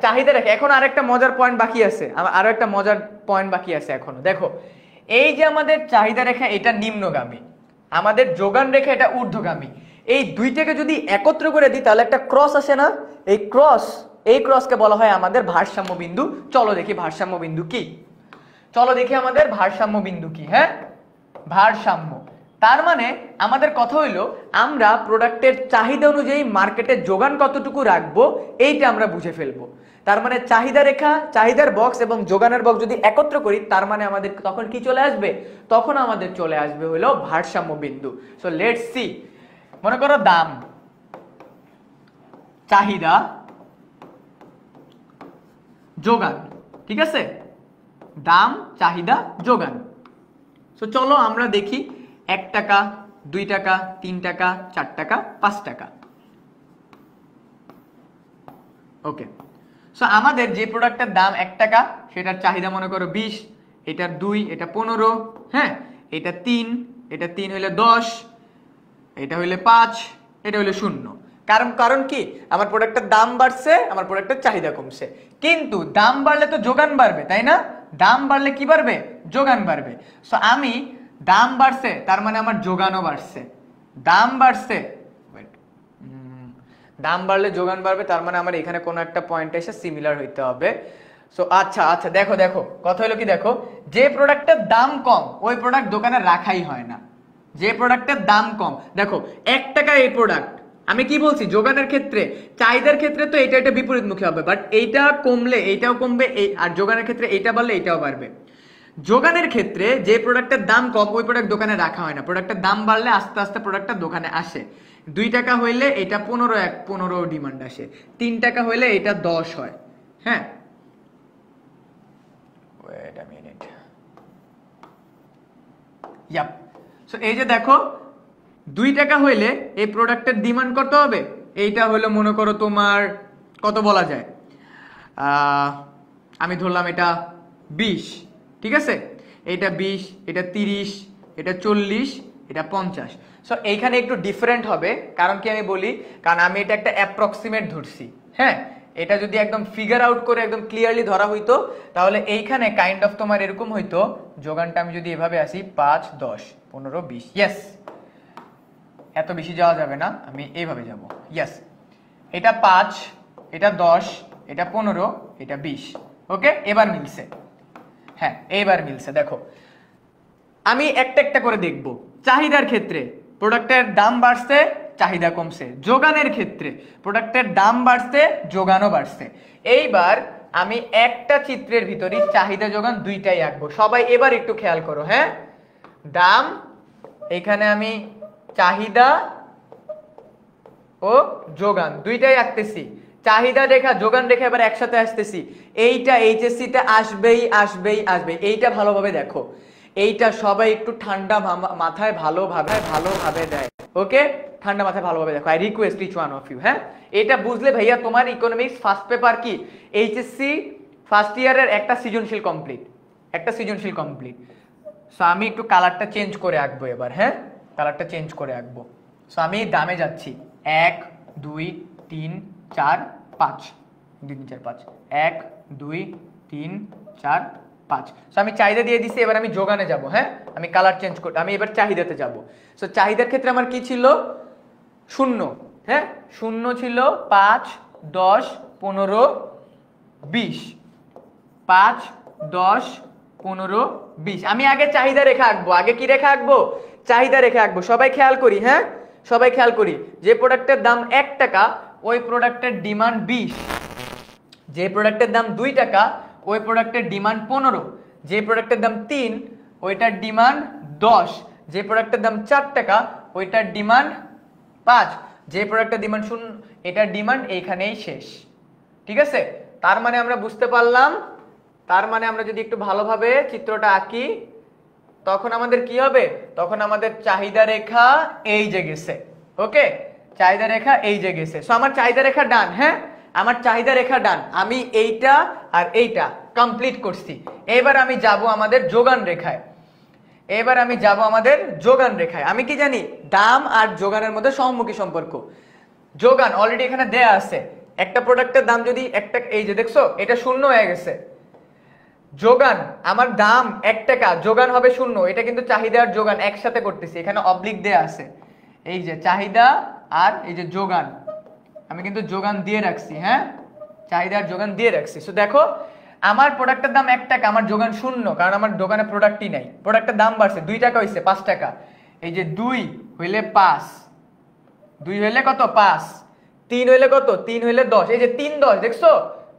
চাহিদা রেখা, এখন আরেকটা মজার পয়েন্ট বাকি আছে, আরো একটা মজার পয়েন্ট বাকি আছে এখনো। দেখো এই যে আমাদের চাহিদা রেখা এটা নিম্নগামী, আমাদের যোগান রেখা এটা ঊর্ধ্বগামী। এই দুইটাকে যদি একত্র করে দিই তাহলে একটা ক্রস আসে না? এই ক্রসকে বলা হয় আমাদের ভারসাম্য বিন্দু। চলো দেখি ভারসাম্য বিন্দু কি। আমাদের ভারসাম্য বিন্দু কি। হ্যাঁ, ভারসাম্য। তার মানে আমাদের কথা হইলো আমরা প্রোডাক্টের চাহিদা অনুযায়ী মার্কেটে যোগান কতটুকু রাখবো এইটা আমরা বুঝে ফেলবো। তার মানে চাহিদা রেখা, চাহিদার বক্স এবং যোগানের বক্স যদি একত্র করি তার মানে আমাদের তখন কি চলে আসবে? তখন আমাদের চলে আসবে হলো ভারসাম্য বিন্দু। So let's see. মনে করো দাম, চাহিদা, যোগান। ঠিক আছে, দাম, চাহিদা, যোগান। সো চলো আমরা দেখি 1 টাকা, 2 টাকা, 3 টাকা, 4 টাকা, 5 টাকা। ওকে, সো আমাদের যে প্রোডাক্টের দাম 1 টাকা সেটার চাহিদা মনে করো 20, এটার 2, এটা 15, হ্যাঁ, এটা 3 হইলে 10, এটা হইলে 5, এটা হইলে 0। কারণ কি? আমার প্রোডাক্টের দাম বাড়ছে, আমার প্রোডাক্টের চাহিদা কমছে। কিন্তু দাম বাড়লে তো যোগান বাড়বে, তাই না? দাম বাড়লে কি বাড়বে? যোগান বাড়বে। সো আমি দাম বাড়ছে তার মানে আমার যোগানও বাড়ছে, দাম বাড়ছে, দাম বাড়লে যোগান বাড়বে, তার মানে আমার এখানে কোনো একটা পয়েন্ট এসে সিমিলার হইতে হবে। সো আচ্ছা আচ্ছা দেখো দেখো কথা হলো কি, দেখো যে প্রোডাক্টের দাম কম ওই প্রোডাক্ট দোকানে রাখাই হয় না। যে প্রোডাক্টের দাম কম, দেখো 1 টাকা এই প্রোডাক্ট, আমি কি বলছি যোগানের ক্ষেত্রে, চাহিদার ক্ষেত্রে তো এটা বিপরীতমুখী হবে, বাট এইটা কমলে এইটাও কমবে, আর যোগানের ক্ষেত্রে এইটা বাড়লে এইটাও বাড়বে। যোগানের ক্ষেত্রে যে প্রোডাক্টের দাম কম ওই প্রোডাক্ট দোকানে রাখা হয় না, প্রোডাক্টের দাম বাড়লে আস্তে আস্তে প্রোডাক্টটা দোকানে আসে। 2 টাকা হইলে এটা 15 ডিমান্ড আসে, 3 টাকা হইলে এটা 10 হয়। হ্যাঁ wait a minute, yup. So এই যে দেখো 2 টাকা হইলে এই প্রোডাক্টের ডিমান্ড কত হবে, এইটা হলো মনে করো তোমার কত বলা যায়, আমি ধরলাম এটা 20, ঠিক আছে, এটা 20, এটা 30, এটা 40, এটা 50। সো এইখানে একটু ডিফারেন্ট হবে, কারণ কি আমি বলি, কারণ আমি এটা একটা অ্যাপ্রক্সিমেট ধরছি। হ্যাঁ এটা যদি একদম ফিগার আউট করে একদম ক্লিয়ারলি ধরা হইতো তাহলে এইখানে কাইন্ড অফ তোমার এরকম হইতো, যোগানটা আমি যদি এভাবে আসি 5, 10, 15, 20, ইয়েস, এত বেশি যাওয়া যাবে না, আমি এইভাবে যাব, ইয়েস, এটা 5, এটা 10, এটা 15, এটা 20, ওকে এবার মিলছে, হ্যাঁ এইবার মিলছে। দেখো আমি একটা একটা করে দেখব, চাহিদার ক্ষেত্রে প্রোডাক্টের দাম বাড়ছে, চাহিদা কমছে, যোগানের ক্ষেত্রে প্রোডাক্টের দাম বাড়ছে, যোগানও বাড়ছে। এইবার আমি একটা চিত্রের ভিতরে চাহিদা যোগান দুইটাই আঁকবো, সবাই এবার একটু খেয়াল করো। হ্যাঁ দাম, এখানে আমি চাহিদা ও যোগান দুইটাই আঁকতেছি, চাহিদা রেখা যোগান রেখা এবার একসাথে আসতেছি, এইটা এইচএসসি তে আসবেই আসবেই আসবে, এইটা ভালোভাবে দেখো, এইটা সবাই একটু ঠান্ডা মাথায় ভালোভাবে দেয়, ওকে ঠান্ডা মাথায় ভালোভাবে দেখো, I request each one of you. হ্যাঁ এটা বুঝলে ভাইয়া তোমার ইকোনমিক্স ফার্স্ট পেপার কি এইচএসসি ফার্স্ট ইয়ারের একটা সৃজনশীল কমপ্লিট, একটা সৃজনশীল কমপ্লিট। সো আমি একটু কালারটা চেঞ্জ করে আঁকবো এবার, হ্যাঁ কালারটা চেঞ্জ করে আঁকবো। সো আমি দামে যাচ্ছি 1, 2, 3, 4, 5, 2, 3, 4, 5, 1, 2, 3, 4, 5। সো আমি চাহিদা দিয়ে দিছি, এবার আমি যোগানে যাব। হ্যাঁ আমি কালার চেঞ্জ করি, আমি এবার চাহিদাতে যাব। সো চাহিদার ক্ষেত্রে আমার কি ছিল, 0, হ্যাঁ 0 ছিল, 5, 10, 15, 20, 5, 10, 15, 20। আমি আগে চাহিদা রেখা আঁকবো, আগে কি রেখা আঁকবো, চাহিদা রেখা আঁকবো। সবাই খেয়াল করি, হ্যাঁ সবাই খেয়াল করি, যে প্রোডাক্টের দাম 1 টাকা ওই প্রোডাক্টের ডিমান্ড 20, যে প্রোডাক্টের দাম 2 টাকা ওই প্রোডাক্টের ডিমান্ড 15, যে প্রোডাক্টের দাম 3 ওইটার ডিমান্ড 10, যে প্রোডাক্টের দাম 4 টাকা ওইটার ডিমান্ড 5, যে প্রোডাক্টের ডিমান্ড 0 এটার ডিমান্ড এইখানেই শেষ। ঠিক আছে, তার মানে আমরা বুঝতে পারলাম, তার মানে আমরা যদি একটু ভালোভাবে চিত্রটা আঁকি তখন আমাদের কি হবে, তখন আমাদের চাহিদা রেখা এই যে গেছে, ওকে চাহিদা রেখা এই যে গেছে। সো আমার চাহিদা রেখা ডান, হ্যাঁ আমার চাহিদা রেখা ডান, আমি এইটা আর এইটা কমপ্লিট করছি। এবার আমি যাব আমাদের যোগান রেখায়, এবার আমি যাব আমাদের যোগান রেখায়। আমি কি জানি দাম আর যোগানের মধ্যে সহমুখী সম্পর্ক, যোগান অলরেডি এখানে দেয়া আছে, একটা প্রোডাক্টের দাম যদি একটা, এই যে দেখছো এটা 0 হয়ে গেছে, যোগান আমার দাম 1 টাকা যোগান হবে 0, এটা কিন্তু চাহিদা আর যোগান একসাথে করতেছি, এখানে অবলিক দেয়া আছে, এই যে চাহিদা আর এই যে যোগান, আমি কিন্তু যোগান দিয়ে রাখছি, হ্যাঁ চাহিদা আর যোগান দিয়ে রাখছি। সো দেখো আমার প্রোডাক্টের দাম 1 টাকা, আমার যোগান 0, কারণ আমার দোকানে প্রোডাক্টই নাই, প্রোডাক্টের দাম বাড়ছে, 2 টাকা হইছে 5 টাকা, এই যে 2 হইলে 5, 2 হইলে কত 5, 3 হইলে কত, 3 হইলে 10, এই যে 3, 10, দেখছো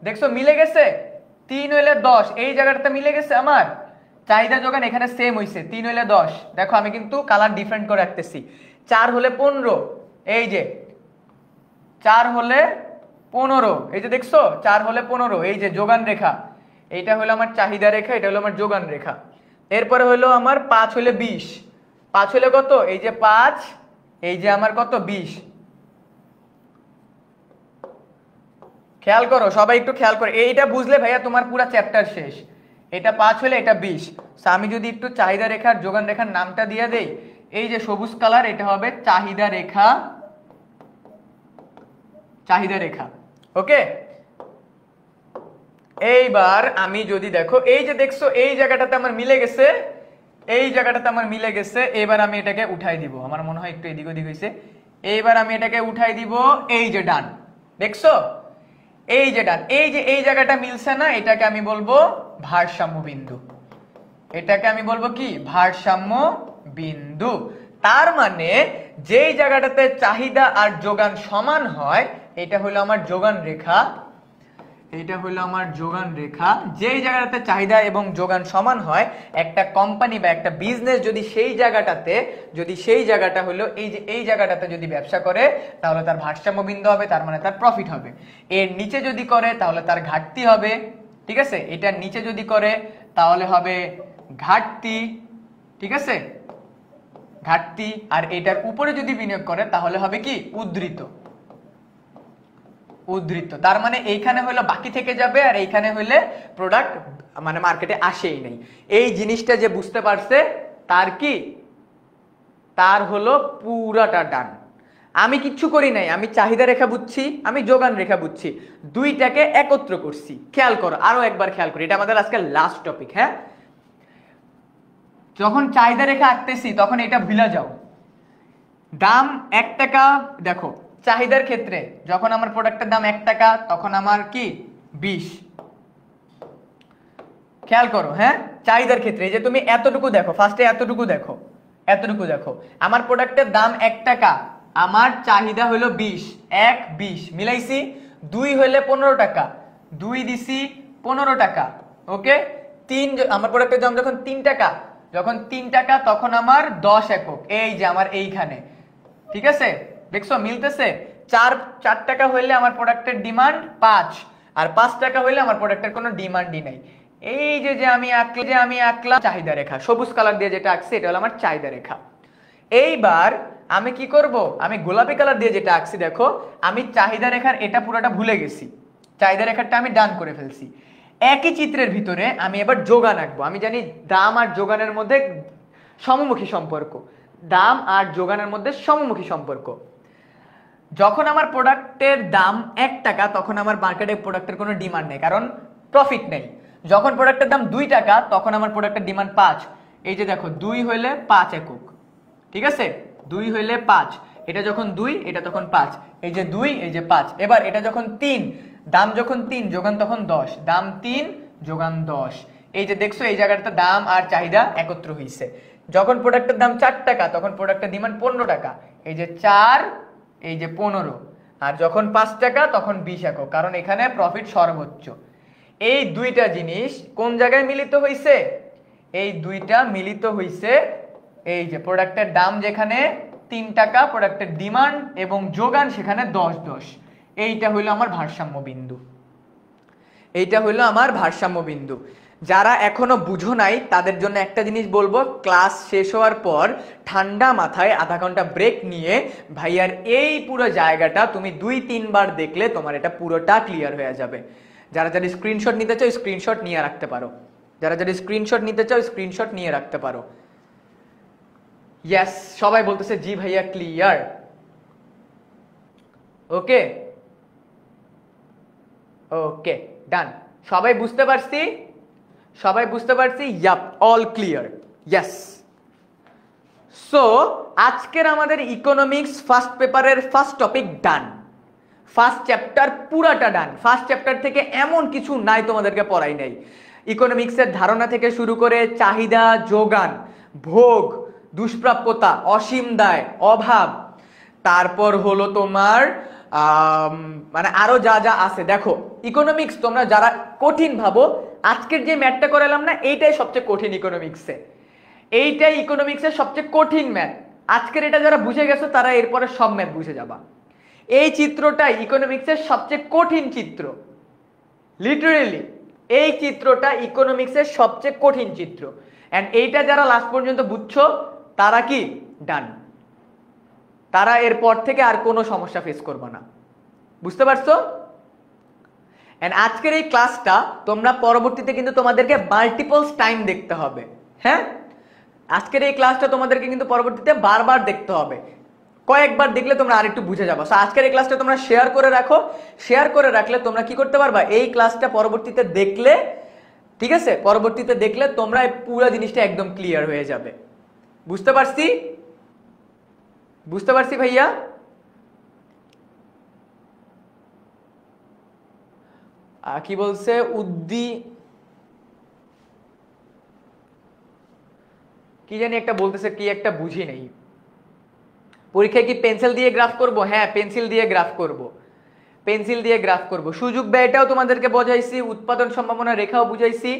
দেখছো মিলে গেছে, 3 হইলে 10, এই জায়গাটাতে মিলে গেছে আমার, চাহিদা যোগান এখানে সেম হইছে, 3 হইলে 10, দেখো আমি কিন্তু কালার ডিফারেন্ট করে রাখতেছি, 4 হলে 15, এই যে 4 হলে 15, এই যে দেখছো 4 হলে 15, এই যে যোগান রেখা, এইটা হলো আমার চাহিদা রেখা, এটা হলো আমার যোগান রেখা। এরপরে হলো আমার 5 হলে 20, 5 হলে কত, এই যে 5, এই যে আমার কত 20, খেয়াল করো সবাই একটু খেয়াল করো, এইটা বুঝলে ভাইয়া তোমার পুরো চ্যাপ্টার শেষ। এটা 5 হলে এটা 20, আমি যদি একটু চাহিদা রেখার যোগান রেখার নামটা দিয়ে দেই, এই যে সবুজ কালার এটা হবে চাহিদা রেখা, চাহিদা রেখা, ওকে। এইবার আমি যদি দেখো এই যে দেখছো এই জায়গাটাতে আমার মিলে গেছে, এই জায়গাটাতে আমার মিলে গেছে। এবার আমি এটাকে উঠাই দিব, আমার মনে হয় একটু এদিক ওদিক হয়েছে। এইবার আমি এটাকে উঠাই দিব, এই যে ডান, দেখছো এই যে ডান, এই যে এই জায়গাটা মিলছে না, এটাকে আমি বলবো ভারসাম্য বিন্দু। এটাকে আমি বলবো কি? ভারসাম্য বিন্দু। তার মানে যেই জায়গাটাতে চাহিদা আর যোগান সমান হয়, এটা হলো আমার যোগান রেখা। এটা হলো আমার যোগান রেখা। যেই জায়গাটাতে চাহিদা এবং যোগান সমান হয়, একটা কোম্পানি বা একটা বিজনেস যদি সেই জায়গাটা হলো এই যে এই জায়গাটাতে যদি ব্যবসা করে, তাহলে তার ভারসাম্য বিন্দু হবে, তার মানে তার প্রফিট হবে। এর নিচে যদি করে তাহলে তার ঘাটতি হবে, ঠিক আছে? এটার নিচে যদি করে তাহলে হবে ঘাটতি, ঠিক আছে? ঘাটতি। আর এটার উপরে যদি বিনিয়োগ করে তাহলে হবে কি? উদ্ধৃত। উদ্ধৃত। তার মানে এইখানে হলো বাকি থেকে যাবে, আর এইখানে হইলে প্রোডাক্ট মানে মার্কেটে আসেই নাই। এই জিনিসটা যে বুঝতে পারছে তার কি? তার হলো পুরাটা ডান। আমি কিচ্ছু করি নাই, আমি চাহিদা রেখা বুঝছি, আমি যোগান রেখা বুঝছি, দুইটাকে একত্র করছি। খেয়াল করো, আরো একবার খেয়াল করি, এটা আমাদের আজকে লাস্ট টপিক। হ্যাঁ, যখন চাহিদা রেখা আঁকতেছি তখন এটা ভুলে যাও। দাম 1 টাকা, দেখো চাহিদার ক্ষেত্রে যখন আমার প্রোডাক্টের দাম 1 টাকা, তখন আমার কি 20। খেয়াল করো, হ্যাঁ, চাহিদার ক্ষেত্রে এই যে তুমি এতটুকু দেখো, ফার্স্টে এতটুকু দেখো, এতটুকু দেখো, আমার প্রোডাক্টের দাম 1 টাকা, আমার চাহিদা হলো 20, 1 20 মিলাইছি, 2 হইলে 15 টাকা, 2 দিছি 15 টাকা, ওকে। 3, আমার প্রোডাক্টের দাম যখন 3 টাকা, যখন 3 টাকা তখন আমার 10 একক, এই যে আমার এইখানে, ঠিক আছে? দেখছো মিলতেছে? 4 টাকা হইলে আমার প্রোডাক্টের ডিমান্ড 5, আর 5 টাকা হইলে আমার প্রোডাক্টের কোনো ডিমান্ডই নাই। এই যে আমি আঁকলাম চাহিদা রেখা, সবুজ কালার দিয়ে যেটা আঁকছি এটা হলো আমার চাহিদা রেখা। এইবার আমি কি করব? আমি গোলাপি কালার দিয়ে যেটা আঁকছি, দেখো আমি চাহিদা রেখার এটা পুরোটা ভুলে গেছি, চাহিদা রেখাটা আমি ডান করে ফেলছি। একই চিত্রের ভিতরে আমি এবার যোগান আঁকবো। আমি জানি দাম আর যোগানের মধ্যে সমমুখী সম্পর্ক, দাম আর যোগানের মধ্যে সমমুখী সম্পর্ক। যখন আমার প্রোডাক্টের দাম 1 টাকা, তখন আমার মার্কেটে প্রোডাক্টের কোনো ডিমান্ড নেই, কারণ প্রফিট নেই। যখন প্রোডাক্টের দাম 2 টাকা, তখন আমার প্রোডাক্টের ডিমান্ড 5। এই যে দেখো 2 হইলে 5 একক, ঠিক আছে? 2 হইলে 5, এটা যখন 2 এটা তখন 5, এই যে 2 এই যে 5। এবার এটা যখন 3, দাম যখন 3 যোগান তখন 10, দাম 3 যোগান 10। এই যে দেখছো এই জায়গাটাতে দাম আর চাহিদা একত্র হইছে। যখন প্রোডাক্টের দাম 4 টাকা, তখন প্রোডাক্টের ডিমান্ড 15 টাকা, এই যে 4 এই যে 15। আর যখন 5 টাকা তখন 20 একক, কারণ এখানে প্রফিট সর্বোচ্চ। এই দুইটা জিনিস কোন জায়গায় মিলিত হইছে? এই দুইটা মিলিত হইছে এই যে প্রোডাক্টের দাম যেখানে 3 টাকা, প্রোডাক্টের ডিমান্ড এবং যোগান সেখানে 10-10। এইটা হইলো আমার ভারসাম্য বিন্দু। এইটা হইলো আমার ভারসাম্য বিন্দু। যারা এখনো বুঝো নাই তাদের জন্য একটা জিনিস বলবো, ক্লাস শেষ হওয়ার পর ঠান্ডা মাথায় আধা ঘন্টা ব্রেক নিয়ে ভাইয়ার এই পুরো জায়গাটা তুমি 2-3 বার দেখলে তোমার এটা পুরোটা ক্লিয়ার হয়ে যাবে। যারা যারা স্ক্রিনশট নিতে চাও স্ক্রিনশট নিয়ে রাখতে পারো, যারা যারা স্ক্রিনশট নিতে চাও স্ক্রিনশট নিয়ে রাখতে পারো। ইয়েস, সবাই বলতেছে জি ভাইয়া ক্লিয়ার। ওকে ওকে ডান, সবাই বুঝতে পারছি? সবাই বুঝতে পারছি? Yup, all clear. Yes. So আজকের আমাদের ইকোনমিক্স ফার্স্ট পেপারের first topic done, first chapter পুরাটা ডান। ফার্স্ট চ্যাপ্টার থেকে এমন কিছু নাই তোমাদেরকে পড়াই নাই। ইকোনমিক্সের ধারণা থেকে শুরু করে চাহিদা, যোগান, ভোগ, দুষ্প্রাপ্যতা, অসীম দায়, অভাব, তারপর হলো তোমার মানে আরো যা যা আছে। দেখো ইকোনমিক্স তোমরা যারা কঠিন ভাবো, আজকের যে ম্যাথটা করালাম না, এইটাই সবচেয়ে কঠিন ইকোনমিক্সে। এইটাই ইকোনমিক্সের সবচেয়ে কঠিন ম্যাথ। আজকের এটা যারা বুঝে গেছো তারা এরপরে সব ম্যাথ বুঝে যাবা। এই চিত্রটাই ইকোনমিক্সের সবচেয়ে কঠিন চিত্র, লিটারেলি এই চিত্রটা ইকোনমিক্সের সবচেয়ে কঠিন চিত্র। এন্ড এইটা যারা লাস্ট পর্যন্ত বুঝছো তারা কি ডান, তারা এরপর থেকে আর কোনো সমস্যা ফেস করবে না। বুঝতে পারছো? এন্ড আজকের এই ক্লাসটা তোমরা পরবর্তীতে কিন্তু তোমাদেরকে মাল্টিপলস টাইম দেখতে হবে। হ্যাঁ, আজকের এই ক্লাসটা তোমাদেরকে কিন্তু পরবর্তীতে বারবার দেখতে হবে। কয়েকবার দেখলে তোমরা আরেকটু বুঝে যাবে। সো আজকের এই ক্লাসটা তোমরা শেয়ার করে রাখো। শেয়ার করে রাখলে তোমরা কি করতে পারবা, এই ক্লাসটা পরবর্তীতে দেখলে ঠিক আছে, পরবর্তীতে দেখলে তোমরা এই পুরো জিনিসটা একদম ক্লিয়ার হয়ে যাবে। বুঝতে পারছি? বুঝতে পারছি ভাইয়া? কি বলছে কি জানি একটা বলতেছে, কি একটা বুঝি নেই। পরীক্ষায় কি পেন্সিল দিয়ে গ্রাফ করব? হ্যাঁ, পেন্সিল দিয়ে গ্রাফ করব, পেন্সিল দিয়ে গ্রাফ করব। সুযোগ ব্যয়টাও তোমাদেরকে বোঝাইছি, উৎপাদন সম্ভাবনা রেখাও বুঝাইছি।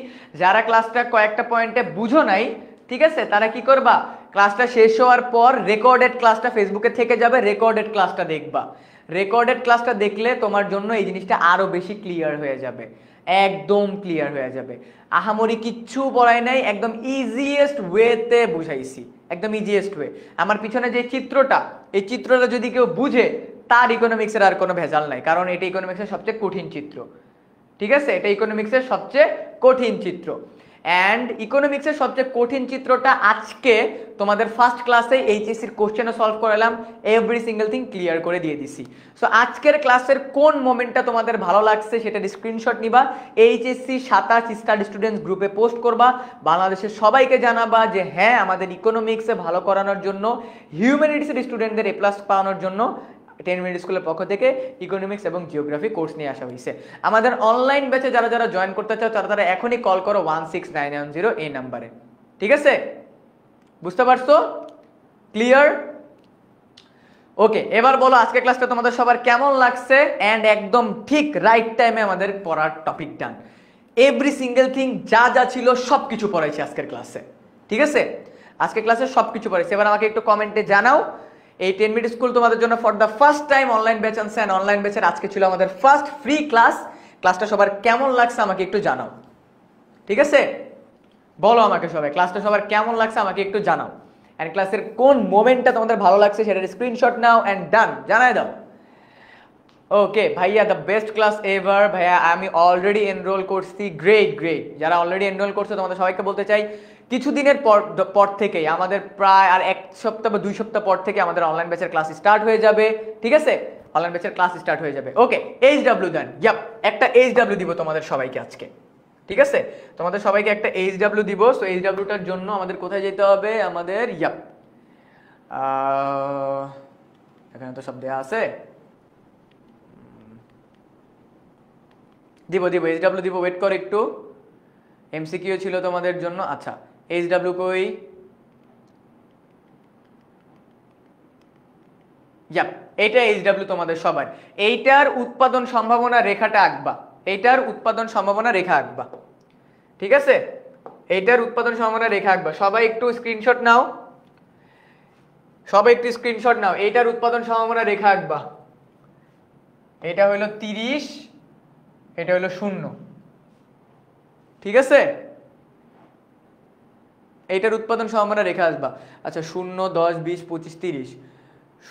যারা ক্লাসটা কয়েকটা পয়েন্টে বুঝো নাই, ঠিক আছে, তারা কি করবা, ক্লাসটা শেষ হওয়ার পর রেকর্ডেড ক্লাসটা ফেসবুকে থেকে যাবে, রেকর্ডেড ক্লাসটা দেখবা। রেকর্ডেড ক্লাসটা দেখলে তোমার জন্য এই জিনিসটা আরো বেশি ক্লিয়ার হয়ে যাবে, একদম ক্লিয়ার হয়ে যাবে। আহামরি কিচ্ছু পড়াই নাই, একদম ইজিয়েস্ট ওয়েতে বুঝাইছি, একদম ইজিয়েস্ট ওয়ে। আমার পিছনে যে চিত্রটা, এই চিত্রটা যদি কেউ বুঝে, তার ইকোনমিক্সের আর কোনো ভেজাল নাই, কারণ এটা ইকোনমিক্সের সবচেয়ে কঠিন চিত্র। ঠিক আছে, এটা ইকোনমিক্সের সবচেয়ে কঠিন চিত্র। অ্যান্ড ইকোনমিক্সের সবচেয়ে কঠিন চিত্রটা আজকে তোমাদের ফার্স্ট ক্লাসে এইচএসসির কোশ্চেনও সলভ করালাম, এভরি সিঙ্গেল থিং ক্লিয়ার করে দিয়ে দিছি। সো আজকের ক্লাসের কোন মোমেন্টটা তোমাদের ভালো লাগছে সেটার স্ক্রিনশট নিবা, এইচএসসি 27 স্টাডি স্টুডেন্টস গ্রুপে পোস্ট করবা, বাংলাদেশের সবাইকে জানাবা যে হ্যাঁ, আমাদের ইকোনমিক্সে ভালো করানোর জন্য, হিউম্যানিটিসের স্টুডেন্টদের এ প্লাস পাওয়ানোর জন্য 10 মিনিট স্কুলের পক্ষ থেকে ইকোনমিক্স এবং জিওগ্রাফি কোর্স নিয়ে আসা হয়েছে। আমাদের অনলাইন ব্যাচে যারা যারা জয়েন করতে চাও তারা এখনই কল করো 16990 এই নাম্বারে। ঠিক আছে, বুঝতে পারছো? ক্লিয়ার? ওকে, এবার বলো আজকে ক্লাসটা তোমাদের সবার কেমন লাগছে? এন্ড একদম ঠিক রাইট টাইমে আমাদের পড়ার টপিক ডান, এভরি সিঙ্গেল থিং যা যা ছিল সবকিছু পড়াইছি আজকের ক্লাসে। ঠিক আছে, আজকে ক্লাসে সবকিছু পড়াইছি। এবার আমাকে একটু কমেন্টে জানাও, এই 10 মিনিট স্কুল তোমাদের জন্য for the first time online batch আনছে, এন্ড অনলাইন ব্যাচের আজকে ছিল আমাদের ফার্স্ট ফ্রি ক্লাস। ক্লাসটা সবার কেমন লাগছে আমাকে একটু জানাও। ঠিক আছে, বলো আমাকে সবাই ক্লাসটা সবার কেমন লাগছে আমাকে একটু জানাও। এন্ড ক্লাসের কোন মোমেন্টটা তোমাদের ভালো লাগছে সেটার স্ক্রিনশট নাও এন্ড ডান জানাই দাও। ওকে ভাইয়া, দ্য বেস্ট ক্লাস এভার। ভাইয়া আমি অলরেডি এনরোল করছি। গ্রেট গ্রেট, যারা অলরেডি এনরোল করছে তোমাদের সবাইকে বলতে চাই, কিছুদিনের পর থেকেই আমাদের প্রায় আর 1 সপ্তাহ বা 2 সপ্তাহ পর থেকে আমাদের অনলাইন ব্যাচের ক্লাস স্টার্ট হয়ে যাবে। ঠিক আছে, অনলাইন ব্যাচের ক্লাস স্টার্ট হয়ে যাবে। ওকে, এইচডব্লিউ দেন। ইয়াপ, একটা এইচডব্লিউ দিব তোমাদের সবাইকে আজকে। ঠিক আছে, তোমাদের সবাইকে একটা এইচডব্লিউ দিব। সো এইচডব্লিউটার জন্য আমাদের কোথায় যেতে হবে? আমাদের ইয়াপ, এখানে তো সব দেয়া আছে, দিব এইচডব্লিউ দিব। ওয়েট কর একটু, এমসিকিউ ছিল তোমাদের জন্য। আচ্ছা, এইচডব্লিউ কই? ইয়াপ, এইটা এইচডব্লিউ তোমাদের সবার। এইটার উৎপাদন সম্ভাবনা রেখাটা আঁকবা, এইটার উৎপাদন সম্ভাবনা রেখা আঁকবা। ঠিক আছে, এইটার উৎপাদন সম্ভাবনা রেখা আঁকবা। সবাই একটু স্ক্রিনশট নাও, সবাই একটু স্ক্রিনশট নাও। এইটার উৎপাদন সম্ভাবনা রেখা আঁকবা। এটা হলো 30, এটা হলো 0। ঠিক আছে, এইটার উৎপাদন সম্ভাবনা রেখা আসবা। আচ্ছা, 0, 10, 20, 25, 30,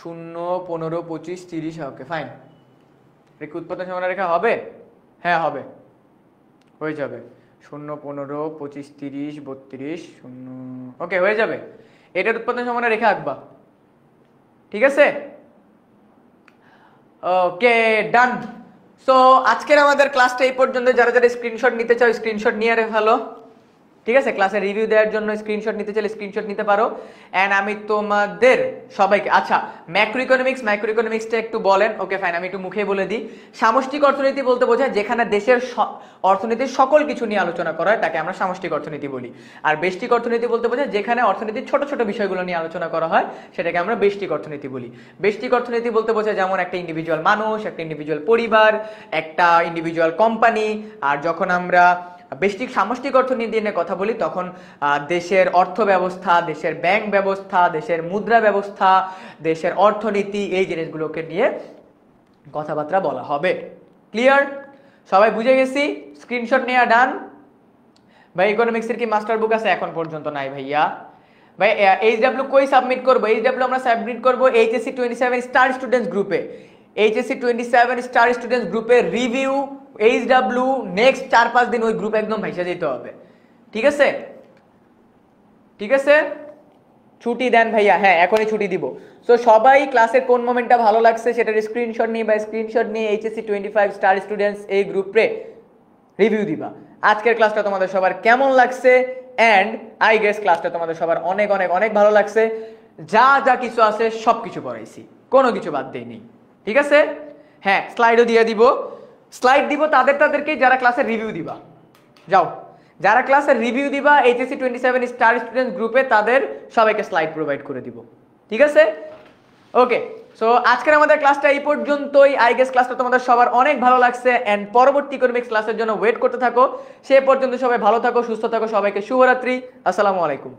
0, 15, 25, 30। ওকে ফাইন, রেখা উৎপাদন সম্ভাবনা রেখা হবে? হ্যাঁ হবে, হয়ে যাবে। 0, 15, 25, 30, 32, 0। ওকে, হয়ে যাবে। এটার উৎপাদন সম্ভাবনা রেখা আঁকবা। ঠিক আছে, ওকে ডান। সো আজকের আমাদের ক্লাসটা এই পর্যন্ত। যারা যারা স্ক্রিনশট নিতে চাও স্ক্রিনশট নিয়ে ফেলো। ঠিক আছে, ক্লাসের রিভিউ দেওয়ার জন্য স্ক্রিনশট নিতে চাইলে স্ক্রিনশট নিতে পারো। এন্ড আমি তোমাদের সবাইকে, আচ্ছা ম্যাক্রো ইকোনমিক্সটা একটু বলেন। ওকে ফাইন, আমি একটু মুখে বলে দিই। সামষ্টিক অর্থনীতি বলতে বোঝায় যেখানে দেশের অর্থনীতির সকল কিছু নিয়ে আলোচনা করা হয়, তাকে আমরা সামষ্টিক অর্থনীতি বলি। আর ব্যষ্টিক অর্থনীতি বলতে বোঝায় যেখানে অর্থনীতির ছোট ছোট বিষয়গুলো নিয়ে আলোচনা করা হয়, সেটাকে আমরা ব্যষ্টিক অর্থনীতি বলি। ব্যষ্টিক অর্থনীতি বলতে বোঝায় যেমন একটা ইন্ডিভিজুয়াল মানুষ, একটা ইন্ডিভিজুয়াল পরিবার, একটা ইন্ডিভিজুয়াল কোম্পানি। আর যখন আমরা ব্যষ্টিক সামষ্টিক অর্থনীতি নিয়ে কথা বলি তখন দেশের অর্থ ব্যবস্থা, দেশের ব্যাংক ব্যবস্থা, দেশের মুদ্রা ব্যবস্থা, দেশের অর্থনীতি, এই জিনিসগুলোকে নিয়ে কথাবার্তা বলা হবে। ক্লিয়ার? সবাই বুঝে গেছি? স্ক্রিনশট নেওয়া ডান। ভাই ইকোনমিক্সের কি মাস্টার বুক আছে? এখন পর্যন্ত নাই ভাইয়া। ভাই এইচডব্লিউ কই সাবমিট করবো? এইচডব্লিউ আমরা সাবমিট করবো এইচএসসি 27 স্টার স্টুডেন্টস গ্রুপে। এইচএসসি 27 স্টার স্টুডেন্টস গ্রুপে রিভিউ এইচডব্লিউ নেক্সট 4-5 দিন ওই গ্রুপ একদম ভাইসা যেতে হবে। ঠিক আছে, ঠিক আছে, ছুটি দেন ভাইয়া। হ্যাঁ, এখনই ছুটি দিব। সো সবাই ক্লাসের কোন মোমেন্টটা ভালো লাগছে সেটার স্ক্রিনশট নিয়ে বা স্ক্রিনশট নিয়ে এইচএসসি 25 স্টার স্টুডেন্টস এই গ্রুপে রিভিউ দিবা। আজকের ক্লাসটা তোমাদের সবার কেমন লাগছে অ্যান্ড আই গেস ক্লাসটা তোমাদের সবার অনেক অনেক অনেক ভালো লাগছে। যা যা কিছু আছে সব কিছু পড়াইছি, কোনো কিছু বাদ দেইনি, ঠিক আছে? হ্যাঁ, স্লাইডও দিয়ে দিব, স্লাইড দিব তাদেরকেই যারা ক্লাসের রিভিউ দিবা। যাও, যারা ক্লাসের রিভিউ দিবা এইচএসসি 27 স্টার স্টুডেন্ট গ্রুপে, তাদের সবাইকে স্লাইড প্রোভাইড করে দিব, ঠিক আছে? ওকে, সো আজকের আমাদের ক্লাসটা এই পর্যন্তই। আই গেস ক্লাসটা তোমাদের সবার অনেক ভালো লাগছে অ্যান্ড পরবর্তী ইকোনমিক্স ক্লাসের জন্য ওয়েট করতে থাকো। সে পর্যন্ত সবাই ভালো থাকো, সুস্থ থাকো, সবাইকে শুভরাত্রি, আসসালামু আলাইকুম।